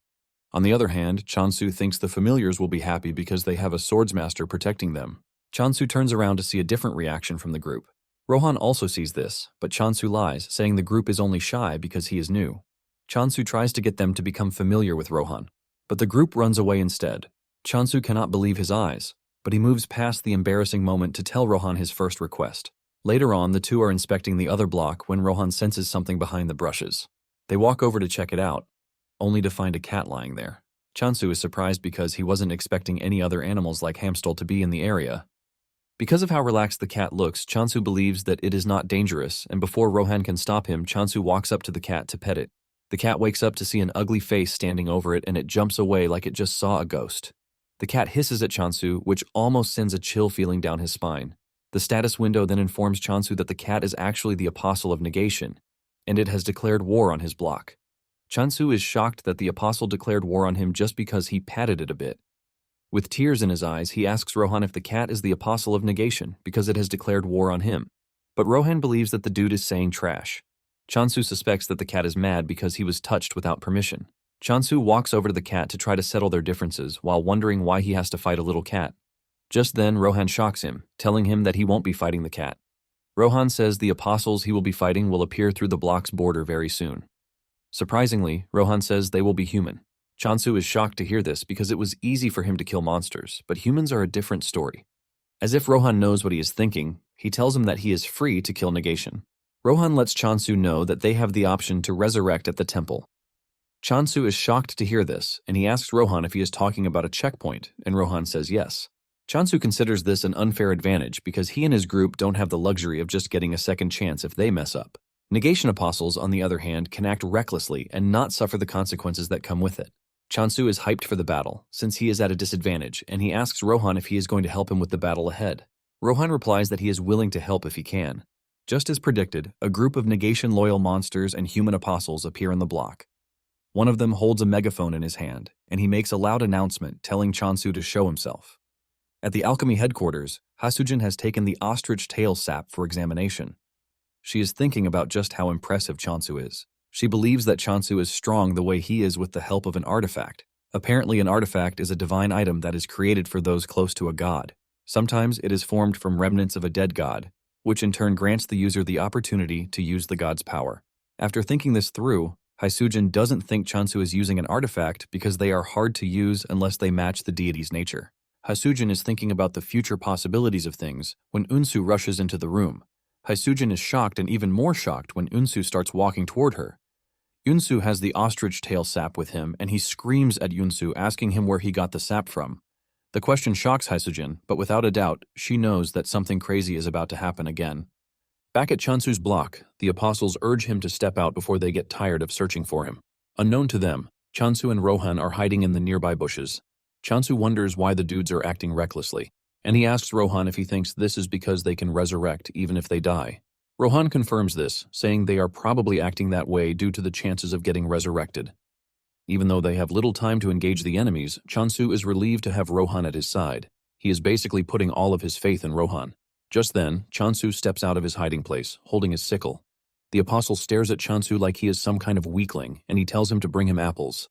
On the other hand, Chansu thinks the familiars will be happy because they have a swordsmaster protecting them. Chansu turns around to see a different reaction from the group. Rohan also sees this, but Chansu lies, saying the group is only shy because he is new. Chansu tries to get them to become familiar with Rohan, but the group runs away instead. Chansu cannot believe his eyes, but he moves past the embarrassing moment to tell Rohan his first request. Later on, the two are inspecting the other block when Rohan senses something behind the brushes. They walk over to check it out, only to find a cat lying there. Chansu is surprised because he wasn't expecting any other animals like Hamstol to be in the area. Because of how relaxed the cat looks, Chansu believes that it is not dangerous, and before Rohan can stop him, Chansu walks up to the cat to pet it. The cat wakes up to see an ugly face standing over it, and it jumps away like it just saw a ghost. The cat hisses at Chansu, which almost sends a chill feeling down his spine. The status window then informs Chansu that the cat is actually the Apostle of Negation, and it has declared war on his block. Chansu is shocked that the Apostle declared war on him just because he patted it a bit. With tears in his eyes, he asks Rohan if the cat is the Apostle of Negation because it has declared war on him. But Rohan believes that the dude is saying trash. Chansu suspects that the cat is mad because he was touched without permission. Chansu walks over to the cat to try to settle their differences while wondering why he has to fight a little cat. Just then, Rohan shocks him, telling him that he won't be fighting the cat. Rohan says the apostles he will be fighting will appear through the block's border very soon. Surprisingly, Rohan says they will be human. Chansu is shocked to hear this because it was easy for him to kill monsters, but humans are a different story. As if Rohan knows what he is thinking, he tells him that he is free to kill Negation. Rohan lets Chansu know that they have the option to resurrect at the temple. Chansu is shocked to hear this, and he asks Rohan if he is talking about a checkpoint, and Rohan says yes. Chansu considers this an unfair advantage because he and his group don't have the luxury of just getting a second chance if they mess up. Negation apostles, on the other hand, can act recklessly and not suffer the consequences that come with it. Chansu is hyped for the battle, since he is at a disadvantage, and he asks Rohan if he is going to help him with the battle ahead. Rohan replies that he is willing to help if he can. Just as predicted, a group of Negation-loyal monsters and human apostles appear in the block. One of them holds a megaphone in his hand, and he makes a loud announcement telling Chansu to show himself. At the alchemy headquarters, Hasujin has taken the ostrich tail sap for examination. She is thinking about just how impressive Chansu is. She believes that Chansu is strong the way he is with the help of an artifact. Apparently, an artifact is a divine item that is created for those close to a god. Sometimes it is formed from remnants of a dead god, which in turn grants the user the opportunity to use the god's power. After thinking this through, Hasujin doesn't think Chansu is using an artifact because they are hard to use unless they match the deity's nature. Hasujin is thinking about the future possibilities of things when Unsu rushes into the room. Hasujin is shocked and even more shocked when Unsu starts walking toward her. Unsu has the ostrich tail sap with him, and he screams at Unsu, asking him where he got the sap from. The question shocks Hasujin, but without a doubt, she knows that something crazy is about to happen again. Back at Chansu's block, the apostles urge him to step out before they get tired of searching for him. Unknown to them, Chansu and Rohan are hiding in the nearby bushes. Chansu wonders why the dudes are acting recklessly, and he asks Rohan if he thinks this is because they can resurrect even if they die. Rohan confirms this, saying they are probably acting that way due to the chances of getting resurrected. Even though they have little time to engage the enemies, Chansu is relieved to have Rohan at his side. He is basically putting all of his faith in Rohan. Just then, Chansu steps out of his hiding place, holding his sickle. The apostle stares at Chansu like he is some kind of weakling, and he tells him to bring him apples.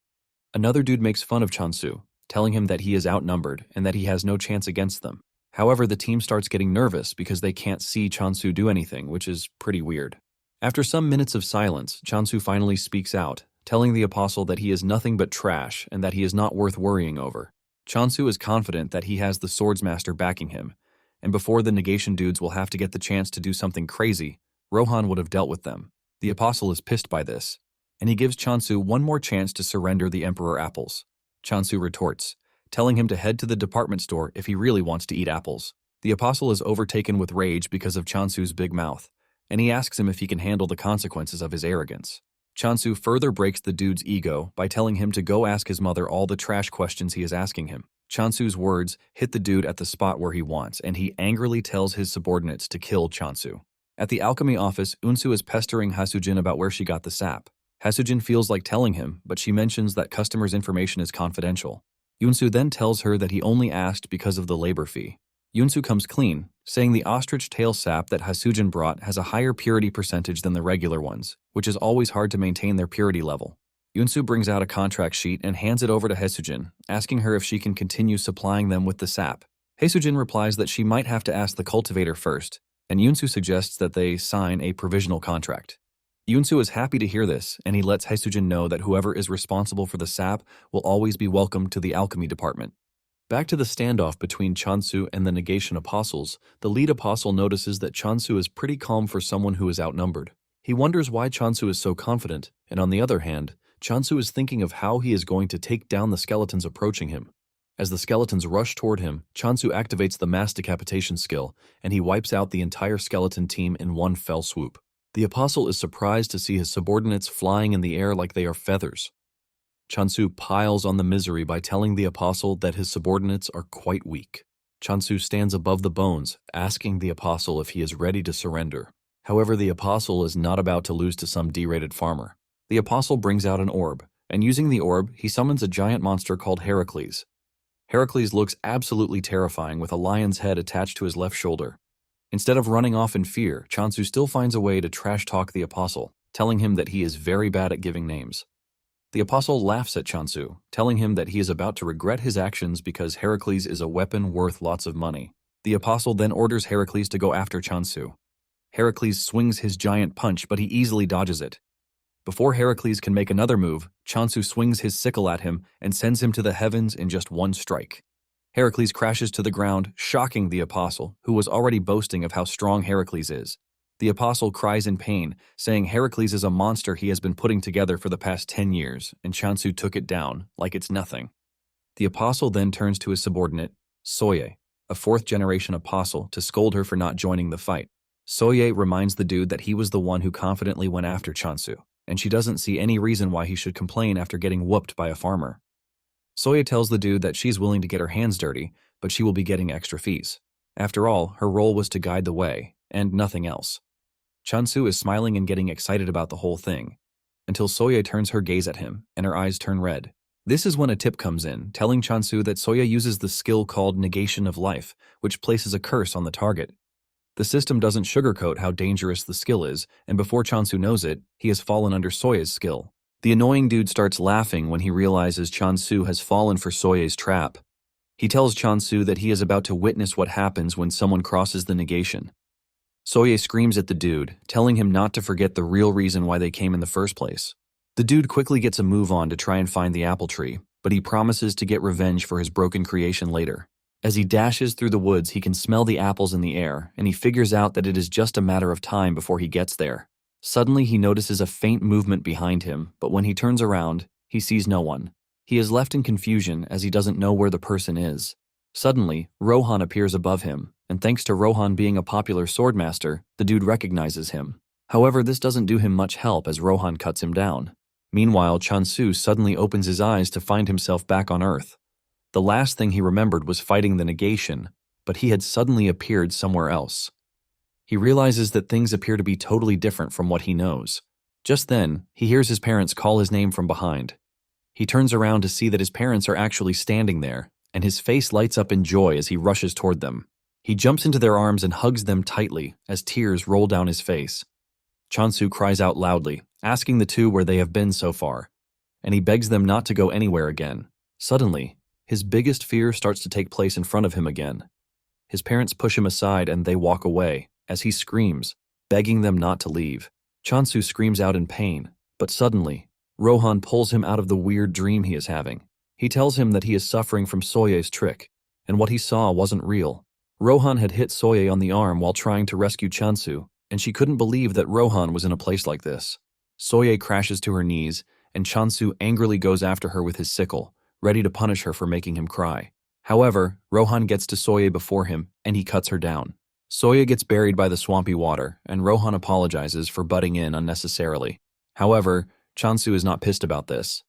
Another dude makes fun of Chansu, telling him that he is outnumbered and that he has no chance against them. However, the team starts getting nervous because they can't see Chansu do anything, which is pretty weird. After some minutes of silence, Chansu finally speaks out, telling the apostle that he is nothing but trash and that he is not worth worrying over. Chansu is confident that he has the swordsmaster backing him, and before the Negation dudes will have to get the chance to do something crazy, Rohan would have dealt with them. The Apostle is pissed by this, and he gives Chansu one more chance to surrender the Emperor apples. Chansu retorts, telling him to head to the department store if he really wants to eat apples. The Apostle is overtaken with rage because of Chansu's big mouth, and he asks him if he can handle the consequences of his arrogance. Chansu further breaks the dude's ego by telling him to go ask his mother all the trash questions he is asking him. Chansu's words hit the dude at the spot where he wants, and he angrily tells his subordinates to kill Chansu. At the alchemy office, Unsu is pestering Hasujin about where she got the sap. Hasujin feels like telling him, but she mentions that customers' information is confidential. Unsu then tells her that he only asked because of the labor fee. Unsu comes clean, saying the ostrich tail sap that Hasujin brought has a higher purity percentage than the regular ones, which is always hard to maintain their purity level. Unsu brings out a contract sheet and hands it over to Hasujin, asking her if she can continue supplying them with the sap. Hasujin replies that she might have to ask the cultivator first, and Unsu suggests that they sign a provisional contract. Unsu is happy to hear this, and he lets Hasujin know that whoever is responsible for the sap will always be welcome to the alchemy department. Back to the standoff between Chansu and the Negation apostles, the lead apostle notices that Chansu is pretty calm for someone who is outnumbered. He wonders why Chansu is so confident, and on the other hand, Chansu is thinking of how he is going to take down the skeletons approaching him. As the skeletons rush toward him, Chansu activates the mass decapitation skill, and he wipes out the entire skeleton team in one fell swoop. The apostle is surprised to see his subordinates flying in the air like they are feathers. Chansu piles on the misery by telling the apostle that his subordinates are quite weak. Chansu stands above the bones, asking the apostle if he is ready to surrender. However, the apostle is not about to lose to some derated farmer. The apostle brings out an orb, and using the orb, he summons a giant monster called Heracles. Heracles looks absolutely terrifying with a lion's head attached to his left shoulder. Instead of running off in fear, Chansu still finds a way to trash-talk the apostle, telling him that he is very bad at giving names. The apostle laughs at Chansu, telling him that he is about to regret his actions because Heracles is a weapon worth lots of money. The apostle then orders Heracles to go after Chansu. Heracles swings his giant punch, but he easily dodges it. Before Heracles can make another move, Chansu swings his sickle at him and sends him to the heavens in just one strike. Heracles crashes to the ground, shocking the apostle, who was already boasting of how strong Heracles is. The apostle cries in pain, saying Heracles is a monster he has been putting together for the past 10 years, and Chansu took it down, like it's nothing. The apostle then turns to his subordinate, Soya, a fourth-generation apostle, to scold her for not joining the fight. Soya reminds the dude that he was the one who confidently went after Chansu, and she doesn't see any reason why he should complain after getting whooped by a farmer. Soya tells the dude that she's willing to get her hands dirty, but she will be getting extra fees. After all, her role was to guide the way, and nothing else. Chansu is smiling and getting excited about the whole thing, until Soya turns her gaze at him, and her eyes turn red. This is when a tip comes in, telling Chansu that Soya uses the skill called Negation of Life, which places a curse on the target. The system doesn't sugarcoat how dangerous the skill is, and before Chansu knows it, he has fallen under Soya's skill. The annoying dude starts laughing when he realizes Chansu has fallen for Soya's trap. He tells Chansu that he is about to witness what happens when someone crosses the negation. Soya screams at the dude, telling him not to forget the real reason why they came in the first place. The dude quickly gets a move on to try and find the apple tree, but he promises to get revenge for his broken creation later. As he dashes through the woods, he can smell the apples in the air, and he figures out that it is just a matter of time before he gets there. Suddenly, he notices a faint movement behind him, but when he turns around, he sees no one. He is left in confusion as he doesn't know where the person is. Suddenly, Rohan appears above him, and thanks to Rohan being a popular swordmaster, the dude recognizes him. However, this doesn't do him much help as Rohan cuts him down. Meanwhile, Chansu suddenly opens his eyes to find himself back on Earth. The last thing he remembered was fighting the negation, but he had suddenly appeared somewhere else. He realizes that things appear to be totally different from what he knows. Just then, he hears his parents call his name from behind. He turns around to see that his parents are actually standing there, and his face lights up in joy as he rushes toward them. He jumps into their arms and hugs them tightly as tears roll down his face. Chansu cries out loudly, asking the two where they have been so far, and he begs them not to go anywhere again. Suddenly, his biggest fear starts to take place in front of him again. His parents push him aside and they walk away, as he screams, begging them not to leave. Chansu screams out in pain, but suddenly, Rohan pulls him out of the weird dream he is having. He tells him that he is suffering from Soya's trick, and what he saw wasn't real. Rohan had hit Soya on the arm while trying to rescue Chansu, and she couldn't believe that Rohan was in a place like this. Soya crashes to her knees, and Chansu angrily goes after her with his sickle, ready to punish her for making him cry. However, Rohan gets to Soya before him, and he cuts her down. Soya gets buried by the swampy water, and Rohan apologizes for butting in unnecessarily. However, Chansu is not pissed about this,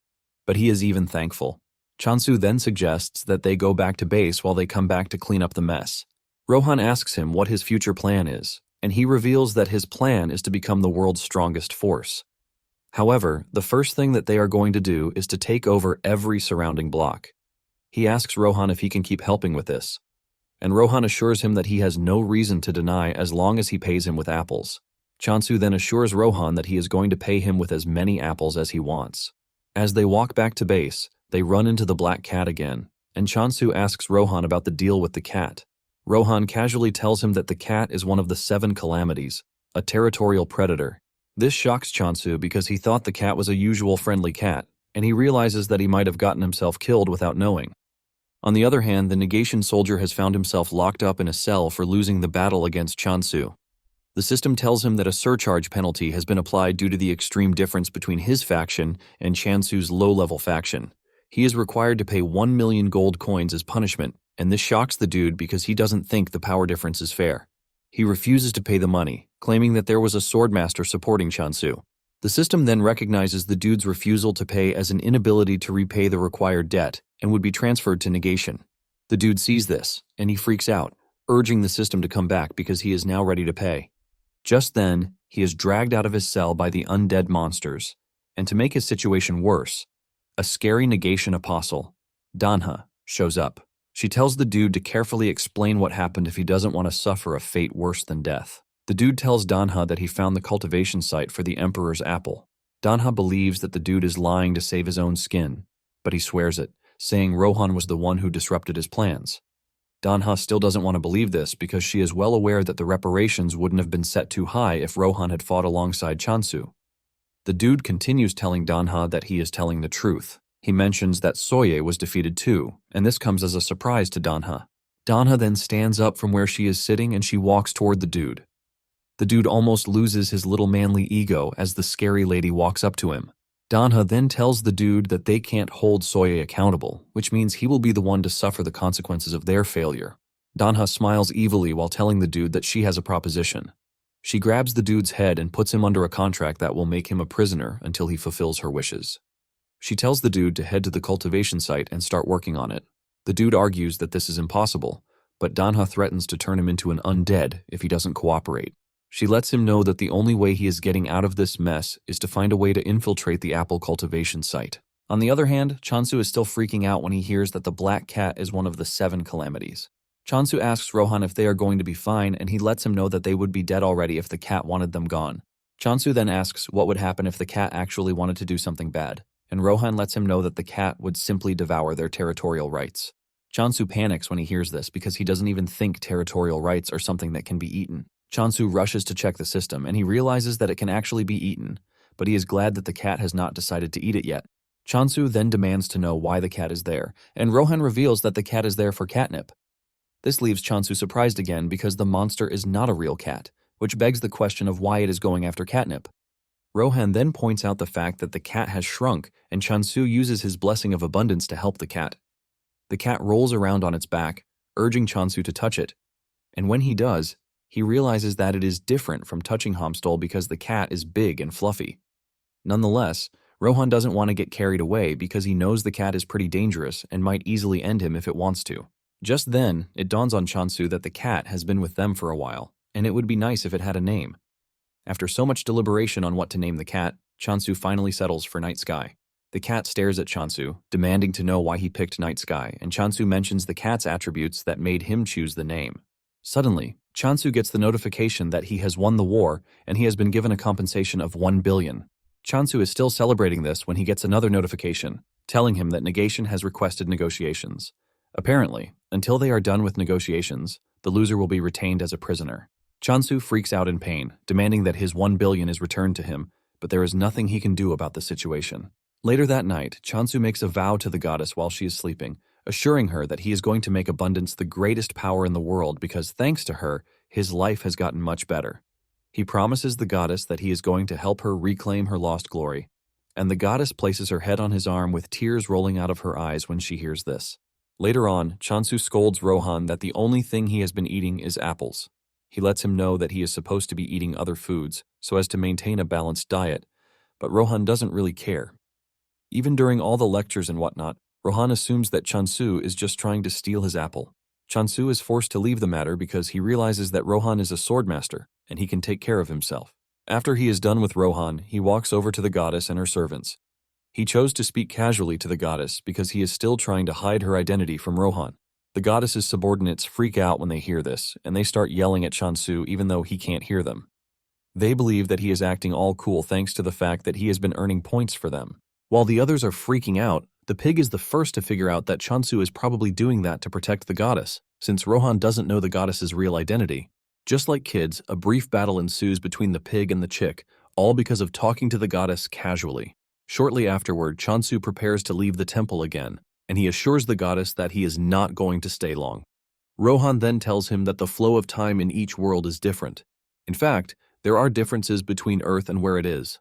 but he is even thankful. Chansu then suggests that they go back to base while they come back to clean up the mess. Rohan asks him what his future plan is, and he reveals that his plan is to become the world's strongest force. However, the first thing that they are going to do is to take over every surrounding block. He asks Rohan if he can keep helping with this, and Rohan assures him that he has no reason to deny as long as he pays him with apples. Chansu then assures Rohan that he is going to pay him with as many apples as he wants. As they walk back to base, they run into the black cat again, and Chansu asks Rohan about the deal with the cat. Rohan casually tells him that the cat is one of the 7 calamities, a territorial predator. This shocks Chansu because he thought the cat was a usual friendly cat, and he realizes that he might have gotten himself killed without knowing. On the other hand, the Negation soldier has found himself locked up in a cell for losing the battle against Chansu. The system tells him that a surcharge penalty has been applied due to the extreme difference between his faction and Chansu's low-level faction. He is required to pay 1 million gold coins as punishment, and this shocks the dude because he doesn't think the power difference is fair. He refuses to pay the money, claiming that there was a swordmaster supporting Chansu. The system then recognizes the dude's refusal to pay as an inability to repay the required debt and would be transferred to Negation. The dude sees this, and he freaks out, urging the system to come back because he is now ready to pay. Just then, he is dragged out of his cell by the undead monsters, and to make his situation worse, a scary Negation apostle, Danha, shows up. She tells the dude to carefully explain what happened if he doesn't want to suffer a fate worse than death. The dude tells Danha that he found the cultivation site for the Emperor's apple. Danha believes that the dude is lying to save his own skin, but he swears it, saying Rohan was the one who disrupted his plans. Danha still doesn't want to believe this because she is well aware that the reparations wouldn't have been set too high if Rohan had fought alongside Chansu. The dude continues telling Danha that he is telling the truth. He mentions that Soya was defeated too, and this comes as a surprise to Danha. Danha then stands up from where she is sitting and she walks toward the dude. The dude almost loses his little manly ego as the scary lady walks up to him. Danha then tells the dude that they can't hold Soya accountable, which means he will be the one to suffer the consequences of their failure. Danha smiles evilly while telling the dude that she has a proposition. She grabs the dude's head and puts him under a contract that will make him a prisoner until he fulfills her wishes. She tells the dude to head to the cultivation site and start working on it. The dude argues that this is impossible, but Danha threatens to turn him into an undead if he doesn't cooperate. She lets him know that the only way he is getting out of this mess is to find a way to infiltrate the apple cultivation site. On the other hand, Chansu is still freaking out when he hears that the black cat is one of the 7 calamities. Chansu asks Rohan if they are going to be fine, and he lets him know that they would be dead already if the cat wanted them gone. Chansu then asks what would happen if the cat actually wanted to do something bad, and Rohan lets him know that the cat would simply devour their territorial rights. Chansu panics when he hears this because he doesn't even think territorial rights are something that can be eaten. Chansu rushes to check the system, and he realizes that it can actually be eaten, but he is glad that the cat has not decided to eat it yet. Chansu then demands to know why the cat is there, and Rohan reveals that the cat is there for catnip. This leaves Chansu surprised again because the monster is not a real cat, which begs the question of why it is going after catnip. Rohan then points out the fact that the cat has shrunk, and Chansu uses his blessing of abundance to help the cat. The cat rolls around on its back, urging Chansu to touch it, and when he does, he realizes that it is different from touching Homstol because the cat is big and fluffy. Nonetheless, Rohan doesn't want to get carried away because he knows the cat is pretty dangerous and might easily end him if it wants to. Just then, it dawns on Chansu that the cat has been with them for a while, and it would be nice if it had a name. After so much deliberation on what to name the cat, Chansu finally settles for Night Sky. The cat stares at Chansu, demanding to know why he picked Night Sky, and Chansu mentions the cat's attributes that made him choose the name. Suddenly, Chansu gets the notification that he has won the war and he has been given a compensation of 1 billion. Chansu is still celebrating this when he gets another notification, telling him that Negation has requested negotiations. Apparently, until they are done with negotiations, the loser will be retained as a prisoner. Chansu freaks out in pain, demanding that his 1 billion is returned to him, but there is nothing he can do about the situation. Later that night, Chansu makes a vow to the goddess while she is sleeping, assuring her that he is going to make abundance the greatest power in the world because thanks to her, his life has gotten much better. He promises the goddess that he is going to help her reclaim her lost glory, and the goddess places her head on his arm with tears rolling out of her eyes when she hears this. Later on, Chansu scolds Rohan that the only thing he has been eating is apples. He lets him know that he is supposed to be eating other foods so as to maintain a balanced diet, but Rohan doesn't really care. Even during all the lectures and whatnot, Rohan assumes that Chansu is just trying to steal his apple. Chansu is forced to leave the matter because he realizes that Rohan is a swordmaster and he can take care of himself. After he is done with Rohan, he walks over to the goddess and her servants. He chose to speak casually to the goddess because he is still trying to hide her identity from Rohan. The goddess's subordinates freak out when they hear this, and they start yelling at Chansu even though he can't hear them. They believe that he is acting all cool thanks to the fact that he has been earning points for them. While the others are freaking out, the pig is the first to figure out that Chansu is probably doing that to protect the goddess, since Rohan doesn't know the goddess's real identity. Just like kids, a brief battle ensues between the pig and the chick, all because of talking to the goddess casually. Shortly afterward, Chansu prepares to leave the temple again, and he assures the goddess that he is not going to stay long. Rohan then tells him that the flow of time in each world is different. In fact, there are differences between Earth and where it is.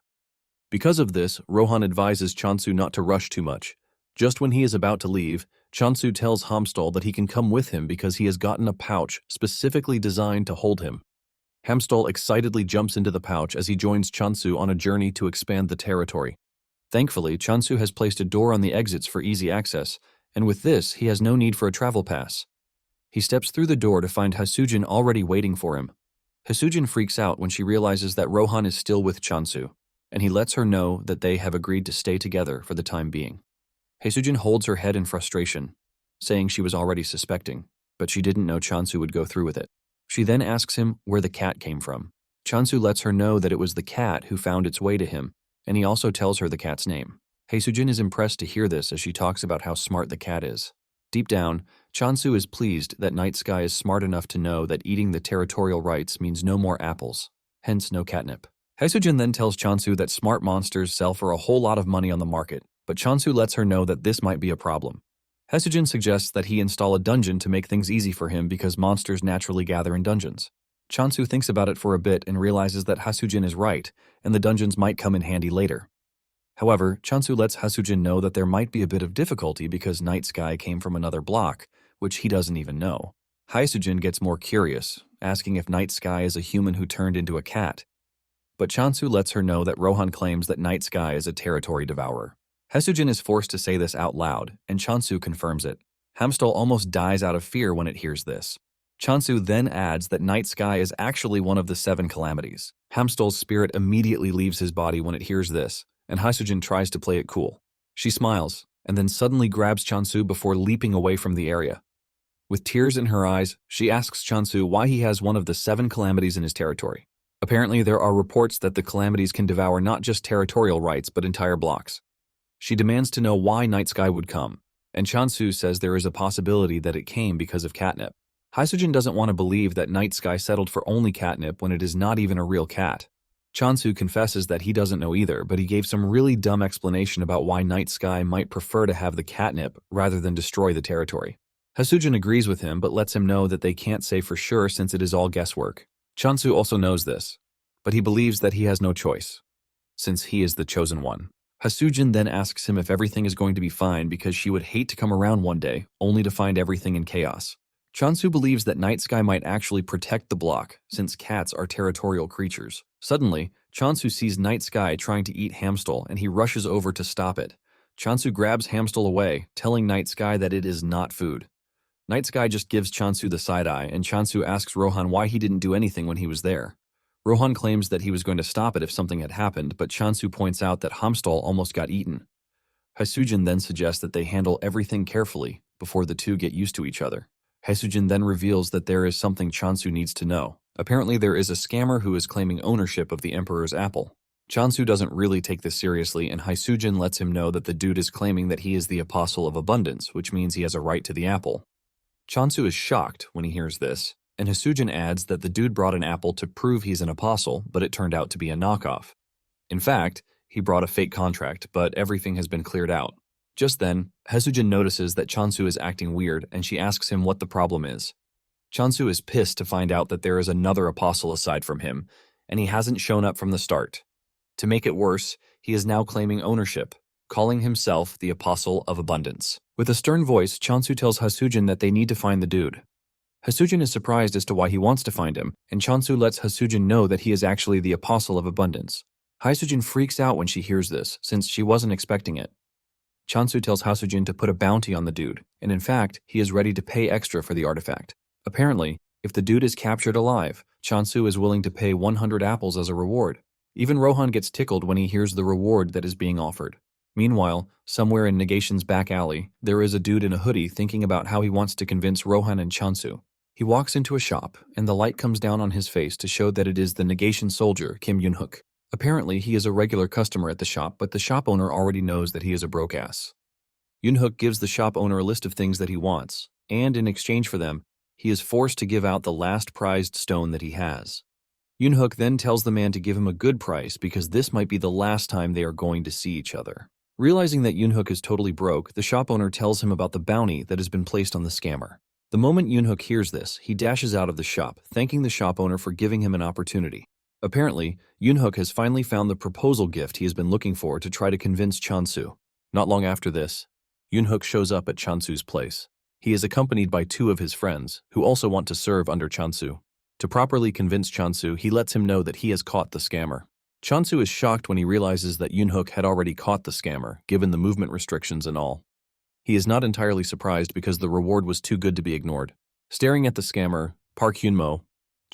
Because of this, Rohan advises Chansu not to rush too much. Just when he is about to leave, Chansu tells Hamstal that he can come with him because he has gotten a pouch specifically designed to hold him. Hamstal excitedly jumps into the pouch as he joins Chansu on a journey to expand the territory. Thankfully, Chansu has placed a door on the exits for easy access, and with this, he has no need for a travel pass. He steps through the door to find Hasujin already waiting for him. Hasujin freaks out when she realizes that Rohan is still with Chansu, and he lets her know that they have agreed to stay together for the time being. Hasujin holds her head in frustration, saying she was already suspecting, but she didn't know Chansu would go through with it. She then asks him where the cat came from. Chansu lets her know that it was the cat who found its way to him, and he also tells her the cat's name. Hasujin is impressed to hear this as she talks about how smart the cat is. Deep down, Chansu is pleased that Night Sky is smart enough to know that eating the territorial rights means no more apples, hence no catnip. Hasujin then tells Chansu that smart monsters sell for a whole lot of money on the market, but Chansu lets her know that this might be a problem. Hasujin suggests that he install a dungeon to make things easy for him because monsters naturally gather in dungeons. Chansu thinks about it for a bit and realizes that Hasujin is right, and the dungeons might come in handy later. However, Chansu lets Hasujin know that there might be a bit of difficulty because Night Sky came from another block, which he doesn't even know. Hasujin gets more curious, asking if Night Sky is a human who turned into a cat. But Chansu lets her know that Rohan claims that Night Sky is a territory devourer. Hasujin is forced to say this out loud, and Chansu confirms it. Hamstal almost dies out of fear when it hears this. Chansu then adds that Night Sky is actually one of the 7 calamities. Hamstal's spirit immediately leaves his body when it hears this, and Hasujin tries to play it cool. She smiles, and then suddenly grabs Chansu before leaping away from the area. With tears in her eyes, she asks Chansu why he has one of the 7 calamities in his territory. Apparently, there are reports that the calamities can devour not just territorial rights but entire blocks. She demands to know why Night Sky would come, and Chansu says there is a possibility that it came because of catnip. Hasujin doesn't want to believe that Night Sky settled for only catnip when it is not even a real cat. Chansu confesses that he doesn't know either, but he gave some really dumb explanation about why Night Sky might prefer to have the catnip rather than destroy the territory. Hasujin agrees with him but lets him know that they can't say for sure since it is all guesswork. Chansu also knows this, but he believes that he has no choice, since he is the chosen one. Hasujin then asks him if everything is going to be fine because she would hate to come around one day, only to find everything in chaos. Chansu believes that Night Sky might actually protect the block, since cats are territorial creatures. Suddenly, Chansu sees Night Sky trying to eat Hamstal, and he rushes over to stop it. Chansu grabs Hamstal away, telling Night Sky that it is not food. Night Sky just gives Chansu the side-eye, and Chansu asks Rohan why he didn't do anything when he was there. Rohan claims that he was going to stop it if something had happened, but Chansu points out that Hamstal almost got eaten. Hasujin then suggests that they handle everything carefully before the two get used to each other. Hasujin then reveals that there is something Chansu needs to know. Apparently there is a scammer who is claiming ownership of the Emperor's apple. Chansu doesn't really take this seriously, and Hasujin lets him know that the dude is claiming that he is the Apostle of Abundance, which means he has a right to the apple. Chansu is shocked when he hears this, and Hasujin adds that the dude brought an apple to prove he's an apostle, but it turned out to be a knockoff. In fact, he brought a fake contract, but everything has been cleared out. Just then, Haesujin notices that Chansu is acting weird and she asks him what the problem is. Chansu is pissed to find out that there is another apostle aside from him, and he hasn't shown up from the start. To make it worse, he is now claiming ownership, calling himself the Apostle of Abundance. With a stern voice, Chansu tells Haesujin that they need to find the dude. Haesujin is surprised as to why he wants to find him, and Chansu lets Haesujin know that he is actually the Apostle of Abundance. Haesujin freaks out when she hears this, since she wasn't expecting it. Chansu tells Haesujin to put a bounty on the dude, and in fact, he is ready to pay extra for the artifact. Apparently, if the dude is captured alive, Chansu is willing to pay 100 apples as a reward. Even Rohan gets tickled when he hears the reward that is being offered. Meanwhile, somewhere in Negation's back alley, there is a dude in a hoodie thinking about how he wants to convince Rohan and Chansu. He walks into a shop, and the light comes down on his face to show that it is the Negation soldier, Kim Yunhook. Apparently, he is a regular customer at the shop, but the shop owner already knows that he is a broke ass. Yunhook gives the shop owner a list of things that he wants, and in exchange for them, he is forced to give out the last prized stone that he has. Yunhook then tells the man to give him a good price because this might be the last time they are going to see each other. Realizing that Yunhook is totally broke, the shop owner tells him about the bounty that has been placed on the scammer. The moment Yunhook hears this, he dashes out of the shop, thanking the shop owner for giving him an opportunity. Apparently, Yunhook has finally found the proposal gift he has been looking for to try to convince Chansu. Not long after this, Yunhook shows up at Chansu's place. He is accompanied by two of his friends, who also want to serve under Chansu. To properly convince Chansu, he lets him know that he has caught the scammer. Chansu is shocked when he realizes that Yunhook had already caught the scammer, given the movement restrictions and all. He is not entirely surprised because the reward was too good to be ignored. Staring at the scammer, Park Hyunmo,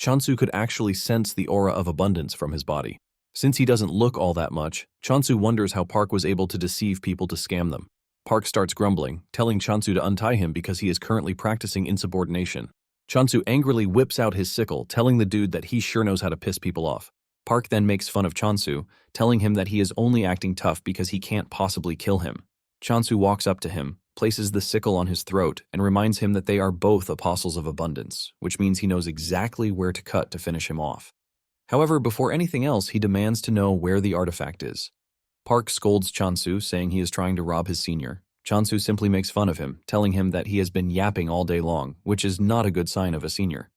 Chansu could actually sense the aura of abundance from his body. Since he doesn't look all that much, Chansu wonders how Park was able to deceive people to scam them. Park starts grumbling, telling Chansu to untie him because he is currently practicing insubordination. Chansu angrily whips out his sickle, telling the dude that he sure knows how to piss people off. Park then makes fun of Chansu, telling him that he is only acting tough because he can't possibly kill him. Chansu walks up to him, places the sickle on his throat, and reminds him that they are both apostles of abundance, which means he knows exactly where to cut to finish him off. However, before anything else, he demands to know where the artifact is. Park scolds Chansu, saying he is trying to rob his senior. Chansu simply makes fun of him, telling him that he has been yapping all day long, which is not a good sign of a senior.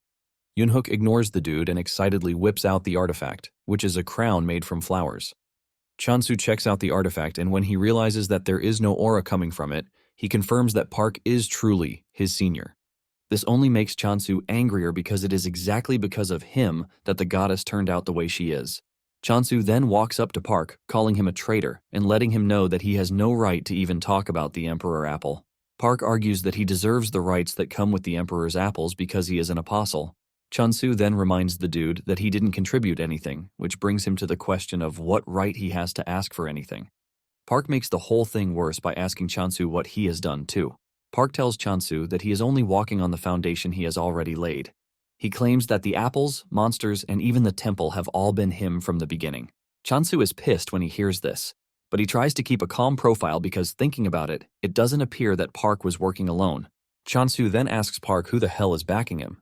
Yunhook ignores the dude and excitedly whips out the artifact, which is a crown made from flowers. Chansu checks out the artifact, and when he realizes that there is no aura coming from it, he confirms that Park is truly his senior. This only makes Chansu angrier because it is exactly because of him that the goddess turned out the way she is. Chansu then walks up to Park, calling him a traitor and letting him know that he has no right to even talk about the Emperor Apple. Park argues that he deserves the rights that come with the Emperor's apples because he is an apostle. Chansu then reminds the dude that he didn't contribute anything, which brings him to the question of what right he has to ask for anything. Park makes the whole thing worse by asking Chansu what he has done too. Park tells Chansu that he is only walking on the foundation he has already laid. He claims that the apples, monsters, and even the temple have all been him from the beginning. Chansu is pissed when he hears this, but he tries to keep a calm profile because, thinking about it, it doesn't appear that Park was working alone. Chansu then asks Park who the hell is backing him.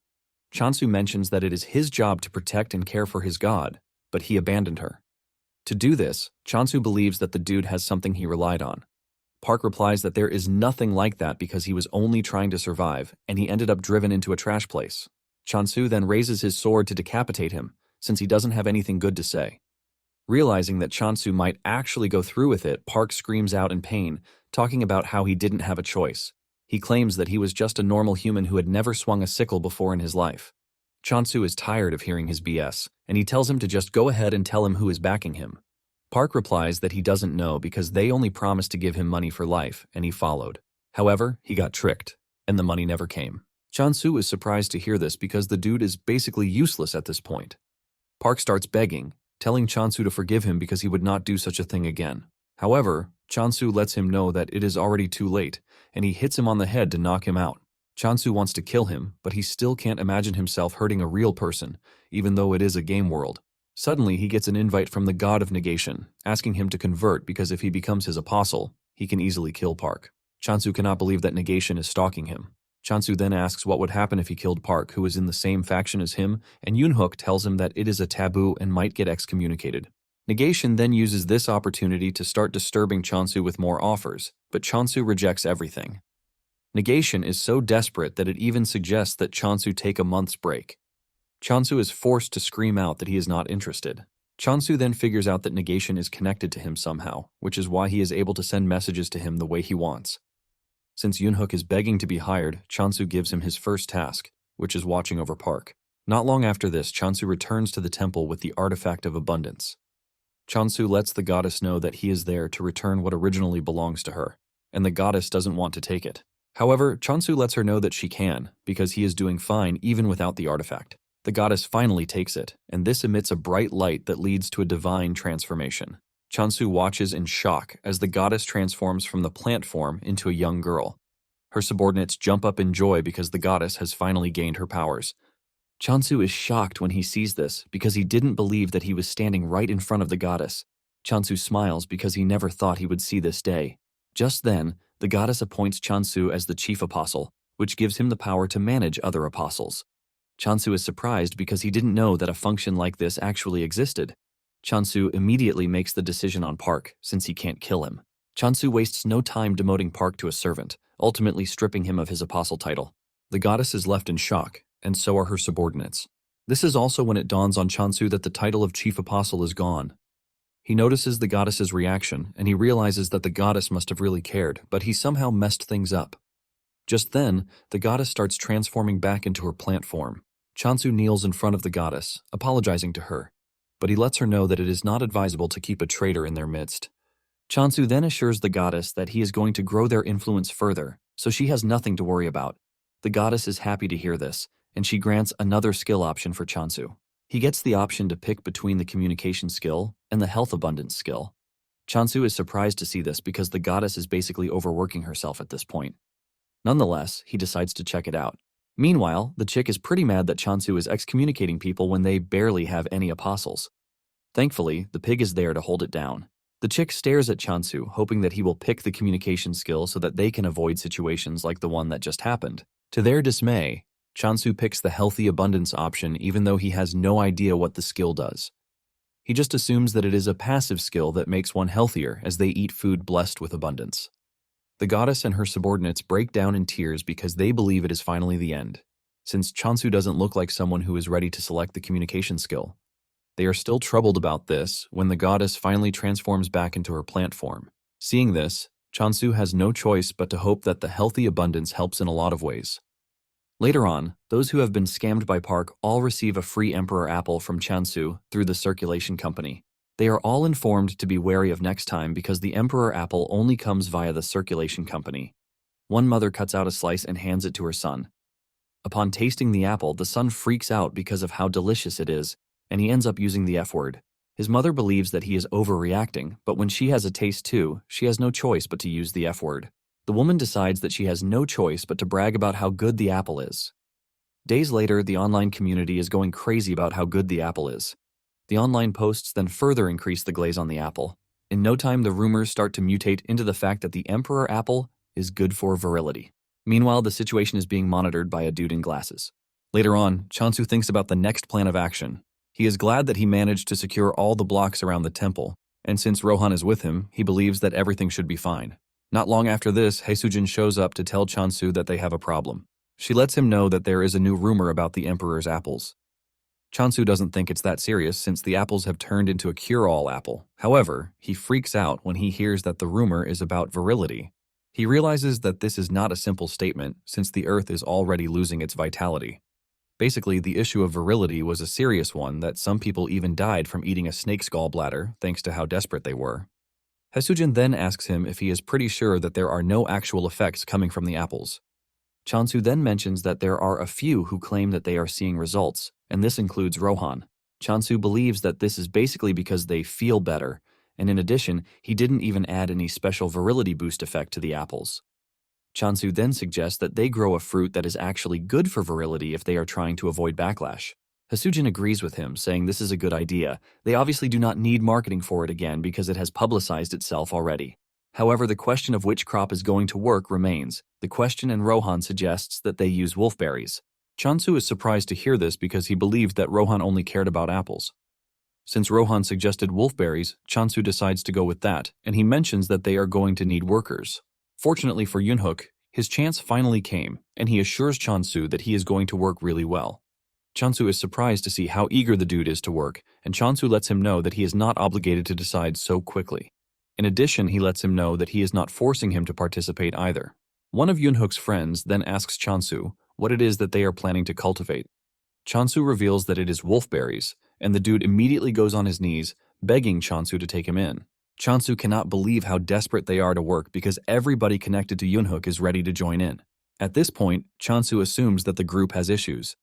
Chansu mentions that it is his job to protect and care for his god, but he abandoned her. To do this, Chansu believes that the dude has something he relied on. Park replies that there is nothing like that because he was only trying to survive, and he ended up driven into a trash place. Chansu then raises his sword to decapitate him, since he doesn't have anything good to say. Realizing that Chansu might actually go through with it, Park screams out in pain, talking about how he didn't have a choice. He claims that he was just a normal human who had never swung a sickle before in his life. Chansu is tired of hearing his BS, and he tells him to just go ahead and tell him who is backing him. Park replies that he doesn't know because they only promised to give him money for life, and he followed. However, he got tricked, and the money never came. Chansu is surprised to hear this because the dude is basically useless at this point. Park starts begging, telling Chansu to forgive him because he would not do such a thing again. However, Chansu lets him know that it is already too late, and he hits him on the head to knock him out. Chansu wants to kill him, but he still can't imagine himself hurting a real person, even though it is a game world. Suddenly, he gets an invite from the god of Negation, asking him to convert because if he becomes his apostle, he can easily kill Park. Chansu cannot believe that Negation is stalking him. Chansu then asks what would happen if he killed Park, who is in the same faction as him, and Yunhook tells him that it is a taboo and might get excommunicated. Negation then uses this opportunity to start disturbing Chansu with more offers, but Chansu rejects everything. Negation is so desperate that it even suggests that Chansu take a month's break. Chansu is forced to scream out that he is not interested. Chansu then figures out that Negation is connected to him somehow, which is why he is able to send messages to him the way he wants. Since Yoonhook is begging to be hired, Chansu gives him his first task, which is watching over Park. Not long after this, Chansu returns to the temple with the artifact of abundance. Chansu lets the goddess know that he is there to return what originally belongs to her, and the goddess doesn't want to take it. However, Chansu lets her know that she can, because he is doing fine even without the artifact. The goddess finally takes it, and this emits a bright light that leads to a divine transformation. Chansu watches in shock as the goddess transforms from the plant form into a young girl. Her subordinates jump up in joy because the goddess has finally gained her powers. Chansu is shocked when he sees this because he didn't believe that he was standing right in front of the goddess. Chansu smiles because he never thought he would see this day. Just then, the goddess appoints Chansu as the chief apostle, which gives him the power to manage other apostles. Chansu is surprised because he didn't know that a function like this actually existed. Chansu immediately makes the decision on Park, since he can't kill him. Chansu wastes no time demoting Park to a servant, ultimately stripping him of his apostle title. The goddess is left in shock, and so are her subordinates. This is also when it dawns on Chansu that the title of chief apostle is gone. He notices the goddess's reaction, and he realizes that the goddess must have really cared, but he somehow messed things up. Just then, the goddess starts transforming back into her plant form. Chansu kneels in front of the goddess, apologizing to her, but he lets her know that it is not advisable to keep a traitor in their midst. Chansu then assures the goddess that he is going to grow their influence further, so she has nothing to worry about. The goddess is happy to hear this, and she grants another skill option for Chansu. He gets the option to pick between the communication skill and the health abundance skill. Chansu is surprised to see this because the goddess is basically overworking herself at this point. Nonetheless, he decides to check it out. Meanwhile, the chick is pretty mad that Chansu is excommunicating people when they barely have any apostles. Thankfully, the pig is there to hold it down. The chick stares at Chansu, hoping that he will pick the communication skill so that they can avoid situations like the one that just happened. To their dismay, Chansu picks the healthy abundance option even though he has no idea what the skill does. He just assumes that it is a passive skill that makes one healthier as they eat food blessed with abundance. The goddess and her subordinates break down in tears because they believe it is finally the end, since Chansu doesn't look like someone who is ready to select the communication skill. They are still troubled about this when the goddess finally transforms back into her plant form. Seeing this, Chansu has no choice but to hope that the healthy abundance helps in a lot of ways. Later on, those who have been scammed by Park all receive a free Emperor apple from Chansu through the circulation company. They are all informed to be wary of next time because the Emperor apple only comes via the circulation company. One mother cuts out a slice and hands it to her son. Upon tasting the apple, the son freaks out because of how delicious it is, and he ends up using the F word. His mother believes that he is overreacting, but when she has a taste too, she has no choice but to use the F word. The woman decides that she has no choice but to brag about how good the apple is. Days later, the online community is going crazy about how good the apple is. The online posts then further increase the glaze on the apple. In no time, the rumors start to mutate into the fact that the Emperor apple is good for virility. Meanwhile, the situation is being monitored by a dude in glasses. Later on, Chansu thinks about the next plan of action. He is glad that he managed to secure all the blocks around the temple, and since Rohan is with him, he believes that everything should be fine. Not long after this, Haesujin shows up to tell Chansu that they have a problem. She lets him know that there is a new rumor about the Emperor's apples. Chansu doesn't think it's that serious since the apples have turned into a cure-all apple. However, he freaks out when he hears that the rumor is about virility. He realizes that this is not a simple statement since the Earth is already losing its vitality. Basically, the issue of virility was a serious one that some people even died from eating a snake's gallbladder thanks to how desperate they were. Haesujin then asks him if he is pretty sure that there are no actual effects coming from the apples. Chansu then mentions that there are a few who claim that they are seeing results, and this includes Rohan. Chansu believes that this is basically because they feel better, and in addition, he didn't even add any special virility boost effect to the apples. Chansu then suggests that they grow a fruit that is actually good for virility if they are trying to avoid backlash. Haesujin agrees with him, saying this is a good idea. They obviously do not need marketing for it again because it has publicized itself already. However, the question of which crop is going to work remains. The question, and Rohan suggests that they use wolfberries. Chansu is surprised to hear this because he believed that Rohan only cared about apples. Since Rohan suggested wolfberries, Chansu decides to go with that, and he mentions that they are going to need workers. Fortunately for Yunhook, his chance finally came, and he assures Chansu that he is going to work really well. Chansu is surprised to see how eager the dude is to work, and Chansu lets him know that he is not obligated to decide so quickly. In addition, he lets him know that he is not forcing him to participate either. One of Yunhook's friends then asks Chansu what it is that they are planning to cultivate. Chansu reveals that it is wolfberries, and the dude immediately goes on his knees, begging Chansu to take him in. Chansu cannot believe how desperate they are to work because everybody connected to Yunhook is ready to join in. At this point, Chansu assumes that the group has issues.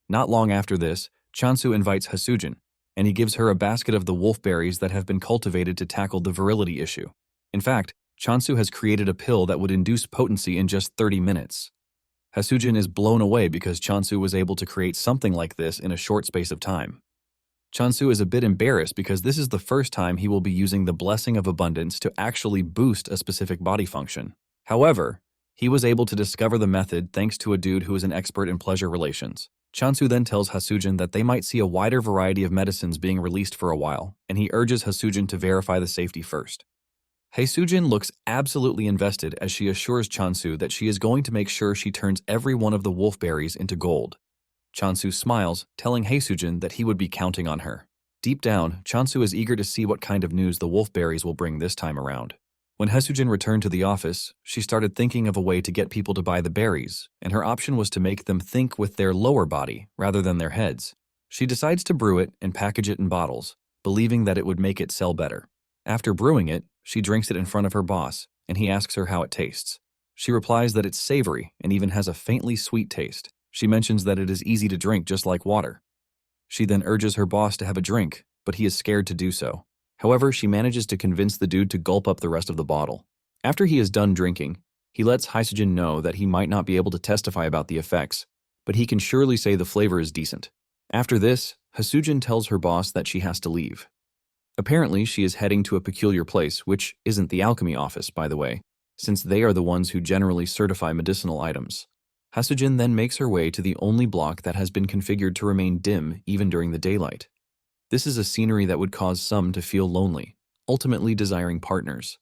Not long after this, Chansu invites Hasujin, and he gives her a basket of the wolfberries that have been cultivated to tackle the virility issue. In fact, Chansu has created a pill that would induce potency in just 30 minutes. Hasujin is blown away because Chansu was able to create something like this in a short space of time. Chansu is a bit embarrassed because this is the first time he will be using the blessing of abundance to actually boost a specific body function. However, he was able to discover the method thanks to a dude who is an expert in pleasure relations. Chansu then tells Hasujin that they might see a wider variety of medicines being released for a while, and he urges Hasujin to verify the safety first. Hasujin looks absolutely invested as she assures Chansu that she is going to make sure she turns every one of the wolfberries into gold. Chansu smiles, telling Hasujin that he would be counting on her. Deep down, Chansu is eager to see what kind of news the wolfberries will bring this time around. When Hasujin returned to the office, she started thinking of a way to get people to buy the berries, and her option was to make them think with their lower body rather than their heads. She decides to brew it and package it in bottles, believing that it would make it sell better. After brewing it, she drinks it in front of her boss, and he asks her how it tastes. She replies that it's savory and even has a faintly sweet taste. She mentions that it is easy to drink just like water. She then urges her boss to have a drink, but he is scared to do so. However, she manages to convince the dude to gulp up the rest of the bottle. After he is done drinking, he lets Hasujin know that he might not be able to testify about the effects, but he can surely say the flavor is decent. After this, Hasujin tells her boss that she has to leave. Apparently, she is heading to a peculiar place, which isn't the alchemy office, by the way, since they are the ones who generally certify medicinal items. Hasujin then makes her way to the only block that has been configured to remain dim even during the daylight. This is a scenery that would cause some to feel lonely, ultimately desiring partners.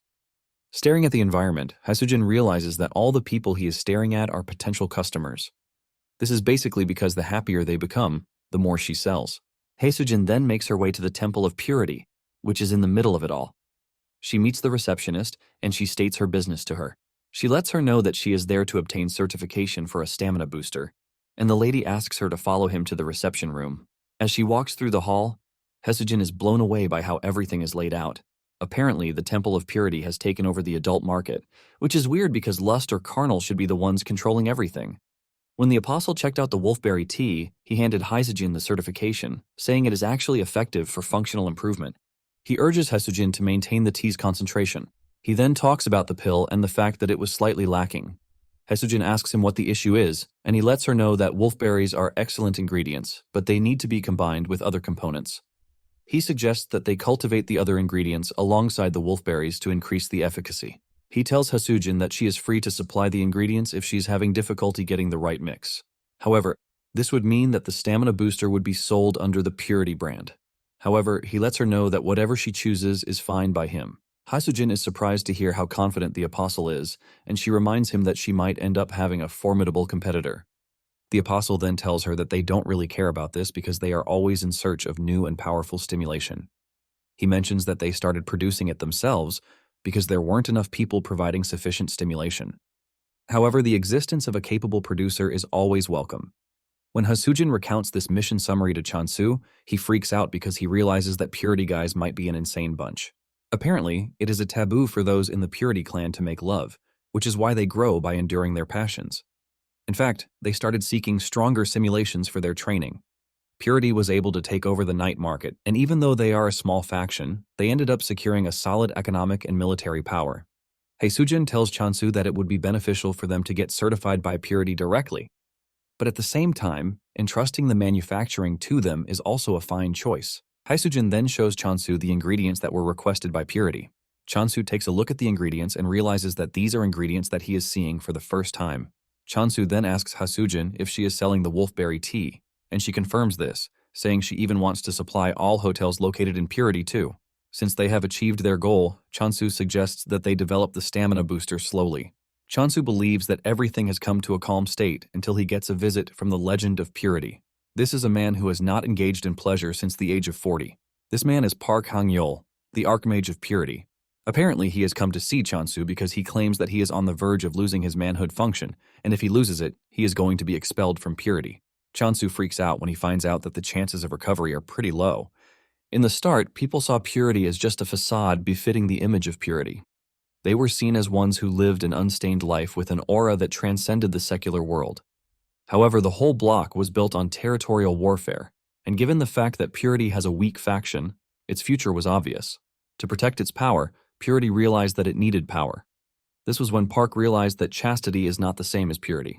Staring at the environment, Hasujin realizes that all the people he is staring at are potential customers. This is basically because the happier they become, the more she sells. Hasujin then makes her way to the Temple of Purity, which is in the middle of it all. She meets the receptionist, and she states her business to her. She lets her know that she is there to obtain certification for a stamina booster, and the lady asks her to follow him to the reception room. As she walks through the hall, Hasujin is blown away by how everything is laid out. Apparently, the Temple of Purity has taken over the adult market, which is weird because lust or carnal should be the ones controlling everything. When the apostle checked out the wolfberry tea, he handed Hasujin the certification, saying it is actually effective for functional improvement. He urges Hasujin to maintain the tea's concentration. He then talks about the pill and the fact that it was slightly lacking. Hasujin asks him what the issue is, and he lets her know that wolfberries are excellent ingredients, but they need to be combined with other components. He suggests that they cultivate the other ingredients alongside the wolfberries to increase the efficacy. He tells Hasujin that she is free to supply the ingredients if she's having difficulty getting the right mix. However, this would mean that the stamina booster would be sold under the Purity brand. However, he lets her know that whatever she chooses is fine by him. Hasujin is surprised to hear how confident the apostle is, and she reminds him that she might end up having a formidable competitor. The apostle then tells her that they don't really care about this because they are always in search of new and powerful stimulation. He mentions that they started producing it themselves because there weren't enough people providing sufficient stimulation. However, the existence of a capable producer is always welcome. When Hasujin recounts this mission summary to Chansu, he freaks out because he realizes that Purity guys might be an insane bunch. Apparently, it is a taboo for those in the Purity clan to make love, which is why they grow by enduring their passions. In fact, they started seeking stronger simulations for their training. Purity was able to take over the night market, and even though they are a small faction, they ended up securing a solid economic and military power. Hasujin tells Chansu that it would be beneficial for them to get certified by Purity directly, but at the same time, entrusting the manufacturing to them is also a fine choice. Hasujin then shows Chansu the ingredients that were requested by Purity. Chansu takes a look at the ingredients and realizes that these are ingredients that he is seeing for the first time. Chansu then asks Hasujin if she is selling the wolfberry tea, and she confirms this, saying she even wants to supply all hotels located in Purity too. Since they have achieved their goal, Chansu suggests that they develop the stamina booster slowly. Chansu believes that everything has come to a calm state until he gets a visit from the Legend of Purity. This is a man who has not engaged in pleasure since the age of 40. This man is Park Hang-yeol, the Archmage of Purity. Apparently, he has come to see Chansu because he claims that he is on the verge of losing his manhood function, and if he loses it, he is going to be expelled from Purity. Chansu freaks out when he finds out that the chances of recovery are pretty low. In the start, people saw Purity as just a facade befitting the image of Purity. They were seen as ones who lived an unstained life with an aura that transcended the secular world. However, the whole block was built on territorial warfare, and given the fact that Purity has a weak faction, its future was obvious. To protect its power, Purity realized that it needed power. This was when Park realized that chastity is not the same as purity.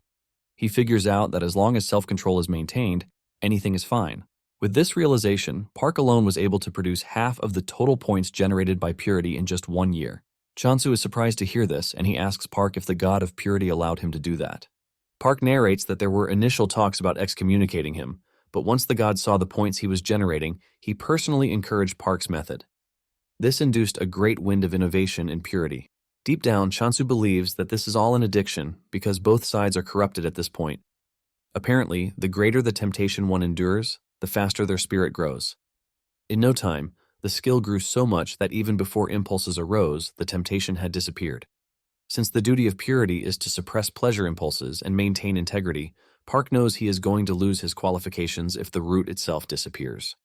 He figures out that as long as self-control is maintained, anything is fine. With this realization, Park alone was able to produce half of the total points generated by Purity in just 1 year. Chansu is surprised to hear this, and he asks Park if the god of Purity allowed him to do that. Park narrates that there were initial talks about excommunicating him, but once the god saw the points he was generating, he personally encouraged Park's method. This induced a great wind of innovation in Purity. Deep down, Chansu believes that this is all an addiction because both sides are corrupted at this point. Apparently, the greater the temptation one endures, the faster their spirit grows. In no time, the skill grew so much that even before impulses arose, the temptation had disappeared. Since the duty of Purity is to suppress pleasure impulses and maintain integrity, Park knows he is going to lose his qualifications if the root itself disappears.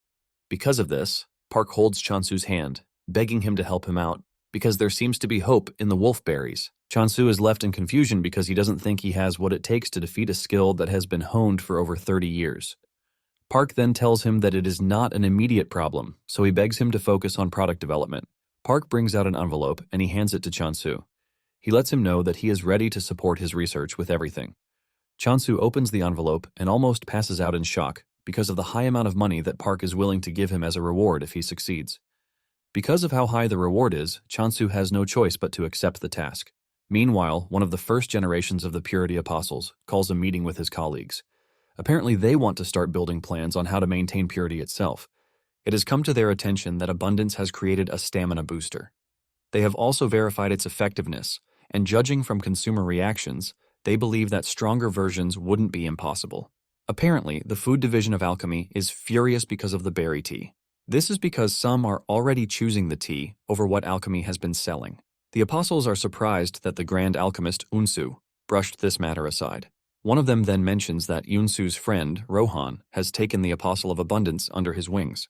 Because of this, Park holds Chansu's hand, begging him to help him out, because there seems to be hope in the wolf berries. Chansu is left in confusion because he doesn't think he has what it takes to defeat a skill that has been honed for over 30 years. Park then tells him that it is not an immediate problem, so he begs him to focus on product development. Park brings out an envelope and he hands it to Chansu. He lets him know that he is ready to support his research with everything. Chansu opens the envelope and almost passes out in shock because of the high amount of money that Park is willing to give him as a reward if he succeeds. Because of how high the reward is, Chansu has no choice but to accept the task. Meanwhile, one of the first generations of the Purity Apostles calls a meeting with his colleagues. Apparently, they want to start building plans on how to maintain purity itself. It has come to their attention that Abundance has created a stamina booster. They have also verified its effectiveness, and judging from consumer reactions, they believe that stronger versions wouldn't be impossible. Apparently, the food division of alchemy is furious because of the berry tea. This is because some are already choosing the tea over what alchemy has been selling. The apostles are surprised that the grand alchemist Unsu brushed this matter aside. One of them then mentions that Unsu's friend, Rohan, has taken the Apostle of Abundance under his wings.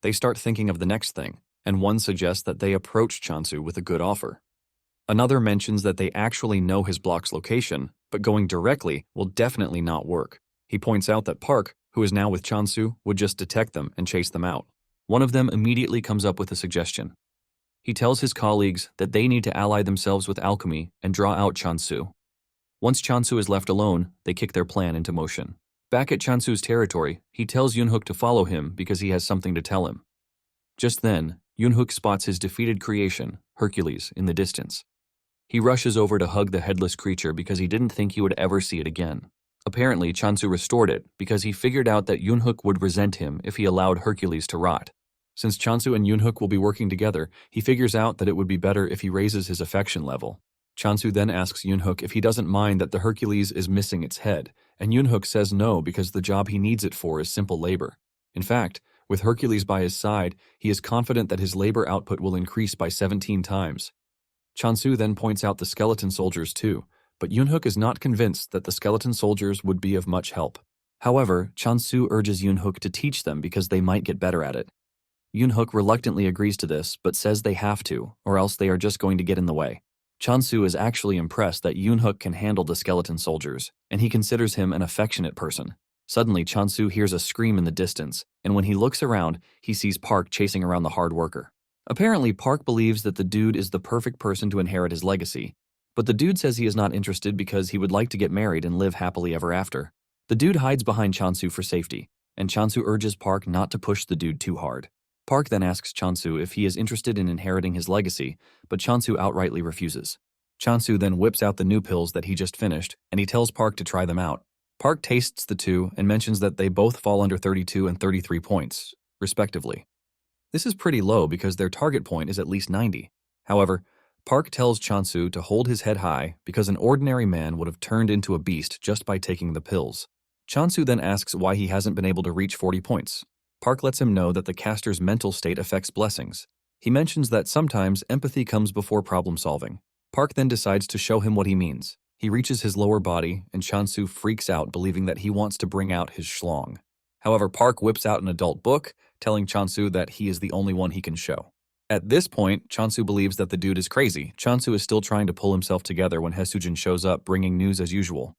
They start thinking of the next thing, and one suggests that they approach Chansu with a good offer. Another mentions that they actually know his block's location, but going directly will definitely not work. He points out that Park, who is now with Chansu, would just detect them and chase them out. One of them immediately comes up with a suggestion. He tells his colleagues that they need to ally themselves with alchemy and draw out Chansu. Once Chansu is left alone, they kick their plan into motion. Back at Chansu's territory, he tells Yunhook to follow him because he has something to tell him. Just then, Yunhook spots his defeated creation, Heracles, in the distance. He rushes over to hug the headless creature because he didn't think he would ever see it again. Apparently, Chansu restored it because he figured out that Yunhook would resent him if he allowed Heracles to rot. Since Chansu and Yunhook will be working together, he figures out that it would be better if he raises his affection level. Chansu then asks Yunhook if he doesn't mind that the Heracles is missing its head, and Yunhook says no because the job he needs it for is simple labor. In fact, with Heracles by his side, he is confident that his labor output will increase by 17 times. Chansu then points out the skeleton soldiers too, but Yunhook is not convinced that the skeleton soldiers would be of much help. However, Chansu urges Yunhook to teach them because they might get better at it. Yunhook reluctantly agrees to this, but says they have to, or else they are just going to get in the way. Chansu is actually impressed that Yunhook can handle the skeleton soldiers, and he considers him an affectionate person. Suddenly, Chansu hears a scream in the distance, and when he looks around, he sees Park chasing around the hard worker. Apparently, Park believes that the dude is the perfect person to inherit his legacy, but the dude says he is not interested because he would like to get married and live happily ever after. The dude hides behind Chansu for safety, and Chansu urges Park not to push the dude too hard. Park then asks Chansu if he is interested in inheriting his legacy, but Chansu outrightly refuses. Chansu then whips out the new pills that he just finished, and he tells Park to try them out. Park tastes the two and mentions that they both fall under 32 and 33 points, respectively. This is pretty low because their target point is at least 90. However, Park tells Chansu to hold his head high because an ordinary man would have turned into a beast just by taking the pills. Chansu then asks why he hasn't been able to reach 40 points. Park lets him know that the caster's mental state affects blessings. He mentions that sometimes empathy comes before problem solving. Park then decides to show him what he means. He reaches his lower body, and Chansu freaks out, believing that he wants to bring out his schlong. However, Park whips out an adult book, telling Chansu that he is the only one he can show. At this point, Chansu believes that the dude is crazy. Chansu is still trying to pull himself together when Haesujin shows up, bringing news as usual.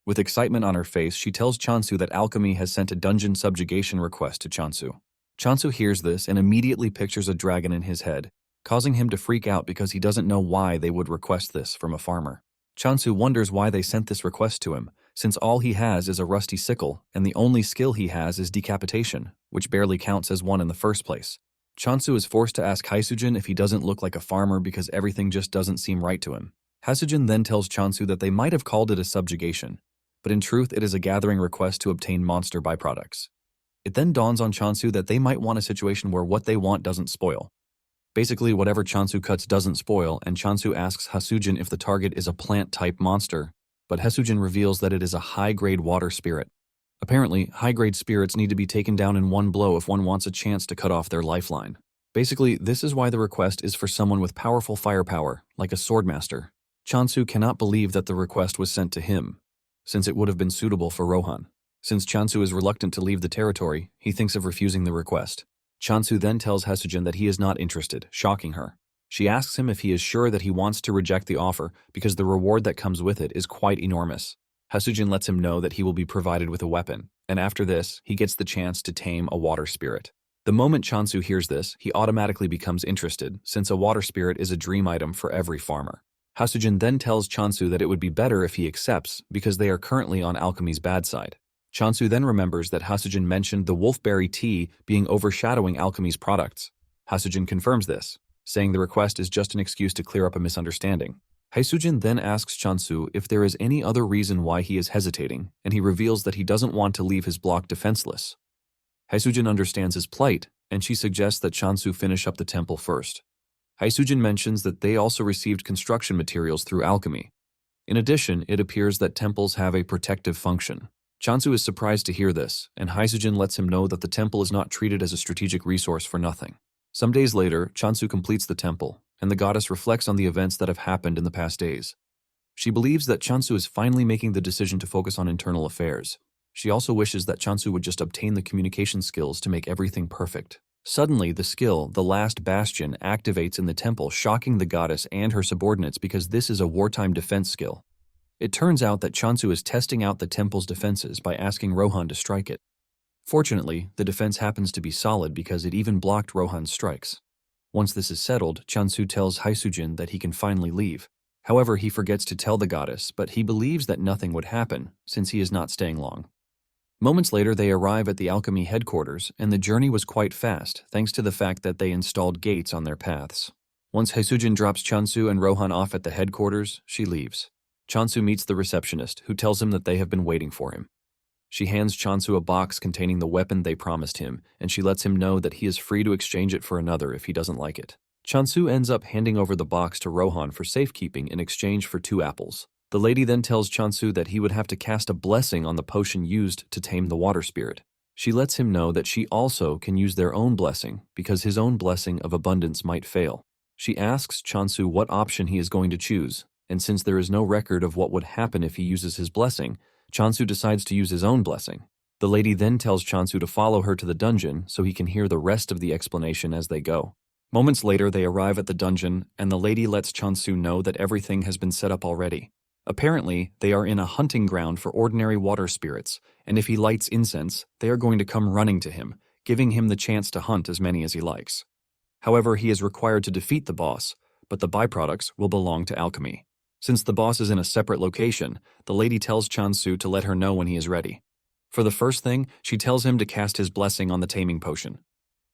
With excitement on her face, she tells Chansu that Alchemy has sent a dungeon subjugation request to Chansu. Chansu hears this and immediately pictures a dragon in his head, causing him to freak out because he doesn't know why they would request this from a farmer. Chansu wonders why they sent this request to him, since all he has is a rusty sickle, and the only skill he has is decapitation, which barely counts as one in the first place. Chansu is forced to ask Haesujin if he doesn't look like a farmer because everything just doesn't seem right to him. Haesujin then tells Chansu that they might have called it a subjugation, but in truth it is a gathering request to obtain monster byproducts. It then dawns on Chansu that they might want a situation where what they want doesn't spoil. Basically, whatever Chansu cuts doesn't spoil, and Chansu asks Haesujin if the target is a plant-type monster, but Haesujin reveals that it is a high-grade water spirit. Apparently, high-grade spirits need to be taken down in one blow if one wants a chance to cut off their lifeline. Basically, this is why the request is for someone with powerful firepower, like a swordmaster. Chansu cannot believe that the request was sent to him, since it would have been suitable for Rohan. Since Chansu is reluctant to leave the territory, he thinks of refusing the request. Chansu then tells Haesujin that he is not interested, shocking her. She asks him if he is sure that he wants to reject the offer because the reward that comes with it is quite enormous. Haesujin lets him know that he will be provided with a weapon, and after this, he gets the chance to tame a water spirit. The moment Chansu hears this, he automatically becomes interested, since a water spirit is a dream item for every farmer. Haesujin then tells Chansu that it would be better if he accepts because they are currently on alchemy's bad side. Chansu then remembers that Haesujin mentioned the wolfberry tea being overshadowing alchemy's products. Haesujin confirms this, saying the request is just an excuse to clear up a misunderstanding. Haesujin then asks Chansu if there is any other reason why he is hesitating, and he reveals that he doesn't want to leave his block defenseless. Haesujin understands his plight, and she suggests that Chansu finish up the temple first. Haesujin mentions that they also received construction materials through alchemy. In addition, it appears that temples have a protective function. Chansu is surprised to hear this, and Haesujin lets him know that the temple is not treated as a strategic resource for nothing. Some days later, Chansu completes the temple, and the goddess reflects on the events that have happened in the past days. She believes that Chansu is finally making the decision to focus on internal affairs. She also wishes that Chansu would just obtain the communication skills to make everything perfect. Suddenly, the skill, the last bastion, activates in the temple, shocking the goddess and her subordinates because this is a wartime defense skill. It turns out that Chansu is testing out the temple's defenses by asking Rohan to strike it. Fortunately, the defense happens to be solid because it even blocked Rohan's strikes. Once this is settled, Chansu tells Haesujin that he can finally leave. However, he forgets to tell the goddess, but he believes that nothing would happen, since he is not staying long. Moments later, they arrive at the alchemy headquarters, and the journey was quite fast, thanks to the fact that they installed gates on their paths. Once Haesujin drops Chansu and Rohan off at the headquarters, she leaves. Chansu meets the receptionist, who tells him that they have been waiting for him. She hands Chansu a box containing the weapon they promised him, and she lets him know that he is free to exchange it for another if he doesn't like it. Chansu ends up handing over the box to Rohan for safekeeping in exchange for 2 apples. The lady then tells Chansu that he would have to cast a blessing on the potion used to tame the water spirit. She lets him know that she also can use their own blessing because his own blessing of abundance might fail. She asks Chansu what option he is going to choose, and since there is no record of what would happen if he uses his blessing, Chansu decides to use his own blessing. The lady then tells Chansu to follow her to the dungeon so he can hear the rest of the explanation as they go. Moments later, they arrive at the dungeon, and the lady lets Chansu know that everything has been set up already. Apparently, they are in a hunting ground for ordinary water spirits, and if he lights incense, they are going to come running to him, giving him the chance to hunt as many as he likes. However, he is required to defeat the boss, but the byproducts will belong to alchemy. Since the boss is in a separate location, the lady tells Chansu to let her know when he is ready. For the first thing, she tells him to cast his blessing on the taming potion.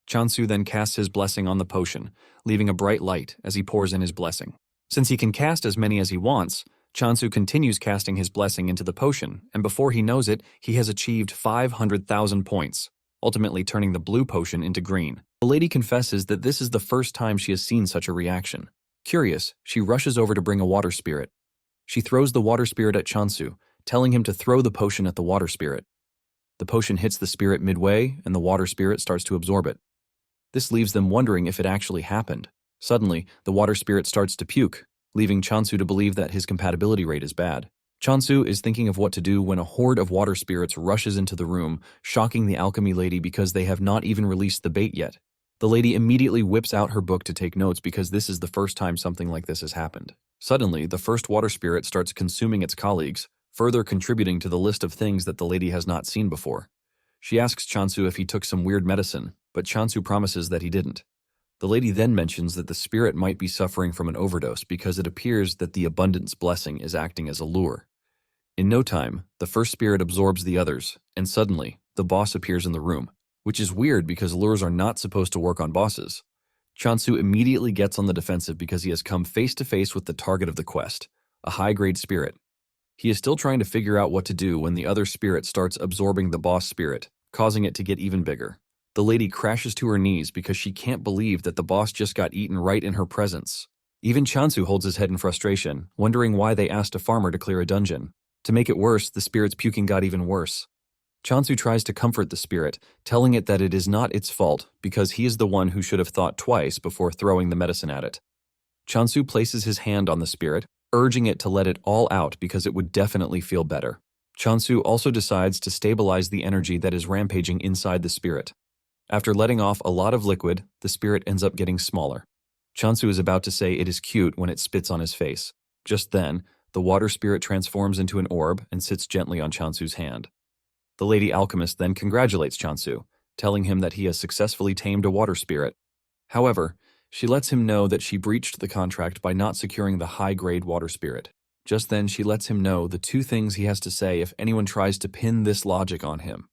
Chansu then casts his blessing on the potion, leaving a bright light as he pours in his blessing. Since he can cast as many as he wants, Chansu continues casting his blessing into the potion, and before he knows it, he has achieved 500,000 points, ultimately turning the blue potion into green. The lady confesses that this is the first time she has seen such a reaction. Curious, she rushes over to bring a water spirit. She throws the water spirit at Chansu, telling him to throw the potion at the water spirit. The potion hits the spirit midway, and the water spirit starts to absorb it. This leaves them wondering if it actually happened. Suddenly, the water spirit starts to puke, leaving Chansu to believe that his compatibility rate is bad. Chansu is thinking of what to do when a horde of water spirits rushes into the room, shocking the alchemy lady because they have not even released the bait yet. The lady immediately whips out her book to take notes because this is the first time something like this has happened. Suddenly, the first water spirit starts consuming its colleagues, further contributing to the list of things that the lady has not seen before. She asks Chansu if he took some weird medicine, but Chansu promises that he didn't. The lady then mentions that the spirit might be suffering from an overdose because it appears that the abundance blessing is acting as a lure. In no time, the first spirit absorbs the others, and suddenly, the boss appears in the room, which is weird because lures are not supposed to work on bosses. Chansu immediately gets on the defensive because he has come face to face with the target of the quest, a high-grade spirit. He is still trying to figure out what to do when the other spirit starts absorbing the boss spirit, causing it to get even bigger. The lady crashes to her knees because she can't believe that the boss just got eaten right in her presence. Even Chansu holds his head in frustration, wondering why they asked a farmer to clear a dungeon. To make it worse, the spirit's puking got even worse. Chansu tries to comfort the spirit, telling it that it is not its fault because he is the one who should have thought twice before throwing the medicine at it. Chansu places his hand on the spirit, urging it to let it all out because it would definitely feel better. Chansu also decides to stabilize the energy that is rampaging inside the spirit. After letting off a lot of liquid, the spirit ends up getting smaller. Chansu is about to say it is cute when it spits on his face. Just then, the water spirit transforms into an orb and sits gently on Chansu's hand. The lady alchemist then congratulates Chansu, telling him that he has successfully tamed a water spirit. However, she lets him know that she breached the contract by not securing the high-grade water spirit. Just then, she lets him know the two things he has to say if anyone tries to pin this logic on him.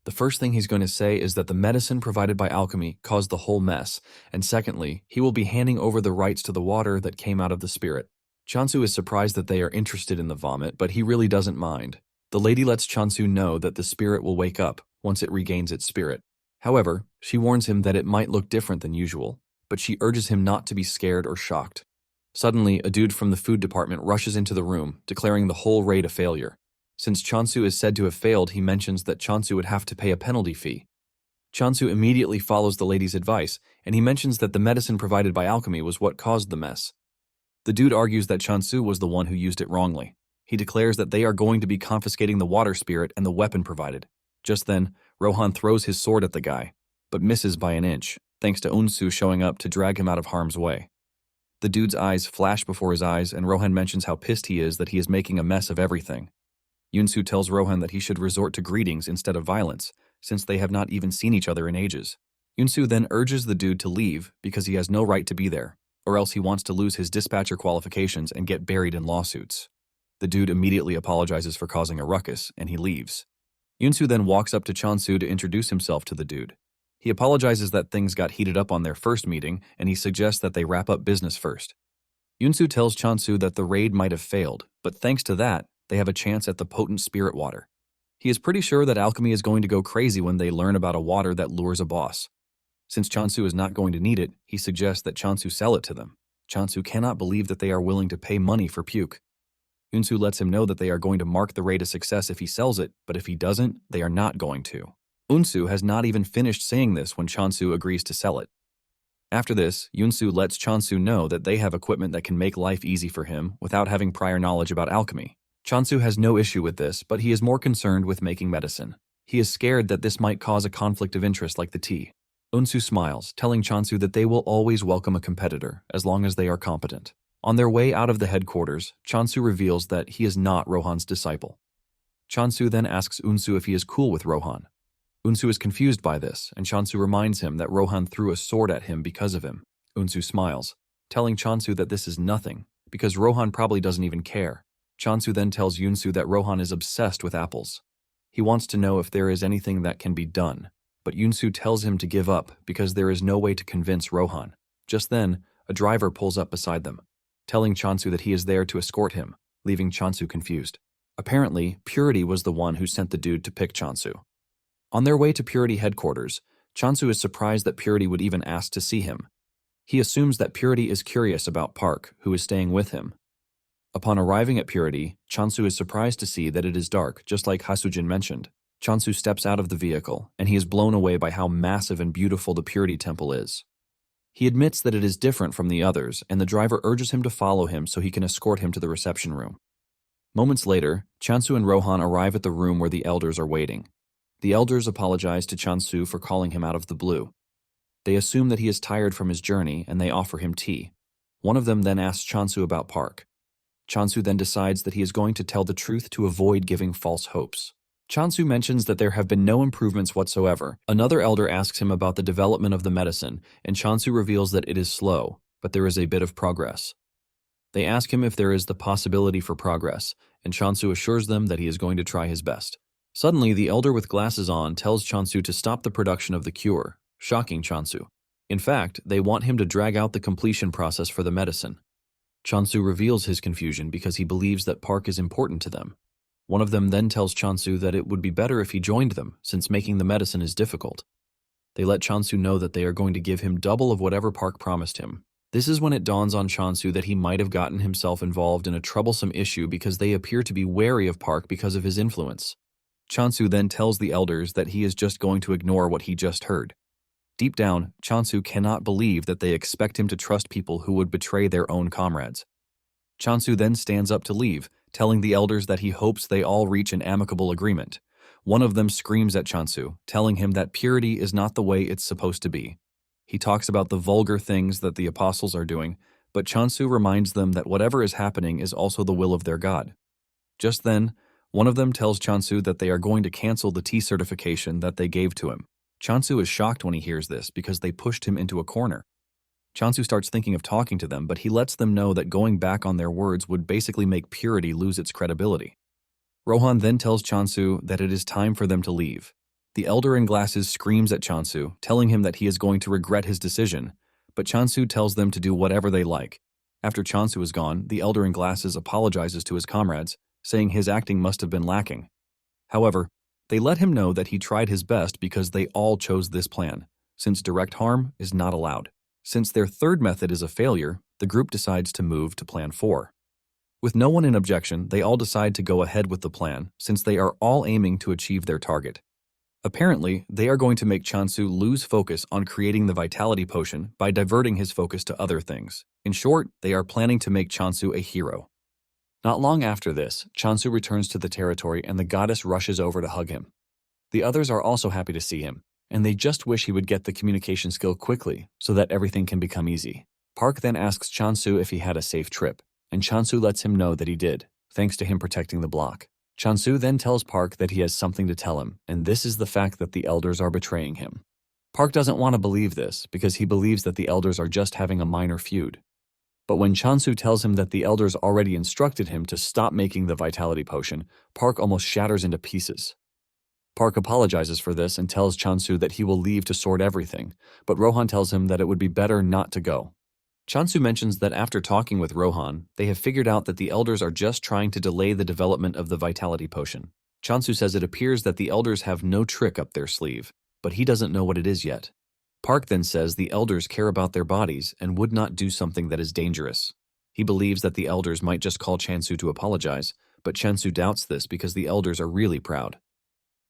The first thing he's going to say is that the medicine provided by alchemy caused the whole mess, and secondly, he will be handing over the rights to the water that came out of the spirit. Chansu is surprised that they are interested in the vomit, but he really doesn't mind. The lady lets Chansu know that the spirit will wake up once it regains its spirit. However, she warns him that it might look different than usual, but she urges him not to be scared or shocked. Suddenly, a dude from the food department rushes into the room, declaring the whole raid a failure. Since Chansu is said to have failed, he mentions that Chansu would have to pay a penalty fee. Chansu immediately follows the lady's advice, and he mentions that the medicine provided by alchemy was what caused the mess. The dude argues that Chansu was the one who used it wrongly. He declares that they are going to be confiscating the water spirit and the weapon provided. Just then, Rohan throws his sword at the guy, but misses by an inch, thanks to Unsu showing up to drag him out of harm's way. The dude's eyes flash before his eyes, and Rohan mentions how pissed he is that he is making a mess of everything. Yunsu tells Rohan that he should resort to greetings instead of violence, since they have not even seen each other in ages. Yunsu then urges the dude to leave because he has no right to be there, or else he wants to lose his dispatcher qualifications and get buried in lawsuits. The dude immediately apologizes for causing a ruckus, and he leaves. Yunsu then walks up to Chansu to introduce himself to the dude. He apologizes that things got heated up on their first meeting, and he suggests that they wrap up business first. Yunsu tells Chansu that the raid might have failed, but thanks to that, they have a chance at the potent spirit water. He is pretty sure that alchemy is going to go crazy when they learn about a water that lures a boss. Since Chansu is not going to need it, he suggests that Chansu sell it to them. Chansu cannot believe that they are willing to pay money for puke. Yunsu lets him know that they are going to mark the raid a success if he sells it, but if he doesn't, they are not going to. Unsu has not even finished saying this when Chansu agrees to sell it. After this, Yunsu lets Chansu know that they have equipment that can make life easy for him without having prior knowledge about alchemy. Chansu has no issue with this, but he is more concerned with making medicine. He is scared that this might cause a conflict of interest like the tea. Unsu smiles, telling Chansu that they will always welcome a competitor, as long as they are competent. On their way out of the headquarters, Chansu reveals that he is not Rohan's disciple. Chansu then asks Unsu if he is cool with Rohan. Unsu is confused by this, and Chansu reminds him that Rohan threw a sword at him because of him. Unsu smiles, telling Chansu that this is nothing, because Rohan probably doesn't even care. Chansu then tells Yunsu that Rohan is obsessed with apples. He wants to know if there is anything that can be done, but Yunsu tells him to give up because there is no way to convince Rohan. Just then, a driver pulls up beside them, telling Chansu that he is there to escort him. leaving Chansu confused. Apparently, Purity was the one who sent the dude to pick Chansu. On their way to Purity headquarters, Chansu is surprised that Purity would even ask to see him. He assumes that Purity is curious about Park, who is staying with him. Upon arriving at Purity, Chansu is surprised to see that it is dark, just like Hasujin mentioned. Chansu steps out of the vehicle, and he is blown away by how massive and beautiful the Purity Temple is. He admits that it is different from the others, and the driver urges him to follow him so he can escort him to the reception room. Moments later, Chansu and Rohan arrive at the room where the elders are waiting. The elders apologize to Chansu for calling him out of the blue. They assume that he is tired from his journey, and they offer him tea. One of them then asks Chansu about Park. Chansu then decides that he is going to tell the truth to avoid giving false hopes. Chansu mentions that there have been no improvements whatsoever. Another elder asks him about the development of the medicine, and Chansu reveals that it is slow, but there is a bit of progress. They ask him if there is the possibility for progress, and Chansu assures them that he is going to try his best. Suddenly, the elder with glasses on tells Chansu to stop the production of the cure, shocking Chansu. In fact, they want him to drag out the completion process for the medicine. Chansu reveals his confusion because he believes that Park is important to them. One of them then tells Chansu that it would be better if he joined them, since making the medicine is difficult. They let Chansu know that they are going to give him double of whatever Park promised him. This is when it dawns on Chansu that he might have gotten himself involved in a troublesome issue because they appear to be wary of Park because of his influence. Chansu then tells the elders that he is just going to ignore what he just heard. Deep down, Chansu cannot believe that they expect him to trust people who would betray their own comrades. Chansu then stands up to leave, telling the elders that he hopes they all reach an amicable agreement. One of them screams at Chansu, telling him that purity is not the way it's supposed to be. He talks about the vulgar things that the apostles are doing, but Chansu reminds them that whatever is happening is also the will of their God. Just then, one of them tells Chansu that they are going to cancel the tea certification that they gave to him. Chansu is shocked when he hears this because they pushed him into a corner. Chansu starts thinking of talking to them, but he lets them know that going back on their words would basically make purity lose its credibility. Rohan then tells Chansu that it is time for them to leave. The elder in glasses screams at Chansu, telling him that he is going to regret his decision, but Chansu tells them to do whatever they like. After Chansu is gone, the elder in glasses apologizes to his comrades, saying his acting must have been lacking. However, they let him know that he tried his best because they all chose this plan, since direct harm is not allowed. Since their third method is a failure, the group decides to move to Plan 4. With no one in objection, they all decide to go ahead with the plan, since they are all aiming to achieve their target. Apparently, they are going to make Chansu lose focus on creating the vitality potion by diverting his focus to other things. In short, they are planning to make Chansu a hero. Not long after this, Chansu returns to the territory and the goddess rushes over to hug him. The others are also happy to see him, and they just wish he would get the communication skill quickly so that everything can become easy. Park then asks Chansu if he had a safe trip, and Chansu lets him know that he did, thanks to him protecting the block. Chansu then tells Park that he has something to tell him, and this is the fact that the elders are betraying him. Park doesn't want to believe this because he believes that the elders are just having a minor feud. But when Chansu tells him that the elders already instructed him to stop making the vitality potion, Park almost shatters into pieces. Park apologizes for this and tells Chansu that he will leave to sort everything, but Rohan tells him that it would be better not to go. Chansu mentions that after talking with Rohan, they have figured out that the elders are just trying to delay the development of the vitality potion. Chansu says it appears that the elders have no trick up their sleeve, but he doesn't know what it is yet. Park then says the elders care about their bodies and would not do something that is dangerous. He believes that the elders might just call Chansu to apologize, but Chansu doubts this because the elders are really proud.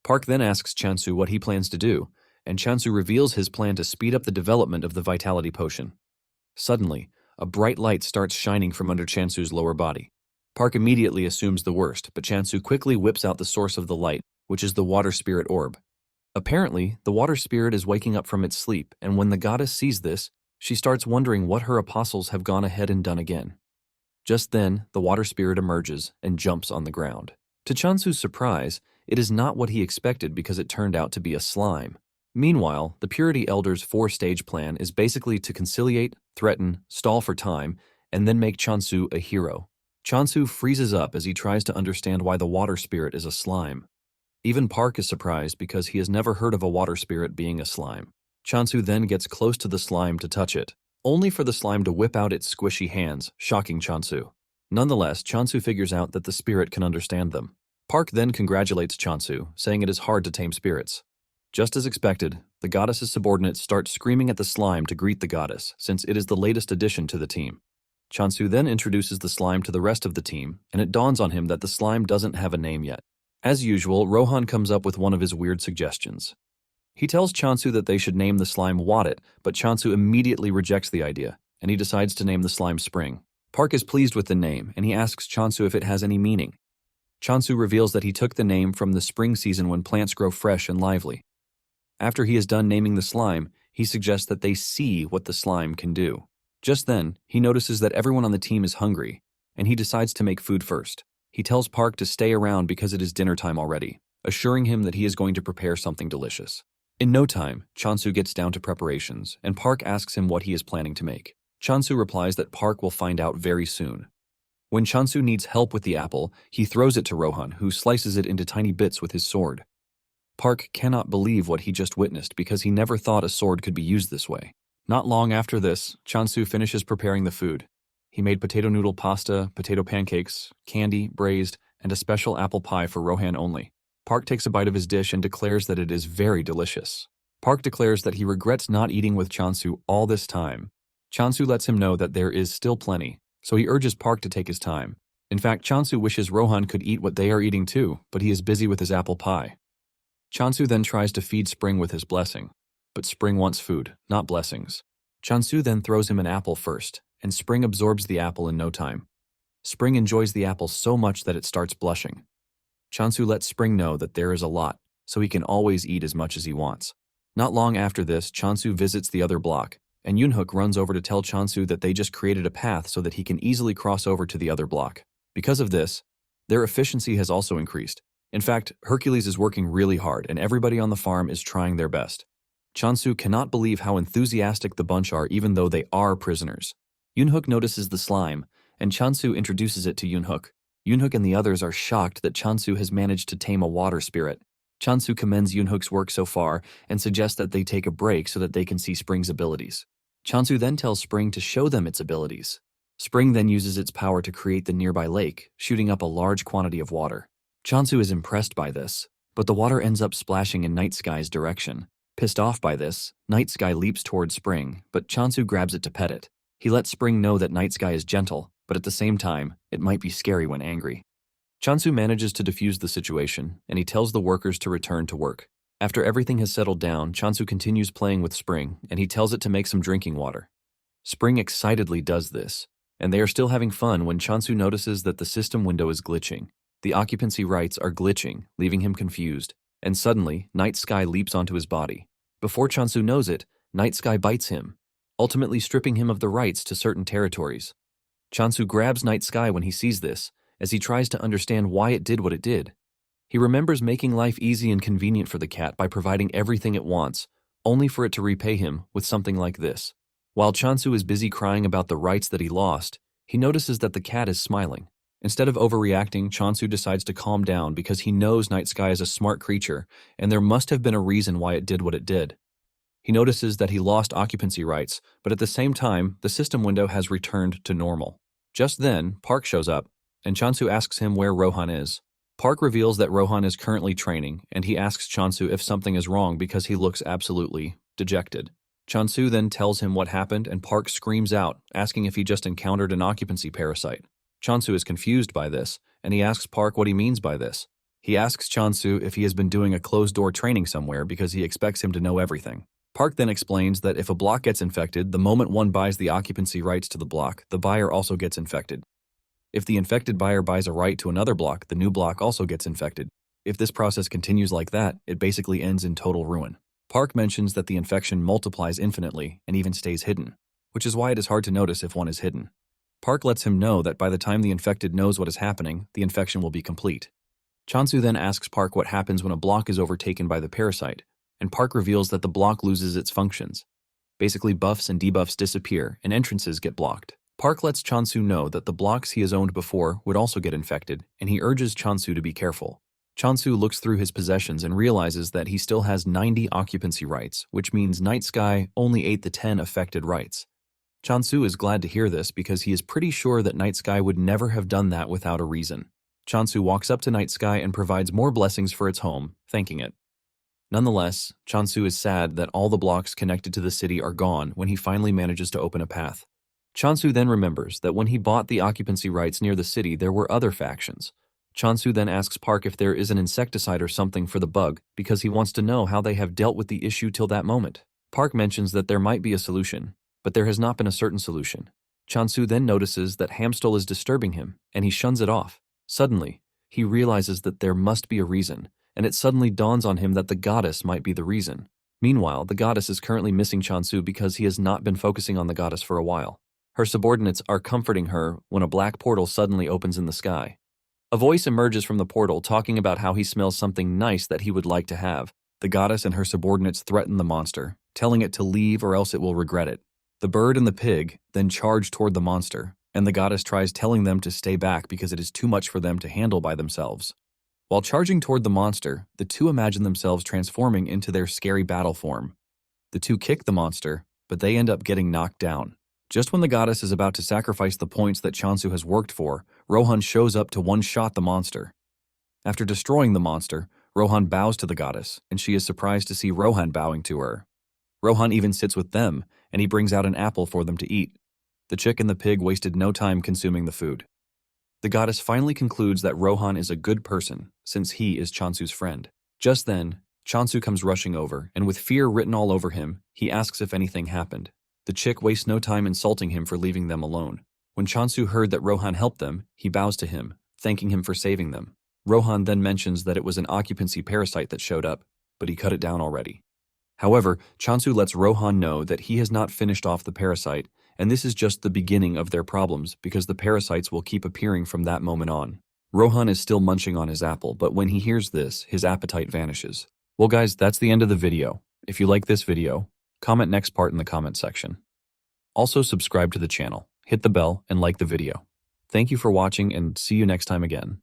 Park then asks Chansu what he plans to do, and Chansu reveals his plan to speed up the development of the vitality potion. Suddenly, a bright light starts shining from under Chansu's lower body. Park immediately assumes the worst, but Chansu quickly whips out the source of the light, which is the water spirit orb. Apparently, the water spirit is waking up from its sleep, and when the goddess sees this, she starts wondering what her apostles have gone ahead and done again. Just then, the water spirit emerges and jumps on the ground. To Chansu's surprise, it is not what he expected because it turned out to be a slime. Meanwhile, the Purity Elders' 4-stage plan is basically to conciliate, threaten, stall for time, and then make Chansu a hero. Chansu freezes up as he tries to understand why the water spirit is a slime. Even Park is surprised because he has never heard of a water spirit being a slime. Chansu then gets close to the slime to touch it, only for the slime to whip out its squishy hands, shocking Chansu. Nonetheless, Chansu figures out that the spirit can understand them. Park then congratulates Chansu, saying it is hard to tame spirits. Just as expected, the goddess's subordinates start screaming at the slime to greet the goddess, since it is the latest addition to the team. Chansu then introduces the slime to the rest of the team, and it dawns on him that the slime doesn't have a name yet. As usual, Rohan comes up with one of his weird suggestions. He tells Chansu that they should name the slime Wadit, but Chansu immediately rejects the idea, and he decides to name the slime Spring. Park is pleased with the name, and he asks Chansu if it has any meaning. Chansu reveals that he took the name from the spring season when plants grow fresh and lively. After he is done naming the slime, he suggests that they see what the slime can do. Just then, he notices that everyone on the team is hungry, and he decides to make food first. He tells Park to stay around because it is dinner time already, assuring him that he is going to prepare something delicious. In no time, Chansu gets down to preparations, and Park asks him what he is planning to make. Chansu replies that Park will find out very soon. When Chansu needs help with the apple, he throws it to Rohan, who slices it into tiny bits with his sword. Park cannot believe what he just witnessed because he never thought a sword could be used this way. Not long after this, Chansu finishes preparing the food. He made potato noodle pasta, potato pancakes, candy, braised, and a special apple pie for Rohan only. Park takes a bite of his dish and declares that it is very delicious. Park declares that he regrets not eating with Chansu all this time. Chansu lets him know that there is still plenty, so he urges Park to take his time. In fact, Chansu wishes Rohan could eat what they are eating too, but he is busy with his apple pie. Chansu then tries to feed Spring with his blessing, but Spring wants food, not blessings. Chansu then throws him an apple first, and Spring absorbs the apple in no time. Spring enjoys the apple so much that it starts blushing. Chansu lets Spring know that there is a lot, so he can always eat as much as he wants. Not long after this, Chansu visits the other block, and Yoonhook runs over to tell Chansu that they just created a path so that he can easily cross over to the other block. Because of this, their efficiency has also increased. In fact, Hercules is working really hard, and everybody on the farm is trying their best. Chansu cannot believe how enthusiastic the bunch are even though they are prisoners. Yoonhook notices the slime, and Chansu introduces it to Yoonhook. Yoonhook and the others are shocked that Chansu has managed to tame a water spirit. Chansu commends Yoonhook's work so far and suggests that they take a break so that they can see Spring's abilities. Chansu then tells Spring to show them its abilities. Spring then uses its power to create the nearby lake, shooting up a large quantity of water. Chansu is impressed by this, but the water ends up splashing in Night Sky's direction. Pissed off by this, Night Sky leaps towards Spring, but Chansu grabs it to pet it. He lets Spring know that Night Sky is gentle, but at the same time, it might be scary when angry. Chansu manages to defuse the situation, and he tells the workers to return to work. After everything has settled down, Chansu continues playing with Spring, and he tells it to make some drinking water. Spring excitedly does this, and they are still having fun when Chansu notices that the system window is glitching. The occupancy rights are glitching, leaving him confused, and suddenly, Night Sky leaps onto his body. Before Chansu knows it, Night Sky bites him, ultimately stripping him of the rights to certain territories. Chansu grabs Night Sky when he sees this, as he tries to understand why it did what it did. He remembers making life easy and convenient for the cat by providing everything it wants, only for it to repay him with something like this. While Chansu is busy crying about the rights that he lost, he notices that the cat is smiling. Instead of overreacting, Chansu decides to calm down because he knows Night Sky is a smart creature, and there must have been a reason why it did what it did. He notices that he lost occupancy rights, but at the same time, the system window has returned to normal. Just then, Park shows up, and Chansu asks him where Rohan is. Park reveals that Rohan is currently training, and he asks Chansu if something is wrong because he looks absolutely dejected. Chansu then tells him what happened, and Park screams out, asking if he just encountered an occupancy parasite. Chansu is confused by this, and he asks Park what he means by this. He asks Chansu if he has been doing a closed-door training somewhere because he expects him to know everything. Park then explains that if a block gets infected, the moment one buys the occupancy rights to the block, the buyer also gets infected. If the infected buyer buys a right to another block, the new block also gets infected. If this process continues like that, it basically ends in total ruin. Park mentions that the infection multiplies infinitely and even stays hidden, which is why it is hard to notice if one is hidden. Park lets him know that by the time the infected knows what is happening, the infection will be complete. Chansu then asks Park what happens when a block is overtaken by the parasite, and Park reveals that the block loses its functions. Basically, buffs and debuffs disappear, and entrances get blocked. Park lets Chansu know that the blocks he has owned before would also get infected, and he urges Chansu to be careful. Chansu looks through his possessions and realizes that he still has 90 occupancy rights, which means Night Sky only ate the 10 affected rights. Chansu is glad to hear this because he is pretty sure that Night Sky would never have done that without a reason. Chansu walks up to Night Sky and provides more blessings for its home, thanking it. Nonetheless, Chansu is sad that all the blocks connected to the city are gone when he finally manages to open a path. Chansu then remembers that when he bought the occupancy rights near the city, there were other factions. Chansu then asks Park if there is an insecticide or something for the bug because he wants to know how they have dealt with the issue till that moment. Park mentions that there might be a solution, but there has not been a certain solution. Chansu then notices that Hamstol is disturbing him, and he shuns it off. Suddenly, he realizes that there must be a reason, and it suddenly dawns on him that the goddess might be the reason. Meanwhile, the goddess is currently missing Chansu because he has not been focusing on the goddess for a while. Her subordinates are comforting her when a black portal suddenly opens in the sky. A voice emerges from the portal talking about how he smells something nice that he would like to have. The goddess and her subordinates threaten the monster, telling it to leave or else it will regret it. The bird and the pig then charge toward the monster, and the goddess tries telling them to stay back because it is too much for them to handle by themselves. While charging toward the monster, the two imagine themselves transforming into their scary battle form. The two kick the monster, but they end up getting knocked down. Just when the goddess is about to sacrifice the points that Chansu has worked for, Rohan shows up to one-shot the monster. After destroying the monster, Rohan bows to the goddess, and she is surprised to see Rohan bowing to her. Rohan even sits with them, and he brings out an apple for them to eat. The chick and the pig wasted no time consuming the food. The goddess finally concludes that Rohan is a good person, since he is Chansu's friend. Just then, Chansu comes rushing over, and with fear written all over him, he asks if anything happened. The chick wastes no time insulting him for leaving them alone. When Chansu heard that Rohan helped them, he bows to him, thanking him for saving them. Rohan then mentions that it was an occupancy parasite that showed up, but he cut it down already. However, Chansu lets Rohan know that he has not finished off the parasite, and this is just the beginning of their problems because the parasites will keep appearing from that moment on. Rohan is still munching on his apple, but when he hears this, his appetite vanishes. Well guys, that's the end of the video. If you like this video, comment next part in the comment section. Also subscribe to the channel, hit the bell, and like the video. Thank you for watching and see you next time again.